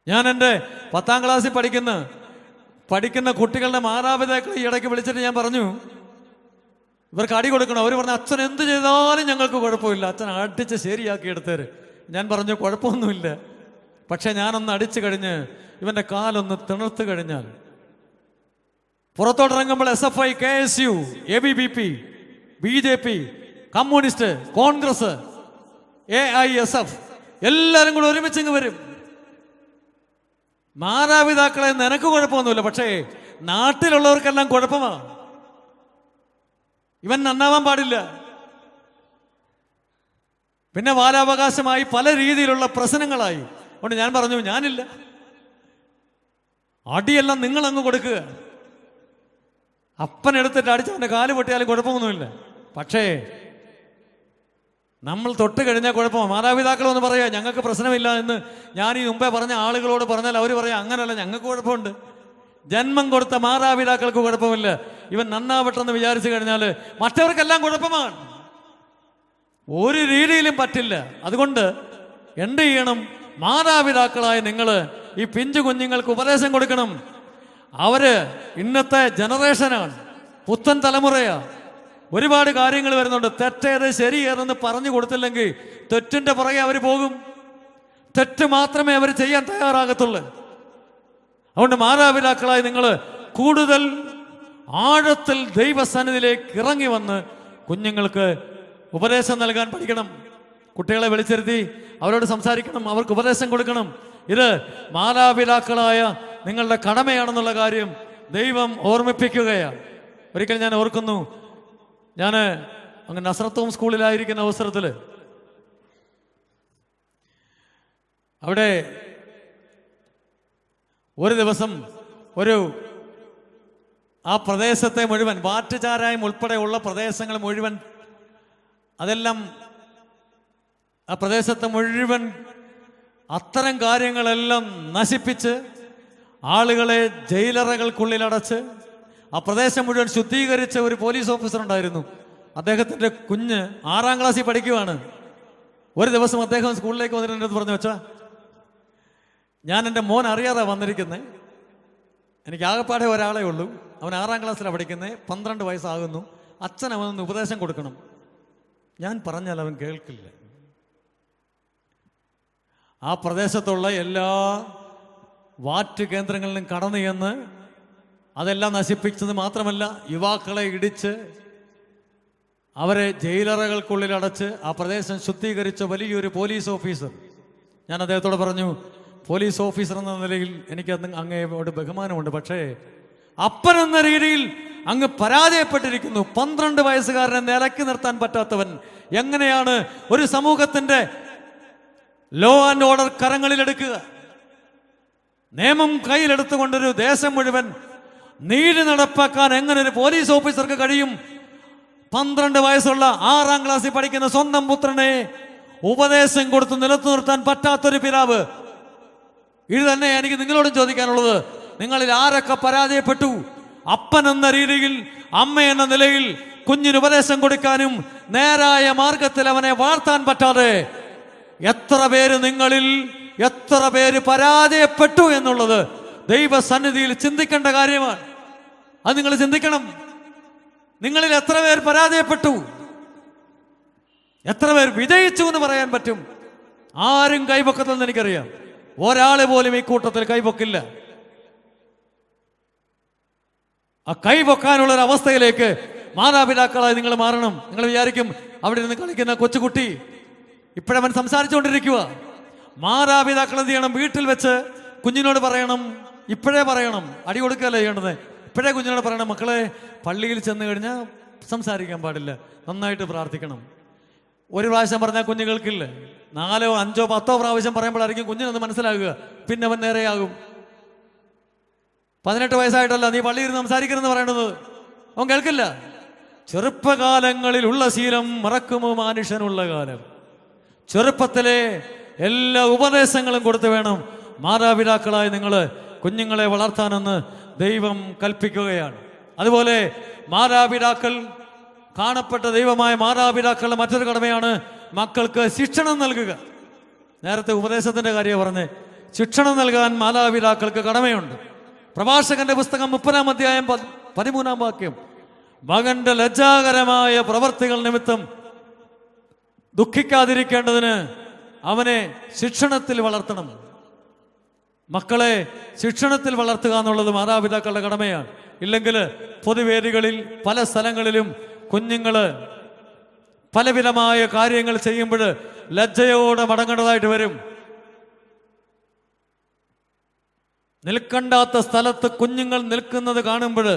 ഞാൻ എൻ്റെ 10ാം ക്ലാസ്സിൽ പഠിക്കുന്ന കുട്ടികളുടെ മാതാപിതാക്കളെ ഈ ഇടയ്ക്ക് വിളിച്ചിട്ട് ഞാൻ പറഞ്ഞു, ഇവർക്ക് അടി കൊടുക്കണം. അവർ പറഞ്ഞു, അച്ഛൻ എന്ത് ചെയ്താലും ഞങ്ങൾക്ക് കുഴപ്പമില്ല, അച്ഛൻ അടിച്ച് ശരിയാക്കി എടുത്തേര്. ഞാൻ പറഞ്ഞു, കുഴപ്പമൊന്നുമില്ല, പക്ഷെ ഞാനൊന്ന് അടിച്ചു കഴിഞ്ഞ് ഇവന്റെ കാലൊന്ന് തിണർത്ത് കഴിഞ്ഞാൽ, പുറത്തോട്ടിറങ്ങുമ്പോൾ SFI, KSU, ABVP, BJP, communist, Congress, AISF എല്ലാവരും കൂടെ ഒരുമിച്ചിങ്ങ് വരും. മാതാപിതാക്കളെ നിനക്ക് കുഴപ്പമൊന്നുമില്ല, പക്ഷേ നാട്ടിലുള്ളവർക്കെല്ലാം കുഴപ്പമാണ്. ഇവൻ നന്നാവാൻ പാടില്ല. പിന്നെ ബാലാവകാശമായി പല രീതിയിലുള്ള പ്രശ്നങ്ങളായി. അതുകൊണ്ട് ഞാൻ പറഞ്ഞു, ഞാനില്ല, അടിയെല്ലാം നിങ്ങളങ്ങ് കൊടുക്കുക. അപ്പനെടുത്തിട്ട് അടിച്ച് അവൻ്റെ കാല് പൊട്ടിയാലും കുഴപ്പമൊന്നുമില്ല, പക്ഷേ നമ്മൾ തൊട്ട് കഴിഞ്ഞാൽ കുഴപ്പമാണ്. മാതാപിതാക്കളൊന്ന് പറയാ ഞങ്ങൾക്ക് പ്രശ്നമില്ല എന്ന് ഞാൻ ഈ മുമ്പേ പറഞ്ഞ ആളുകളോട് പറഞ്ഞാൽ അവർ പറയാം, അങ്ങനല്ല, ഞങ്ങൾക്ക് കുഴപ്പമുണ്ട്. ജന്മം കൊടുത്ത മാതാപിതാക്കൾക്ക് കുഴപ്പമില്ല. ഇവൻ നന്നാവട്ടെന്ന് വിചാരിച്ചു കഴിഞ്ഞാൽ മറ്റവർക്കെല്ലാം കുഴപ്പമാണ്. ഒരു രീതിയിലും പറ്റില്ല. അതുകൊണ്ട് എന്ത് ചെയ്യണം? മാതാപിതാക്കളായ നിങ്ങൾ ഈ പിഞ്ചു കുഞ്ഞുങ്ങൾക്ക് ഉപദേശം കൊടുക്കണം. അവര് ഇന്നത്തെ ജനറേഷനാണ്, പുത്തൻ തലമുറയാ. ഒരുപാട് കാര്യങ്ങൾ വരുന്നുണ്ട്. തെറ്റേത് ശരിയേതെന്ന് പറഞ്ഞു കൊടുത്തില്ലെങ്കിൽ തെറ്റിന്റെ പുറകെ അവർ പോകും. തെറ്റ് മാത്രമേ അവർ ചെയ്യാൻ തയ്യാറാകത്തുള്ളൂ. അതുകൊണ്ട് മാതാപിതാക്കളായി നിങ്ങൾ കൂടുതൽ ആഴത്തിൽ ദൈവസന്നിധിയിലേക്ക് ഇറങ്ങി വന്ന് കുഞ്ഞുങ്ങൾക്ക് ഉപദേശം നൽകാൻ പഠിക്കണം. കുട്ടികളെ വിളിച്ചിരുത്തി അവരോട് സംസാരിക്കണം, അവർക്ക് ഉപദേശം കൊടുക്കണം. ഇത് മാതാപിതാക്കളായ നിങ്ങളുടെ കടമയാണെന്നുള്ള കാര്യം ദൈവം ഓർമ്മിപ്പിക്കുകയാണ്. ഒരിക്കൽ ഞാൻ ഓർക്കുന്നു, ഞാൻ അങ്ങ് നസ്രത്തും സ്കൂളിലായിരിക്കുന്ന അവസരത്തിൽ അവിടെ ഒരു ദിവസം ആ പ്രദേശത്തെ മുഴുവൻ, വാറ്റുചാരായം ഉൾപ്പെടെയുള്ള പ്രദേശങ്ങൾ മുഴുവൻ, അതെല്ലാം ആ പ്രദേശത്തെ മുഴുവൻ അത്തരം കാര്യങ്ങളെല്ലാം നശിപ്പിച്ച് ആളുകളെ ജയിലറകൾക്കുള്ളിലടച്ച് ആ പ്രദേശം മുഴുവൻ ശുദ്ധീകരിച്ച ഒരു പോലീസ് ഓഫീസർ ഉണ്ടായിരുന്നു. അദ്ദേഹത്തിൻ്റെ കുഞ്ഞ് 6ാം ക്ലാസ്സിൽ പഠിക്കുവാണ്. ഒരു ദിവസം അദ്ദേഹം സ്കൂളിലേക്ക് വന്നിട്ട് എൻ്റെ അടുത്ത് പറഞ്ഞു, വെച്ചാ ഞാൻ എൻ്റെ മോൻ അറിയാതെ വന്നിരിക്കുന്നത്, എനിക്ക് ആകെപ്പാടെ ഒരാളേ ഉള്ളൂ, അവൻ 6ാം ക്ലാസ്സിലാണ് പഠിക്കുന്നത്, 12 വയസ്സാകുന്നു, അച്ഛൻ അവനൊന്ന് ഉപദേശം കൊടുക്കണം. ഞാൻ പറഞ്ഞാൽ അവൻ കേൾക്കില്ല. ആ പ്രദേശത്തുള്ള എല്ലാ വാറ്റ് കേന്ദ്രങ്ങളിലും കടന്നു ചെന്ന് അതെല്ലാം നശിപ്പിച്ചത് മാത്രമല്ല, യുവാക്കളെ ഇടിച്ച് അവരെ ജയിലറകൾക്കുള്ളിലടച്ച് ആ പ്രദേശം ശുദ്ധീകരിച്ച വലിയൊരു പോലീസ് ഓഫീസർ. ഞാൻ അദ്ദേഹത്തോട് പറഞ്ഞു, പോലീസ് ഓഫീസർ എന്ന നിലയിൽ എനിക്ക് അങ്ങയോട് ബഹുമാനമുണ്ട്, പക്ഷേ അപ്പൻ എന്ന രീതിയിൽ അങ്ങ് പരാജയപ്പെട്ടിരിക്കുന്നു. 12 വയസ്സുകാരനെ നിലയ്ക്ക് നിർത്താൻ പറ്റാത്തവൻ എങ്ങനെയാണ് ഒരു സമൂഹത്തിന്റെ ലോ ആൻഡ് ഓർഡർ കരങ്ങളിലെടുക്കുക? നിയമം കയ്യിലെടുത്തുകൊണ്ടൊരു ദേശം മുഴുവൻ നീതി നടപ്പാക്കാൻ എങ്ങനെ ഒരു പോലീസ് ഓഫീസർക്ക് കഴിയും? 12 വയസ്സുള്ള 6ാം ക്ലാസ്സിൽ പഠിക്കുന്ന സ്വന്തം പുത്രനെ ഉപദേശം കൊടുത്ത് നിലത്തു നിർത്താൻ പറ്റാത്തൊരു പിതാവ്. ഇത് തന്നെ എനിക്ക് നിങ്ങളോടും ചോദിക്കാനുള്ളത്. നിങ്ങളിൽ ആരൊക്കെ പരാജയപ്പെട്ടു? അപ്പൻ എന്ന രീതിയിൽ, അമ്മ എന്ന നിലയിൽ കുഞ്ഞിന് ഉപദേശം കൊടുക്കാനും നേരായ മാർഗത്തിൽ അവനെ വാഴ്ത്താൻ പറ്റാതെ എത്ര പേര് പരാജയപ്പെട്ടു എന്നുള്ളത് ദൈവസന്നിധിയിൽ ചിന്തിക്കേണ്ട കാര്യമാണ്. അത് നിങ്ങൾ ചിന്തിക്കണം. നിങ്ങളിൽ എത്ര പേർ പരാജയപ്പെട്ടു? എത്ര പേർ വിജയിച്ചു എന്ന് പറയാൻ പറ്റും? ആരും കൈപൊക്കത്തെന്ന് എനിക്കറിയാം. ഒരാളെ പോലും ഈ കൂട്ടത്തിൽ കൈപൊക്കില്ല. ആ കൈപൊക്കാനുള്ള ഒരു അവസ്ഥയിലേക്ക് മാതാപിതാക്കളായി നിങ്ങൾ മാറണം. നിങ്ങൾ വിചാരിക്കും അവിടെ ഇരുന്ന് കളിക്കുന്ന കൊച്ചുകുട്ടി ഇപ്പോഴവൻ സംസാരിച്ചുകൊണ്ടിരിക്കുക. മാതാപിതാക്കൾ എന്ത് ചെയ്യണം? വീട്ടിൽ വെച്ച് കുഞ്ഞിനോട് പറയണം, ഇപ്പോഴേ പറയണം, അടി കൊടുക്കുകയല്ല ചെയ്യേണ്ടത്. ഇപ്പോഴേ കുഞ്ഞിനോട് പറയണം, മക്കളെ പള്ളിയിൽ ചെന്ന് കഴിഞ്ഞാൽ സംസാരിക്കാൻ പാടില്ല, നന്നായിട്ട് പ്രാർത്ഥിക്കണം. ഒരു പ്രാവശ്യം പറഞ്ഞാൽ കുഞ്ഞ് കേൾക്കില്ല. 4, 5, 10 പ്രാവശ്യം പറയുമ്പോഴായിരിക്കും കുഞ്ഞിനൊന്ന് മനസ്സിലാകുക. പിന്നെ അവൻ നേരെയാകും. 18 വയസ്സായിട്ടല്ല നീ പള്ളിയിൽ സംസാരിക്കരുതെന്ന് പറയണത്. അവൻ കേൾക്കില്ല. ചെറുപ്പകാലങ്ങളിൽ ഉള്ള ശീലം മറക്കുമോ മനുഷ്യനുള്ള കാലം. ചെറുപ്പത്തിലെ എല്ലാ ഉപദേശങ്ങളും കൊടുത്തു വേണം മാതാപിതാക്കളായി നിങ്ങൾ കുഞ്ഞുങ്ങളെ വളർത്താനെന്ന് ദൈവം കൽപ്പിക്കുകയാണ്. അതുപോലെ മാതാപിതാക്കൾ, കാണപ്പെട്ട ദൈവമായ മാതാപിതാക്കളുടെ മറ്റൊരു കടമയാണ് മക്കൾക്ക് ശിക്ഷണം നൽകുക. നേരത്തെ ഉപദേശത്തിന്റെ കാര്യം പറഞ്ഞ് ശിക്ഷണം നൽകാൻ മാതാപിതാക്കൾക്ക് കടമയുണ്ട്. പ്രഭാഷകന്റെ പുസ്തകം 30-ാം അധ്യായം 13-ാം വാക്യം, മകന്റെ ലജ്ജാകരമായ പ്രവർത്തികൾ നിമിത്തം ദുഃഖിക്കാതിരിക്കേണ്ടതിന് അവനെ ശിക്ഷണത്തിൽ വളർത്തണം. മക്കളെ ശിക്ഷണത്തിൽ വളർത്തുക എന്നുള്ളത് മാതാപിതാക്കളുടെ കടമയാണ്. ഇല്ലെങ്കിൽ പൊതുവേദികളിൽ പല സ്ഥലങ്ങളിലും കുഞ്ഞുങ്ങള് പലവിധമായ കാര്യങ്ങൾ ചെയ്യുമ്പോൾ ലജ്ജയോടെ മടങ്ങേണ്ടതായിട്ട് വരും. നിൽക്കണ്ടാത്ത സ്ഥലത്ത് കുഞ്ഞുങ്ങൾ നിൽക്കുന്നത് കാണുമ്പോൾ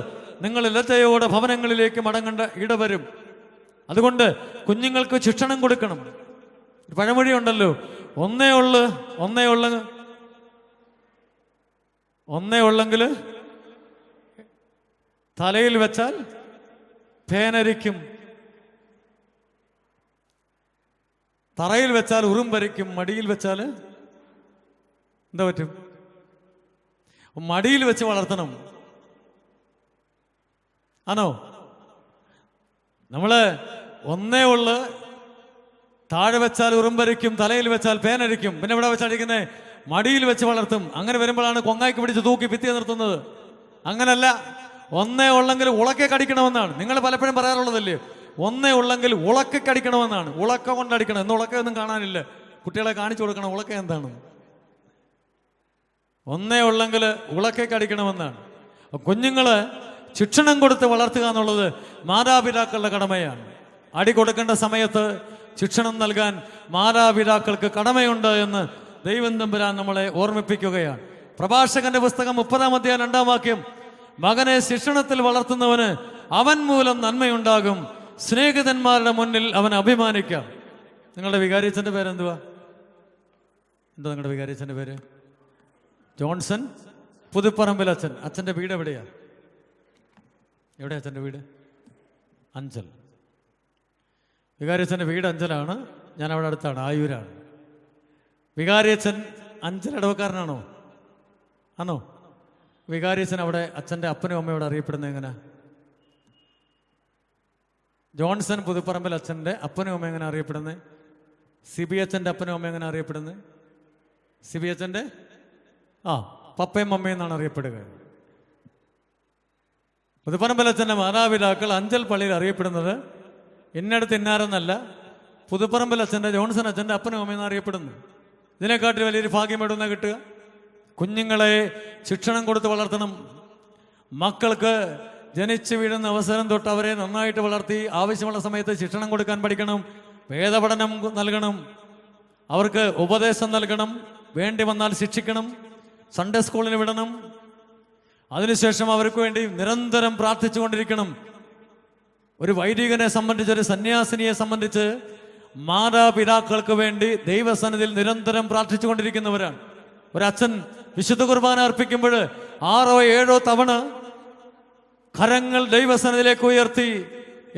നിങ്ങൾ ലജ്ജയോടെ ഭവനങ്ങളിലേക്ക് മടങ്ങേണ്ട ഇടവരും. അതുകൊണ്ട് കുഞ്ഞുങ്ങൾക്ക് ശിക്ഷണം കൊടുക്കണം. പഴമൊഴി ഉണ്ടല്ലോ, ഒന്നേ ഉള്ളെങ്കിൽ തലയിൽ വെച്ചാൽ പേനരിക്കും, തറയിൽ വെച്ചാൽ ഉറുമ്പരിക്കും, മടിയിൽ വെച്ചാൽ എന്താ പറ്റും? മടിയിൽ വെച്ച് വളർത്തണം. ആണോ? നമ്മള് ഒന്നേ ഉള്ളു, താഴെ വെച്ചാൽ ഉറുമ്പരിക്കും, തലയിൽ വെച്ചാൽ പേനരിക്കും, പിന്നെ ഇവിടെ വെച്ചടിക്കുന്നേ മടിയിൽ വെച്ച് വളർത്തും. അങ്ങനെ വരുമ്പോഴാണ് കൊങ്ങായ്ക്ക് പിടിച്ച് തൂക്കി ഭിത്തിയെ നിർത്തുന്നത്. അങ്ങനല്ല, ഒന്നേ ഉള്ളെങ്കിൽ ഉളക്കെ കടിക്കണമെന്നാണ്. നിങ്ങൾ പലപ്പോഴും പറയാറുള്ളതല്ലേ, ഒന്നേ ഉള്ളെങ്കിൽ ഉളക്കെ കടിക്കണമെന്നാണ്. ഉളക്ക കൊണ്ടടിക്കണം. എന്ന് ഉളക്കയൊന്നും കാണാനില്ല. കുട്ടികളെ കാണിച്ചു കൊടുക്കണം ഉളക്ക എന്താണ്. ഒന്നേ ഉള്ളെങ്കിൽ ഉളക്കെ കടിക്കണമെന്നാണ്. കുഞ്ഞുങ്ങള് ശിക്ഷണം കൊടുത്ത് വളർത്തുക എന്നുള്ളത് മാതാപിതാക്കളുടെ കടമയാണ്. അടി കൊടുക്കേണ്ട സമയത്ത് ശിക്ഷണം നൽകാൻ മാതാപിതാക്കൾക്ക് കടമയുണ്ട് എന്ന് ദൈവം തമ്പുരാൻ നമ്മളെ ഓർമ്മിപ്പിക്കുകയാണ്. പ്രഭാഷകന്റെ പുസ്തകം 30-ാം അധ്യായം 2-ാം വാക്യം, മകനെ ശിക്ഷണത്തിൽ വളർത്തുന്നവന് അവൻ മൂലം നന്മയുണ്ടാകും, സ്നേഹിതന്മാരുടെ മുന്നിൽ അവൻ അഭിമാനിക്കാം. നിങ്ങളുടെ വികാരിച്ചന്റെ പേരെന്തുവാ? എന്താ നിങ്ങളുടെ വികാരിച്ചന്റെ പേര്? ജോൺസൺ പുതുപ്പറമ്പിൽ അച്ഛൻ. അച്ഛൻ്റെ വീട് എവിടെയാ? എവിടെയാ അച്ഛൻ്റെ വീട്? അഞ്ചൽ. വികാരിയച്ഛൻ്റെ വീട് അഞ്ചലാണ്. ഞാൻ അവിടെ അടുത്താണ്, ആയൂരാണ്. വികാരിയച്ഛൻ അഞ്ചൽ ഇടവക്കാരനാണോ? ആണോ? വികാരിയച്ഛൻ അവിടെ അച്ഛൻ്റെ അപ്പനും അമ്മയോട് അറിയപ്പെടുന്നത് എങ്ങനെ? ജോൺസൺ പുതുപ്പറമ്പിൽ അച്ഛൻ്റെ അപ്പനും അമ്മ എങ്ങനെ അറിയപ്പെടുന്നത്? സിബി അച്ഛൻ്റെ അപ്പനും അമ്മ എങ്ങനെ അറിയപ്പെടുന്നത്? സിബി അച്ഛൻ്റെ പപ്പയും അമ്മയും എന്നാണ് അറിയപ്പെടുക. പുതുപ്പറമ്പിൽ അച്ഛൻ്റെ മാതാപിതാക്കൾ അഞ്ചൽ പള്ളിയിൽ അറിയപ്പെടുന്നത് ഇന്നടുത്ത് ഇന്നാരെന്നല്ല, പുതുപ്പറമ്പിൽ അച്ഛൻ്റെ ജോൺസൺ അച്ഛൻ്റെ അപ്പനും അമ്മയെന്ന് അറിയപ്പെടുന്നു. ഇതിനെക്കാട്ടിൽ വലിയൊരു ഭാഗ്യം എവിടുന്ന കിട്ടുക? കുഞ്ഞുങ്ങളെ ശിക്ഷണം കൊടുത്ത് വളർത്തണം. മക്കൾക്ക് ജനിച്ചു വീഴുന്ന അവസരം തൊട്ട് അവരെ നന്നായിട്ട് വളർത്തി ആവശ്യമുള്ള സമയത്ത് ശിക്ഷണം കൊടുക്കാൻ പഠിക്കണം. വേദപഠനം നൽകണം. അവർക്ക് ഉപദേശം നൽകണം. വേണ്ടി വന്നാൽ ശിക്ഷിക്കണം. സൺഡേ സ്കൂളിന് വിടണം. അതിനുശേഷം അവർക്ക് വേണ്ടി നിരന്തരം പ്രാർത്ഥിച്ചുകൊണ്ടിരിക്കണം. ഒരു വൈദികനെ സംബന്ധിച്ച്, ഒരു സന്യാസിനിയെ സംബന്ധിച്ച് മാതാപിതാക്കൾക്ക് വേണ്ടി ദൈവസന്നിധിയിൽ നിരന്തരം പ്രാർത്ഥിച്ചുകൊണ്ടിരിക്കുന്നവരാണ്. ഒരച്ഛൻ വിശുദ്ധ കുർബാന അർപ്പിക്കുമ്പോൾ 6 or 7 തവണ കരങ്ങൾ ദൈവസന്നിധിയിലേക്ക് ഉയർത്തി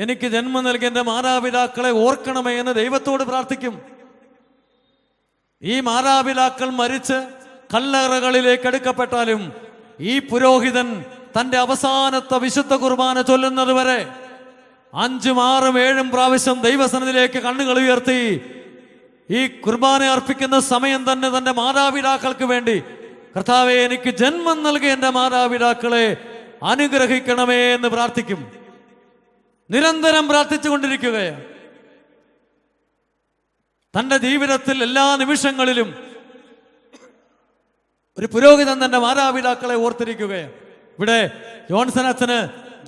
എനിക്ക് ജന്മം നൽകിയ എൻ്റെ മാതാപിതാക്കളെ ഓർക്കണമേ എന്ന് ദൈവത്തോട് പ്രാർത്ഥിക്കും. ഈ മാതാപിതാക്കൾ മരിച്ച് കല്ലറകളിലേക്ക് എടുക്കപ്പെട്ടാലും ഈ പുരോഹിതൻ തൻ്റെ അവസാനത്തെ വിശുദ്ധ കുർബാന ചൊല്ലുന്നത് വരെ 5, 6, 7 പ്രാവശ്യം ദൈവസന്നിധിയിലേക്ക് കണ്ണുകൾ ഉയർത്തി ഈ കുർബാന അർപ്പിക്കുന്ന സമയം തന്നെ തൻ്റെ മാതാപിതാക്കൾക്ക് വേണ്ടി, കർത്താവേ എനിക്ക് ജന്മം നൽകിയ എൻ്റെ മാതാപിതാക്കളെ അനുഗ്രഹിക്കണമേ എന്ന് പ്രാർത്ഥിക്കും. നിരന്തരം പ്രാർത്ഥിച്ചുകൊണ്ടിരിക്കുകയാണ്. തൻ്റെ ജീവിതത്തിൽ എല്ലാ നിമിഷങ്ങളിലും ഒരു പുരോഹിതൻ തൻ്റെ മാതാപിതാക്കളെ ഓർത്തിരിക്കുകയാണ്. ഇവിടെ ജോൺസൺ അച്ഛന്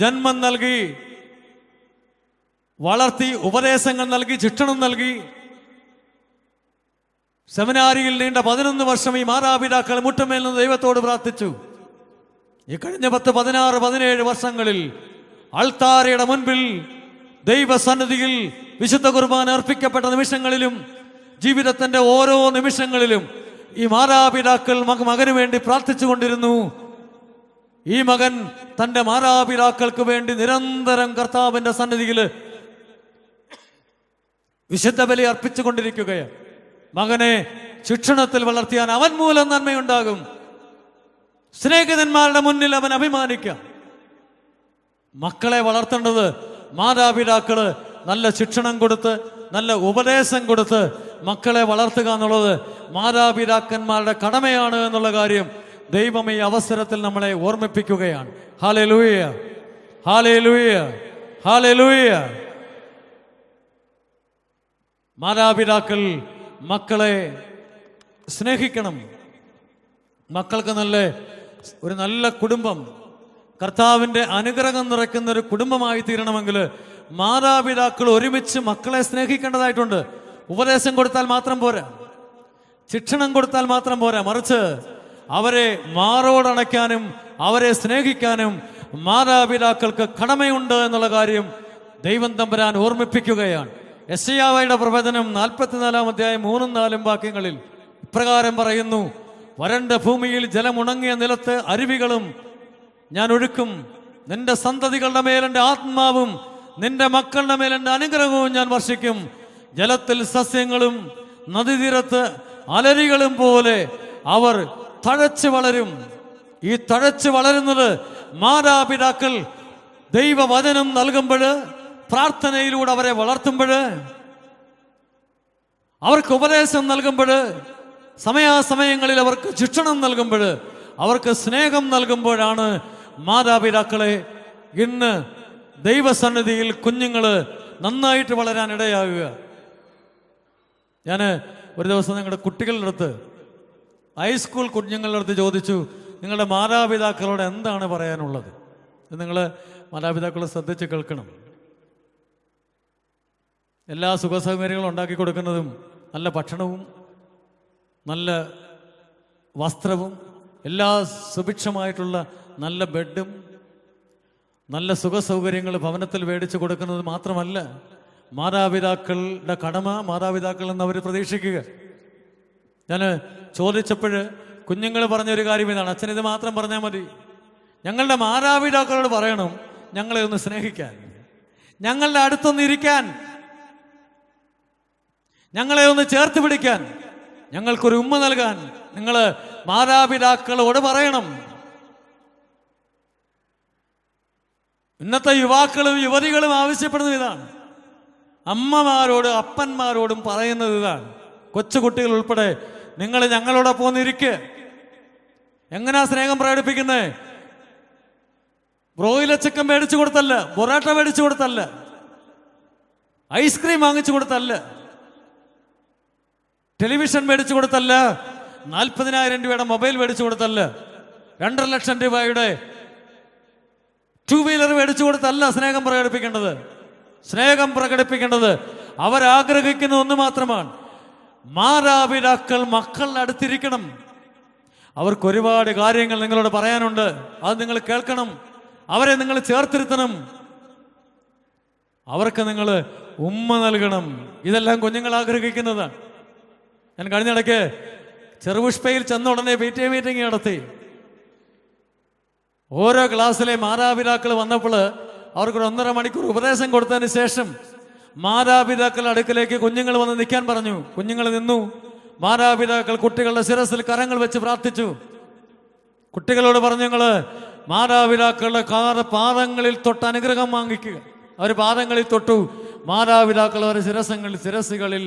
ജന്മം നൽകി, വളർത്തി, ഉപദേശങ്ങൾ നൽകി, ശിക്ഷണം നൽകി, സെമിനാരിയിൽ നീണ്ട 11 വർഷം ഈ മാതാപിതാക്കൾ മുട്ടുമേൽ നിന്ന് ദൈവത്തോട് പ്രാർത്ഥിച്ചു. ഈ കഴിഞ്ഞ 10, 16, 17 വർഷങ്ങളിൽ അൾത്താരയുടെ മുൻപിൽ ദൈവസന്നിധിയിൽ വിശുദ്ധ കുർബാന അർപ്പിക്കപ്പെട്ട നിമിഷങ്ങളിലും ജീവിതത്തിന്റെ ഓരോ നിമിഷങ്ങളിലും ഈ മാതാപിതാക്കൾ മകന് വേണ്ടി പ്രാർത്ഥിച്ചു കൊണ്ടിരുന്നു. ഈ മകൻ തൻ്റെ മാതാപിതാക്കൾക്ക് വേണ്ടി നിരന്തരം കർത്താവിന്റെ സന്നിധിയിൽ വിശുദ്ധ ബലി അർപ്പിച്ചുകൊണ്ടിരിക്കുകയാണ്. മകനെ ശിക്ഷണത്തിൽ വളർത്തിയാൽ അവൻ മൂലം നന്മയുണ്ടാകും. സ്നേഹിതന്മാരുടെ മുന്നിൽ അവൻ അഭിമാനിക്കാം. മക്കളെ വളർത്തേണ്ടത് മാതാപിതാക്കള് നല്ല ശിക്ഷണം കൊടുത്ത്, നല്ല ഉപദേശം കൊടുത്ത് മക്കളെ വളർത്തുക എന്നുള്ളത് മാതാപിതാക്കന്മാരുടെ കടമയാണ് എന്നുള്ള കാര്യം ദൈവം ഈ അവസരത്തിൽ നമ്മളെ ഓർമ്മിപ്പിക്കുകയാണ്. Hallelujah, hallelujah, hallelujah. മാതാപിതാക്കൾ മക്കളെ സ്നേഹിക്കണം. മക്കൾക്ക് ഒരു നല്ല കുടുംബം, കർത്താവിൻ്റെ അനുഗ്രഹം നിറയ്ക്കുന്ന ഒരു കുടുംബമായി തീരണമെങ്കിൽ മാതാപിതാക്കൾ ഒരുമിച്ച് മക്കളെ സ്നേഹിക്കേണ്ടതായിട്ടുണ്ട്. ഉപദേശം കൊടുത്താൽ മാത്രം പോരാ, ശിക്ഷണം കൊടുത്താൽ മാത്രം പോരാ, മറിച്ച് അവരെ മാറോടണയ്ക്കാനും അവരെ സ്നേഹിക്കാനും മാതാപിതാക്കൾക്ക് കടമയുണ്ട് എന്നുള്ള കാര്യം ദൈവം തമ്പുരാൻ ഓർമ്മിപ്പിക്കുകയാണ്. യെശയ്യായുടെ പ്രവചനം 44-ാം അധ്യായം 3-4 വാക്യങ്ങളിൽ ഇപ്രകാരം പറയുന്നു: വരണ്ട ഭൂമിയിൽ ജലമുണങ്ങിയ നിലത്ത് അരുവികളും ഞാൻ ഒഴുക്കും, നിന്റെ സന്തതികളുടെ മേൽ എൻ്റെ ആത്മാവും നിന്റെ മക്കളുടെ മേൽ എൻ്റെ അനുഗ്രഹവും ഞാൻ വർഷിക്കും. ജലത്തിൽ സസ്യങ്ങളും നദീതീരത്ത് അലരികളും പോലെ അവർ തഴച്ചു വളരും. ഈ തഴച്ചു വളരുന്നത് മാതാപിതാക്കൾ ദൈവവചനം നൽകുമ്പോൾ, പ്രാർത്ഥനയിലൂടെ അവരെ വളർത്തുമ്പോൾ, അവർക്ക് ഉപദേശം നൽകുമ്പോൾ, സമയാസമയങ്ങളിൽ അവർക്ക് ശിക്ഷണം നൽകുമ്പോൾ, അവർക്ക് സ്നേഹം നൽകുമ്പോഴാണ് മാതാപിതാക്കളെ ഇന്ന് ദൈവസന്നിധിയിൽ കുഞ്ഞുങ്ങൾ നന്നായിട്ട് വളരാൻ ഇടയാകുക. ഞാൻ ഒരു ദിവസം നിങ്ങളുടെ കുട്ടികളുടെ അടുത്ത്, ഹൈസ്കൂൾ കുഞ്ഞുങ്ങളുടെ അടുത്ത് ചോദിച്ചു, നിങ്ങളുടെ മാതാപിതാക്കളോട് എന്താണ് പറയാനുള്ളത്? നിങ്ങൾ മാതാപിതാക്കളെ ശ്രദ്ധിച്ച് കേൾക്കണം. എല്ലാ സുഖസൗകര്യങ്ങളും ഉണ്ടാക്കി കൊടുക്കുന്നതും, നല്ല ഭക്ഷണവും നല്ല വസ്ത്രവും, എല്ലാ സുഭിക്ഷമായിട്ടുള്ള നല്ല ബെഡും നല്ല സുഖസൗകര്യങ്ങൾ ഭവനത്തിൽ മേടിച്ചു കൊടുക്കുന്നത് മാത്രമല്ല മാതാപിതാക്കളുടെ കടമ, മാതാപിതാക്കൾ എന്ന് അവർ പ്രതീക്ഷിക്കുക. ഞാൻ ചോദിച്ചപ്പോൾ കുഞ്ഞുങ്ങൾ പറഞ്ഞൊരു കാര്യം ഇതാണ്: അച്ഛൻ ഇത് മാത്രം പറഞ്ഞാൽ മതി, ഞങ്ങളുടെ മാതാപിതാക്കളോട് പറയണം ഞങ്ങളെ ഒന്ന് സ്നേഹിക്കാൻ, ഞങ്ങളുടെ അടുത്തൊന്ന് ഇരിക്കാൻ, ഞങ്ങളെ ഒന്ന് ചേർത്ത് പിടിക്കാൻ, ഞങ്ങൾക്കൊരു ഉമ്മ നൽകാൻ നിങ്ങൾ മാതാപിതാക്കളോട് പറയണം. ഇന്നത്തെ യുവാക്കളും യുവതികളും ആവശ്യപ്പെടുന്നത് ഇതാണ്. അമ്മമാരോട് അപ്പന്മാരോടും പറയുന്നത് ഇതാണ്. കൊച്ചുകുട്ടികൾ ഉൾപ്പെടെ നിങ്ങൾ ഞങ്ങളോടൊപ്പം ഒന്നിരിക്കുക. എങ്ങനെയാ സ്നേഹം പ്രകടിപ്പിക്കുന്നത്? ബ്രോയിലർ ചിക്കൻ മേടിച്ചു കൊടുത്തല്ല, പൊറോട്ട മേടിച്ചു കൊടുത്തല്ല, ഐസ്ക്രീം വാങ്ങിച്ചു കൊടുത്തല്ല, ടെലിവിഷൻ മേടിച്ചു കൊടുത്തല്ല, 40,000 രൂപയുടെ മൊബൈൽ മേടിച്ചു കൊടുത്തല്ല, 2.5 ലക്ഷം രൂപയുടെ 2 വീലർ മേടിച്ചു കൊടുത്തല്ല സ്നേഹം പ്രകടിപ്പിക്കേണ്ടത്. സ്നേഹം പ്രകടിപ്പിക്കേണ്ടത് അവരാഗ്രഹിക്കുന്ന ഒന്ന് മാത്രമാണ്: മാതാപിതാക്കൾ മക്കളുടെ അടുത്തിരിക്കണം, അവർക്ക് ഒരുപാട് കാര്യങ്ങൾ നിങ്ങളോട് പറയാനുണ്ട്. അത് നിങ്ങൾ കേൾക്കണം. അവരെ നിങ്ങൾ ചേർത്തിരുത്തണം. അവർക്ക് നിങ്ങൾ ഉമ്മ നൽകണം. ഇതെല്ലാം കുഞ്ഞുങ്ങൾ ആഗ്രഹിക്കുന്നതാണ്. ഞാൻ കഴിഞ്ഞിടയ്ക്ക് ചെറുപുഷ്പയിൽ ചെന്ന ഉടനെ PTA മീറ്റിംഗ് നടത്തി. ഓരോ ക്ലാസ്സിലെ മാതാപിതാക്കൾ വന്നപ്പോൾ അവർക്കൊരു 1.5 മണിക്കൂർ ഉപദേശം കൊടുത്തതിന് ശേഷം മാതാപിതാക്കളുടെ അടുക്കലേക്ക് കുഞ്ഞുങ്ങൾ വന്ന് നിൽക്കാൻ പറഞ്ഞു. കുഞ്ഞുങ്ങൾ നിന്നു. മാതാപിതാക്കൾ കുട്ടികളുടെ ശിരസിൽ കരങ്ങൾ വെച്ച് പ്രാർത്ഥിച്ചു. കുട്ടികളോട് പറഞ്ഞു, നിങ്ങൾ മാതാപിതാക്കളുടെ പാദങ്ങളിൽ തൊട്ട് അനുഗ്രഹം വാങ്ങിക്കുക. അവർ പാദങ്ങളിൽ തൊട്ടു. മാതാപിതാക്കൾ അവരുടെ ശിരസുകളിൽ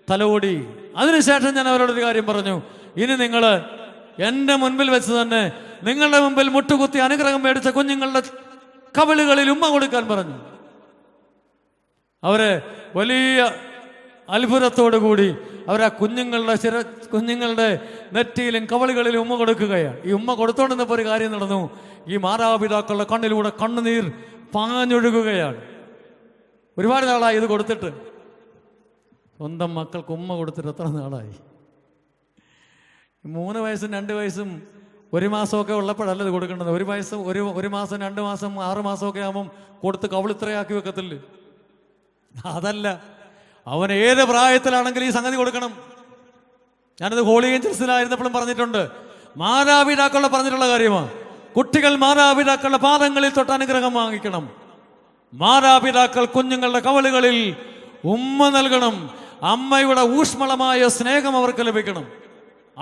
തലോടി. അതിനുശേഷം ഞാൻ അവരോടൊരു കാര്യം പറഞ്ഞു, ഇനി നിങ്ങൾ എൻ്റെ മുൻപിൽ വെച്ച് തന്നെ നിങ്ങളുടെ മുമ്പിൽ മുട്ടുകുത്തി അനുഗ്രഹം മേടിച്ച കുഞ്ഞുങ്ങളുടെ കവിളുകളിൽ ഉമ്മ കൊടുക്കാൻ പറഞ്ഞു. അവരെ വലിയ അത്ഭുതത്തോടു കൂടി അവരാ കുഞ്ഞുങ്ങളുടെ നെറ്റിയിലും കവളുകളിലും ഉമ്മ കൊടുക്കുകയാണ്. ഈ ഉമ്മ കൊടുത്തോണ്ടിരുന്നപ്പോൾ ഒരു കാര്യം നടന്നു. ഈ മാതാപിതാക്കളുടെ കണ്ണിലൂടെ കണ്ണുനീർ പാഞ്ഞൊഴുകുകയാണ്. ഒരുപാട് നാളായി ഇത് കൊടുത്തിട്ട്. സ്വന്തം മക്കൾക്ക് ഉമ്മ കൊടുത്തിട്ട് എത്ര നാളായി? 3 വയസ്സും 2 വയസ്സും 1 മാസമൊക്കെ ഉള്ളപ്പോഴല്ല ഇത് കൊടുക്കേണ്ടത്. 1 വയസ്സും 1 മാസം 2 മാസം 6 മാസമൊക്കെ ആകുമ്പം കൊടുത്ത് കവിളിത്രയാക്കി വെക്കത്തില്ല. അതല്ല, അവൻ ഏത് പ്രായത്തിലാണെങ്കിലും ഈ സംഗതി കൊടുക്കണം. ഞാനത് ഹോളി ഏഞ്ചൽസിലായിരുന്നപ്പോഴും പറഞ്ഞിട്ടുണ്ട്. മാതാപിതാക്കളുടെ പറഞ്ഞിട്ടുള്ള കാര്യമാണ്. കുട്ടികൾ മാതാപിതാക്കളുടെ പാദങ്ങളിൽ തൊട്ട് അനുഗ്രഹം വാങ്ങിക്കണം. മാതാപിതാക്കൾ കുഞ്ഞുങ്ങളുടെ കവളുകളിൽ ഉമ്മ നൽകണം. അമ്മയുടെ ഊഷ്മളമായ സ്നേഹം അവർക്ക് ലഭിക്കണം.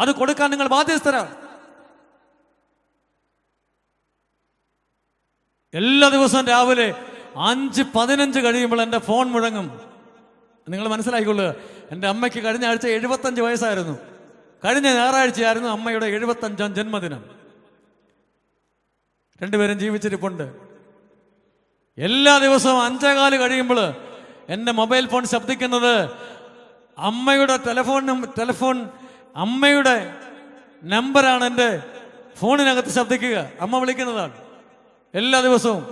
അത് കൊടുക്കാൻ നിങ്ങൾ ബാധ്യസ്ഥരാണ്. എല്ലാ ദിവസവും രാവിലെ 5:15 കഴിയുമ്പോൾ എൻ്റെ ഫോൺ മുഴങ്ങും. നിങ്ങൾ മനസ്സിലാക്കിക്കൊള്ളുക. എൻ്റെ അമ്മയ്ക്ക് കഴിഞ്ഞ ആഴ്ച 75 വയസ്സായിരുന്നു. കഴിഞ്ഞ ഞായറാഴ്ചയായിരുന്നു അമ്മയുടെ 75ാം ജന്മദിനം. രണ്ടുപേരും ജീവിച്ചിരിപ്പുണ്ട്. എല്ലാ ദിവസവും 5:15 കഴിയുമ്പോൾ എൻ്റെ മൊബൈൽ ഫോൺ ശബ്ദിക്കുന്നത് അമ്മയുടെ അമ്മയുടെ നമ്പറാണ് എൻ്റെ ഫോണിനകത്ത് ശബ്ദിക്കുക. അമ്മ വിളിക്കുന്നതാണ് എല്ലാ ദിവസവും.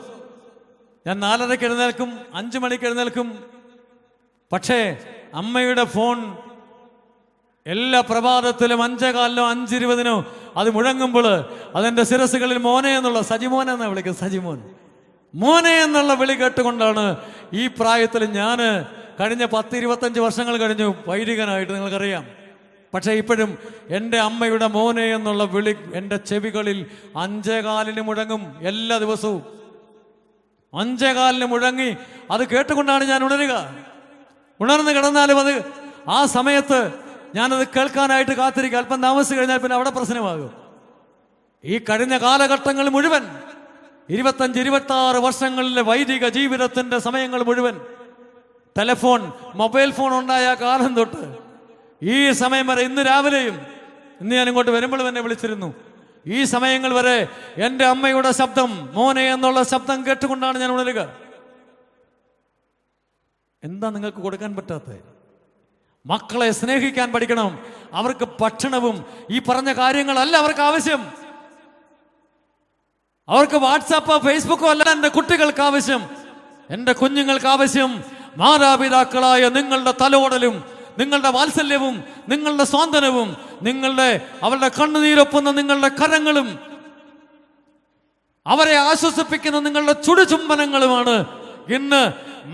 ഞാൻ 4:30 എഴുന്നേൽക്കും, 5 മണിക്ക് എഴുന്നേൽക്കും. പക്ഷേ അമ്മയുടെ ഫോൺ എല്ലാ പ്രഭാതത്തിലും 5:15 5:20 അത് മുഴങ്ങുമ്പോൾ അതെൻ്റെ ശിരസുകളിൽ മോനെ എന്നുള്ള സജിമോൻ എന്നാണ് വിളിക്കുന്നത്. സജിമോൻ, മോനെ എന്നുള്ള വിളി കേട്ടുകൊണ്ടാണ് ഈ പ്രായത്തിൽ ഞാൻ കഴിഞ്ഞ 10-25 വർഷങ്ങൾ കഴിഞ്ഞു വൈദികനായിട്ട്, നിങ്ങൾക്കറിയാം. പക്ഷേ ഇപ്പോഴും എൻ്റെ അമ്മയുടെ മോനെ എന്നുള്ള വിളി എൻ്റെ ചെവികളിൽ 5:15 മുഴങ്ങും. എല്ലാ ദിവസവും 5:15 മുഴങ്ങി അത് കേട്ടുകൊണ്ടാണ് ഞാൻ ഉണരുക. ഉണർന്ന് കിടന്നാലും അത് ആ സമയത്ത് ഞാനത് കേൾക്കാനായിട്ട് കാത്തിരിക്കുക. അല്പം താമസിച്ച് കഴിഞ്ഞാൽ പിന്നെ അവിടെ പ്രശ്നമാകും. ഈ കഴിഞ്ഞ കാലഘട്ടങ്ങൾ മുഴുവൻ 25-26 വർഷങ്ങളിലെ വൈദിക ജീവിതത്തിൻ്റെ സമയങ്ങൾ മുഴുവൻ മൊബൈൽ ഫോൺ ഉണ്ടായ കാലം തൊട്ട് ഈ സമയം വരെ, ഇന്ന് രാവിലെയും ഇന്ന് ഞാൻ ഇങ്ങോട്ട് വരുമ്പോൾ എന്നെ വിളിച്ചിരുന്നു, ഈ സമയങ്ങൾ വരെ എൻ്റെ അമ്മയുടെ ശബ്ദം, മോനെ എന്നുള്ള ശബ്ദം കേട്ടുകൊണ്ടാണ് ഞാൻ ഉണരുക. എന്താ നിങ്ങൾക്ക് കൊടുക്കാൻ പറ്റാത്തത്? മക്കളെ സ്നേഹിക്കാൻ പഠിക്കണം. അവർക്ക് ഭക്ഷണവും ഈ പറഞ്ഞ കാര്യങ്ങളല്ല അവർക്ക് ആവശ്യം. അവർക്ക് വാട്സാപ്പോ ഫേസ്ബുക്കോ അല്ല എൻ്റെ കുട്ടികൾക്ക് ആവശ്യം. എൻ്റെ കുഞ്ഞുങ്ങൾക്ക് ആവശ്യം മാതാപിതാക്കളായ നിങ്ങളുടെ തലോടലും നിങ്ങളുടെ വാത്സല്യവും നിങ്ങളുടെ സ്വാന്തനവും അവരുടെ കണ്ണുനീരൊപ്പുന്ന നിങ്ങളുടെ കരങ്ങളും അവരെ ആശ്വസിപ്പിക്കുന്ന നിങ്ങളുടെ ചുടുചുംബനങ്ങളുമാണ് ഇന്ന്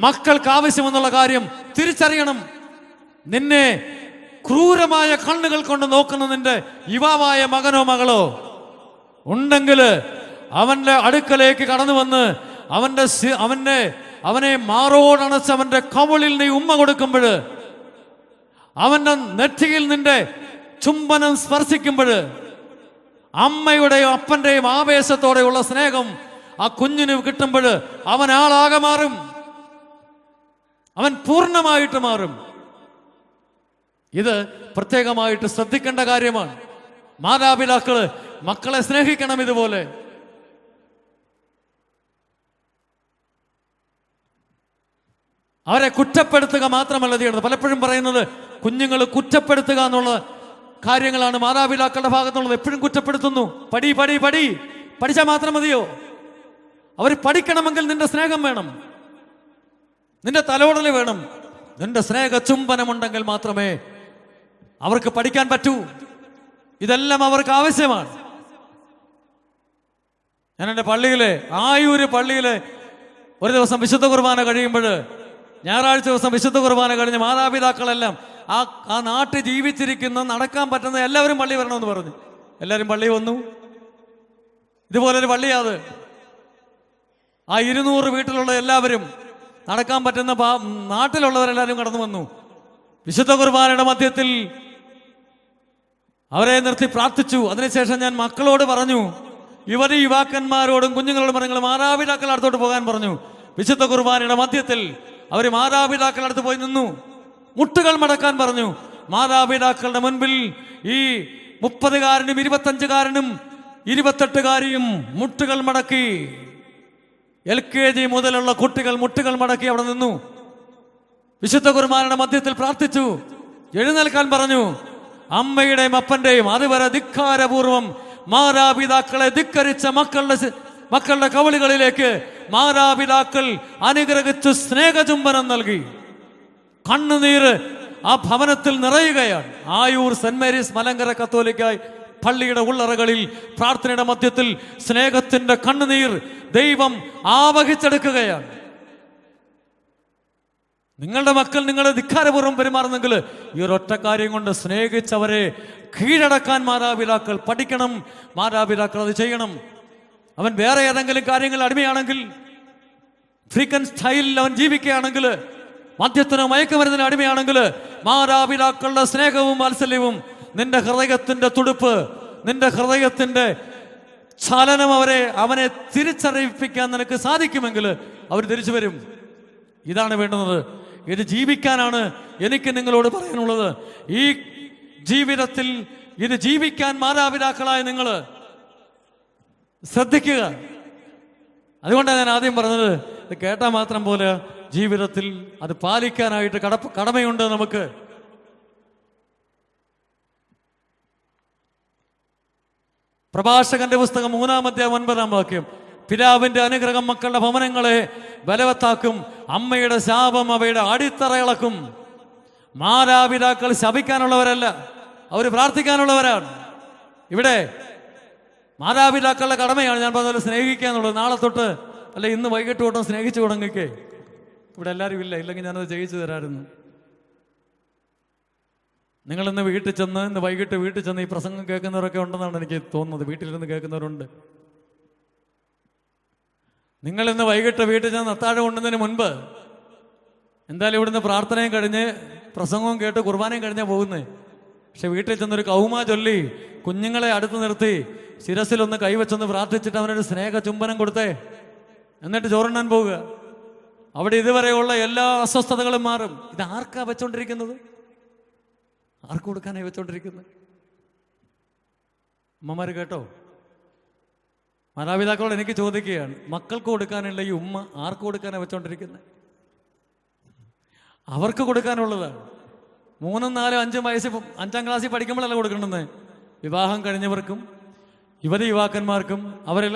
മക്കൾക്ക് ആവശ്യമെന്നുള്ള കാര്യം തിരിച്ചറിയണം. നിന്നെ ക്രൂരമായ കണ്ണുകൾ കൊണ്ട് നോക്കുന്ന നിന്റെ യുവാവായ മകനോ മകളോ ഉണ്ടെങ്കിൽ അവന്റെ അടുക്കലേക്ക് കടന്നു വന്ന് അവനെ മാറോടണച്ച് അവന്റെ കവളിൽ നീ ഉമ്മ കൊടുക്കുമ്പോൾ, അവന്റെ നെറ്റിയിൽ നിന്റെ ചുംബനം സ്പർശിക്കുമ്പോൾ, അമ്മയുടെയും അപ്പന്റെയും ആവേശത്തോടെയുള്ള സ്നേഹം ആ കുഞ്ഞിന് കിട്ടുമ്പോൾ അവൻ ആളാകെ മാറും. അവൻ പൂർണ്ണമായിട്ട് മാറും. ഇത് പ്രത്യേകമായിട്ട് ശ്രദ്ധിക്കേണ്ട കാര്യമാണ്. മാതാപിതാക്കള് മക്കളെ സ്നേഹിക്കണം. ഇതുപോലെ അവരെ കുറ്റപ്പെടുത്തുക മാത്രമല്ല ചെയ്യണത്. പലപ്പോഴും പറയുന്നത് കുഞ്ഞുങ്ങൾ കുറ്റപ്പെടുത്തുക എന്നുള്ള കാര്യങ്ങളാണ് മാതാപിതാക്കളുടെ ഭാഗത്തുള്ളത്. എപ്പോഴും കുറ്റപ്പെടുത്തുന്നു. പഠിച്ചാൽ മാത്രം മതിയോ? അവർ പഠിക്കണമെങ്കിൽ നിന്റെ സ്നേഹം വേണം, നിന്റെ തലോടൽ വേണം, നിന്റെ സ്നേഹ ചുംബനമുണ്ടെങ്കിൽ മാത്രമേ അവർക്ക് പഠിക്കാൻ പറ്റൂ. ഇതെല്ലാം അവർക്ക് ആവശ്യമാണ്. ഞാൻ എൻ്റെ പള്ളിയിലെ ആയൂര് പള്ളിയിലെ ഒരു ദിവസം വിശുദ്ധ കുർബാന കഴിയുമ്പോൾ, ഞായറാഴ്ച ദിവസം വിശുദ്ധ കുർബാന കഴിഞ്ഞ് മാതാപിതാക്കളെല്ലാം ആ നാട്ടിൽ ജീവിച്ചിരിക്കുന്ന നടക്കാൻ പറ്റുന്ന എല്ലാവരും പള്ളി വരണമെന്ന് പറഞ്ഞു. എല്ലാവരും പള്ളി വന്നു. ഇതുപോലൊരു പള്ളിയാത്. ആ 200 വീട്ടിലുള്ള എല്ലാവരും, നടക്കാൻ പറ്റുന്ന നാട്ടിലുള്ളവരെല്ലാവരും കടന്നു വന്നു. വിശുദ്ധ കുർബാനയുടെ മധ്യത്തിൽ അവരെ നിർത്തി പ്രാർത്ഥിച്ചു. അതിനുശേഷം ഞാൻ മക്കളോട് പറഞ്ഞു, യുവാക്കന്മാരോടും കുഞ്ഞുങ്ങളോടും പറഞ്ഞു, മാതാപിതാക്കളുടെ അടുത്തോട്ട് പോകാൻ പറഞ്ഞു. വിശുദ്ധ കുർബാനയുടെ മധ്യത്തിൽ അവർ മാതാപിതാക്കളുടെ അടുത്ത് പോയി നിന്നു. മുട്ടുകൾ മടക്കാൻ പറഞ്ഞു. മാതാപിതാക്കളുടെ മുൻപിൽ ഈ 30-കാരനും 25-കാരനും 28-കാരിയും മുട്ടുകൾ മടക്കി. LKG മുതലുള്ള കുട്ടികൾ മുട്ടുകൾ മടക്കി അവിടെ നിന്നു. വിശുദ്ധ കുർബാനയുടെ മധ്യത്തിൽ പ്രാർത്ഥിച്ചു. എഴുന്നേൽക്കാൻ പറഞ്ഞു. അമ്മയുടെയും അപ്പന്റെയും അതുവരെ ധിക്കാരപൂർവം മാതാപിതാക്കളെ ധിക്കരിച്ച മക്കളുടെ കവളുകളിലേക്ക് മാതാപിതാക്കൾ അനുഗ്രഹിച്ചു സ്നേഹചുംബനം നൽകി. കണ്ണുനീര് ആ ഭവനത്തിൽ നിറയുകയാണ്. ആയൂർ സെന്റ് മേരീസ് മലങ്കര കത്തോലിക്കായി പള്ളിയുടെ ഉള്ളറകളിൽ പ്രാർത്ഥനയുടെ മധ്യത്തിൽ സ്നേഹത്തിന്റെ കണ്ണുനീർ ദൈവം ആവഹിച്ചെടുക്കുകയാണ്. നിങ്ങളുടെ മക്കൾ നിങ്ങളെ ധിക്കാരപൂർവ്വം പെരുമാറുന്നെങ്കിൽ ഈ ഒരൊറ്റ കാര്യം കൊണ്ട് സ്നേഹിച്ചവരെ കീഴടക്കാൻ മാതാപിതാക്കൾ പഠിക്കണം. മാതാപിതാക്കൾ അത് ചെയ്യണം. അവൻ വേറെ ഏതെങ്കിലും കാര്യങ്ങൾ അടിമയാണെങ്കിൽ, ഫ്രീക്കൻ സ്റ്റൈലിൽ അവൻ ജീവിക്കുകയാണെങ്കിൽ, മദ്യത്തിനോ മയക്കുമരുന്നിന് അടിമയാണെങ്കിൽ, മാതാപിതാക്കളുടെ സ്നേഹവും വാത്സല്യവും, നിന്റെ ഹൃദയത്തിന്റെ തുടുപ്പ്, നിന്റെ ഹൃദയത്തിന്റെ ചലനം അവനെ തിരിച്ചറിയിപ്പിക്കാൻ നിനക്ക് സാധിക്കുമെങ്കിൽ അവർ തിരിച്ചു വരും. ഇതാണ് വേണ്ടുന്നത്. ഇത് ജീവിക്കാനാണ് എനിക്ക് നിങ്ങളോട് പറയാനുള്ളത്. ഈ ജീവിതത്തിൽ ഇത് ജീവിക്കാൻ മാതാപിതാക്കളായ നിങ്ങൾ ശ്രദ്ധിക്കുക. അതുകൊണ്ടാണ് ഞാൻ ആദ്യം പറഞ്ഞത്, ഇത് കേട്ടാൽ മാത്രം പോലെ ജീവിതത്തിൽ അത് പാലിക്കാനായിട്ട് കടമയുണ്ട് നമുക്ക്. പ്രഭാഷകന്റെ പുസ്തകം 3-ാം അധ്യായം 9-ാം വാക്യം, പിതാവിന്റെ അനുഗ്രഹം മക്കളുടെ ഭവനങ്ങളെ ബലവത്താക്കും, അമ്മയുടെ ശാപം അവയുടെ അടിത്തറ ഇളക്കും. മാതാപിതാക്കൾ ശപിക്കാനുള്ളവരല്ല, അവർ പ്രാർത്ഥിക്കാനുള്ളവരാണ്. ഇവിടെ മാതാപിതാക്കളുടെ കടമയാണ് ഞാൻ പറഞ്ഞ സ്നേഹിക്കുക എന്നുള്ളത്. നാളെ തൊട്ട് അല്ലെ ഇന്ന് വൈകിട്ട് തൊട്ടും സ്നേഹിച്ചു തുടങ്ങിക്കേ. ഇവിടെ എല്ലാവരും ഇല്ലെങ്കിൽ ഞാനത് ചെയ്യിച്ചു തരാമായിരുന്നു. നിങ്ങളിന്ന് വീട്ടിൽ ചെന്ന്, ഇന്ന് വൈകിട്ട് വീട്ടിൽ ചെന്ന് ഈ പ്രസംഗം കേൾക്കുന്നവരൊക്കെ ഉണ്ടെന്നാണ് എനിക്ക് തോന്നുന്നത്. വീട്ടിലിരുന്ന് കേൾക്കുന്നവരുണ്ട്. നിങ്ങളിന്ന് വൈകിട്ട് വീട്ടിൽ ചെന്ന് അത്താഴം കൊണ്ടുന്നതിന് മുൻപ് എന്തായാലും ഇവിടുന്ന് പ്രാർത്ഥനയും കഴിഞ്ഞ് പ്രസംഗവും കേട്ട് കുർബാനയും കഴിഞ്ഞാൽ പോകുന്നേ. പക്ഷെ വീട്ടിൽ ചെന്നൊരു കൗമാ ചൊല്ലി കുഞ്ഞുങ്ങളെ അടുത്ത് നിർത്തി ശിരസിലൊന്ന് കൈവച്ചൊന്ന് പ്രാർത്ഥിച്ചിട്ട് അവനൊരു സ്നേഹ ചുംബനം കൊടുത്തേ, എന്നിട്ട് ചോറുണ്ണാൻ പോവുക. അവിടെ ഇതുവരെയുള്ള എല്ലാ അസ്വസ്ഥതകളും മാറും. ഇത് ആർക്കാ വെച്ചോണ്ടിരിക്കുന്നത്? ആർക്ക് കൊടുക്കാനായി വെച്ചോണ്ടിരിക്കുന്നത്? അമ്മമാര് കേട്ടോ, മാതാപിതാക്കളോട് എനിക്ക് ചോദിക്കുകയാണ്, മക്കൾക്ക് കൊടുക്കാനുള്ള ഈ ഉമ്മ ആർക്ക് കൊടുക്കാനാണ് വെച്ചോണ്ടിരിക്കുന്നത്? അവർക്ക് കൊടുക്കാനുള്ളതാണ്. 3, 4, 5 വയസ്സ് 5-ാം ക്ലാസ്സിൽ പഠിക്കുമ്പോഴല്ല കൊടുക്കേണ്ടത്. വിവാഹം കഴിഞ്ഞവർക്കും യുവാക്കന്മാർക്കും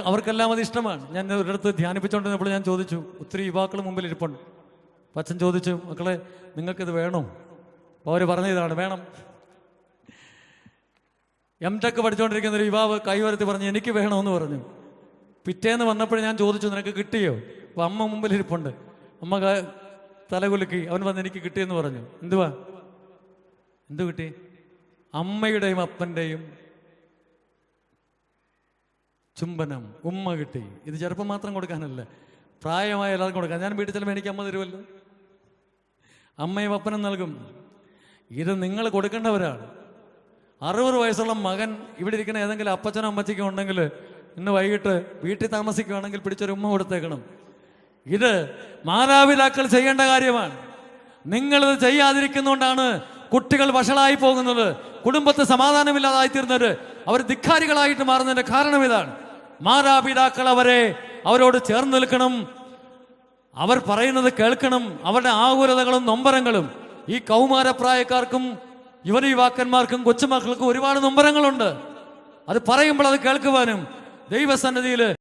അവർക്കെല്ലാം അത് ഇഷ്ടമാണ്. ഞാൻ ഒരിടത്ത് ധ്യാനിപ്പിച്ചുകൊണ്ടിരുന്നപ്പോൾ ഞാൻ ചോദിച്ചു, ഒത്തിരി യുവാക്കൾ മുമ്പിൽ ഇരിപ്പുണ്ട്. അച്ഛൻ ചോദിച്ചു, മക്കളെ നിങ്ങൾക്കിത് വേണോ? അപ്പോൾ അവർ പറഞ്ഞ ഇതാണ്, വേണം. MTech പഠിച്ചുകൊണ്ടിരിക്കുന്ന ഒരു യുവാവ് കൈവരത്തി പറഞ്ഞു, എനിക്ക് വേണമെന്ന് പറഞ്ഞു. പിറ്റേന്ന് വന്നപ്പോൾ ഞാൻ ചോദിച്ചു, നിനക്ക് കിട്ടിയോ? അപ്പോൾ അമ്മ മുമ്പിൽ ഇരിപ്പുണ്ട്. അമ്മ തലകുലുക്കി. അവൻ വന്ന് എനിക്ക് കിട്ടിയെന്ന് പറഞ്ഞു. എന്തു കിട്ടി? അമ്മയുടെയും അപ്പൻ്റെയും ചുംബനം, ഉമ്മ കിട്ടി. ഇത് ചെറുപ്പം മാത്രം കൊടുക്കാനല്ല, പ്രായമായ എല്ലാവർക്കും കൊടുക്കാം. ഞാൻ വീട്ടിൽ ചിലപ്പോൾ എനിക്ക് അമ്മ തരുമല്ലോ, അമ്മയും അപ്പനും നൽകും. ഇത് നിങ്ങൾ കൊടുക്കേണ്ടവരാണ്. 60 വയസ്സുള്ള മകൻ ഇവിടെ ഇരിക്കുന്ന ഏതെങ്കിലും അപ്പച്ചനോ അമ്മച്ചിക്കോ ഉണ്ടെങ്കിൽ ഇന്ന് വൈകിട്ട് വീട്ടിൽ താമസിക്കുകയാണെങ്കിൽ പിടിച്ചൊരു ഉമ്മ കൊടുത്തേക്കണം. ഇത് മാതാപിതാക്കൾ ചെയ്യേണ്ട കാര്യമാണ്. നിങ്ങളിത് ചെയ്യാതിരിക്കുന്നതുകൊണ്ടാണ് കുട്ടികൾ വഷളായി പോകുന്നത്, കുടുംബത്തെ സമാധാനമില്ലാതായിത്തീർന്നത്, അവർ ധിക്കാരികളായിട്ട് മാറുന്നതിന്റെ കാരണം ഇതാണ്. മാതാപിതാക്കൾ അവരോട് ചേർന്ന് നിൽക്കണം, അവർ പറയുന്നത് കേൾക്കണം. അവരുടെ ആകുലതകളും നൊമ്പരങ്ങളും ഈ കൗമാരപ്രായക്കാർക്കും യുവാക്കന്മാർക്കും കൊച്ചുമക്കൾക്കും ഒരുപാട് നൊമ്പരങ്ങളുണ്ട്. അത് പറയുമ്പോൾ അത് കേൾക്കുവാനും ദൈവസന്നിധിയിൽ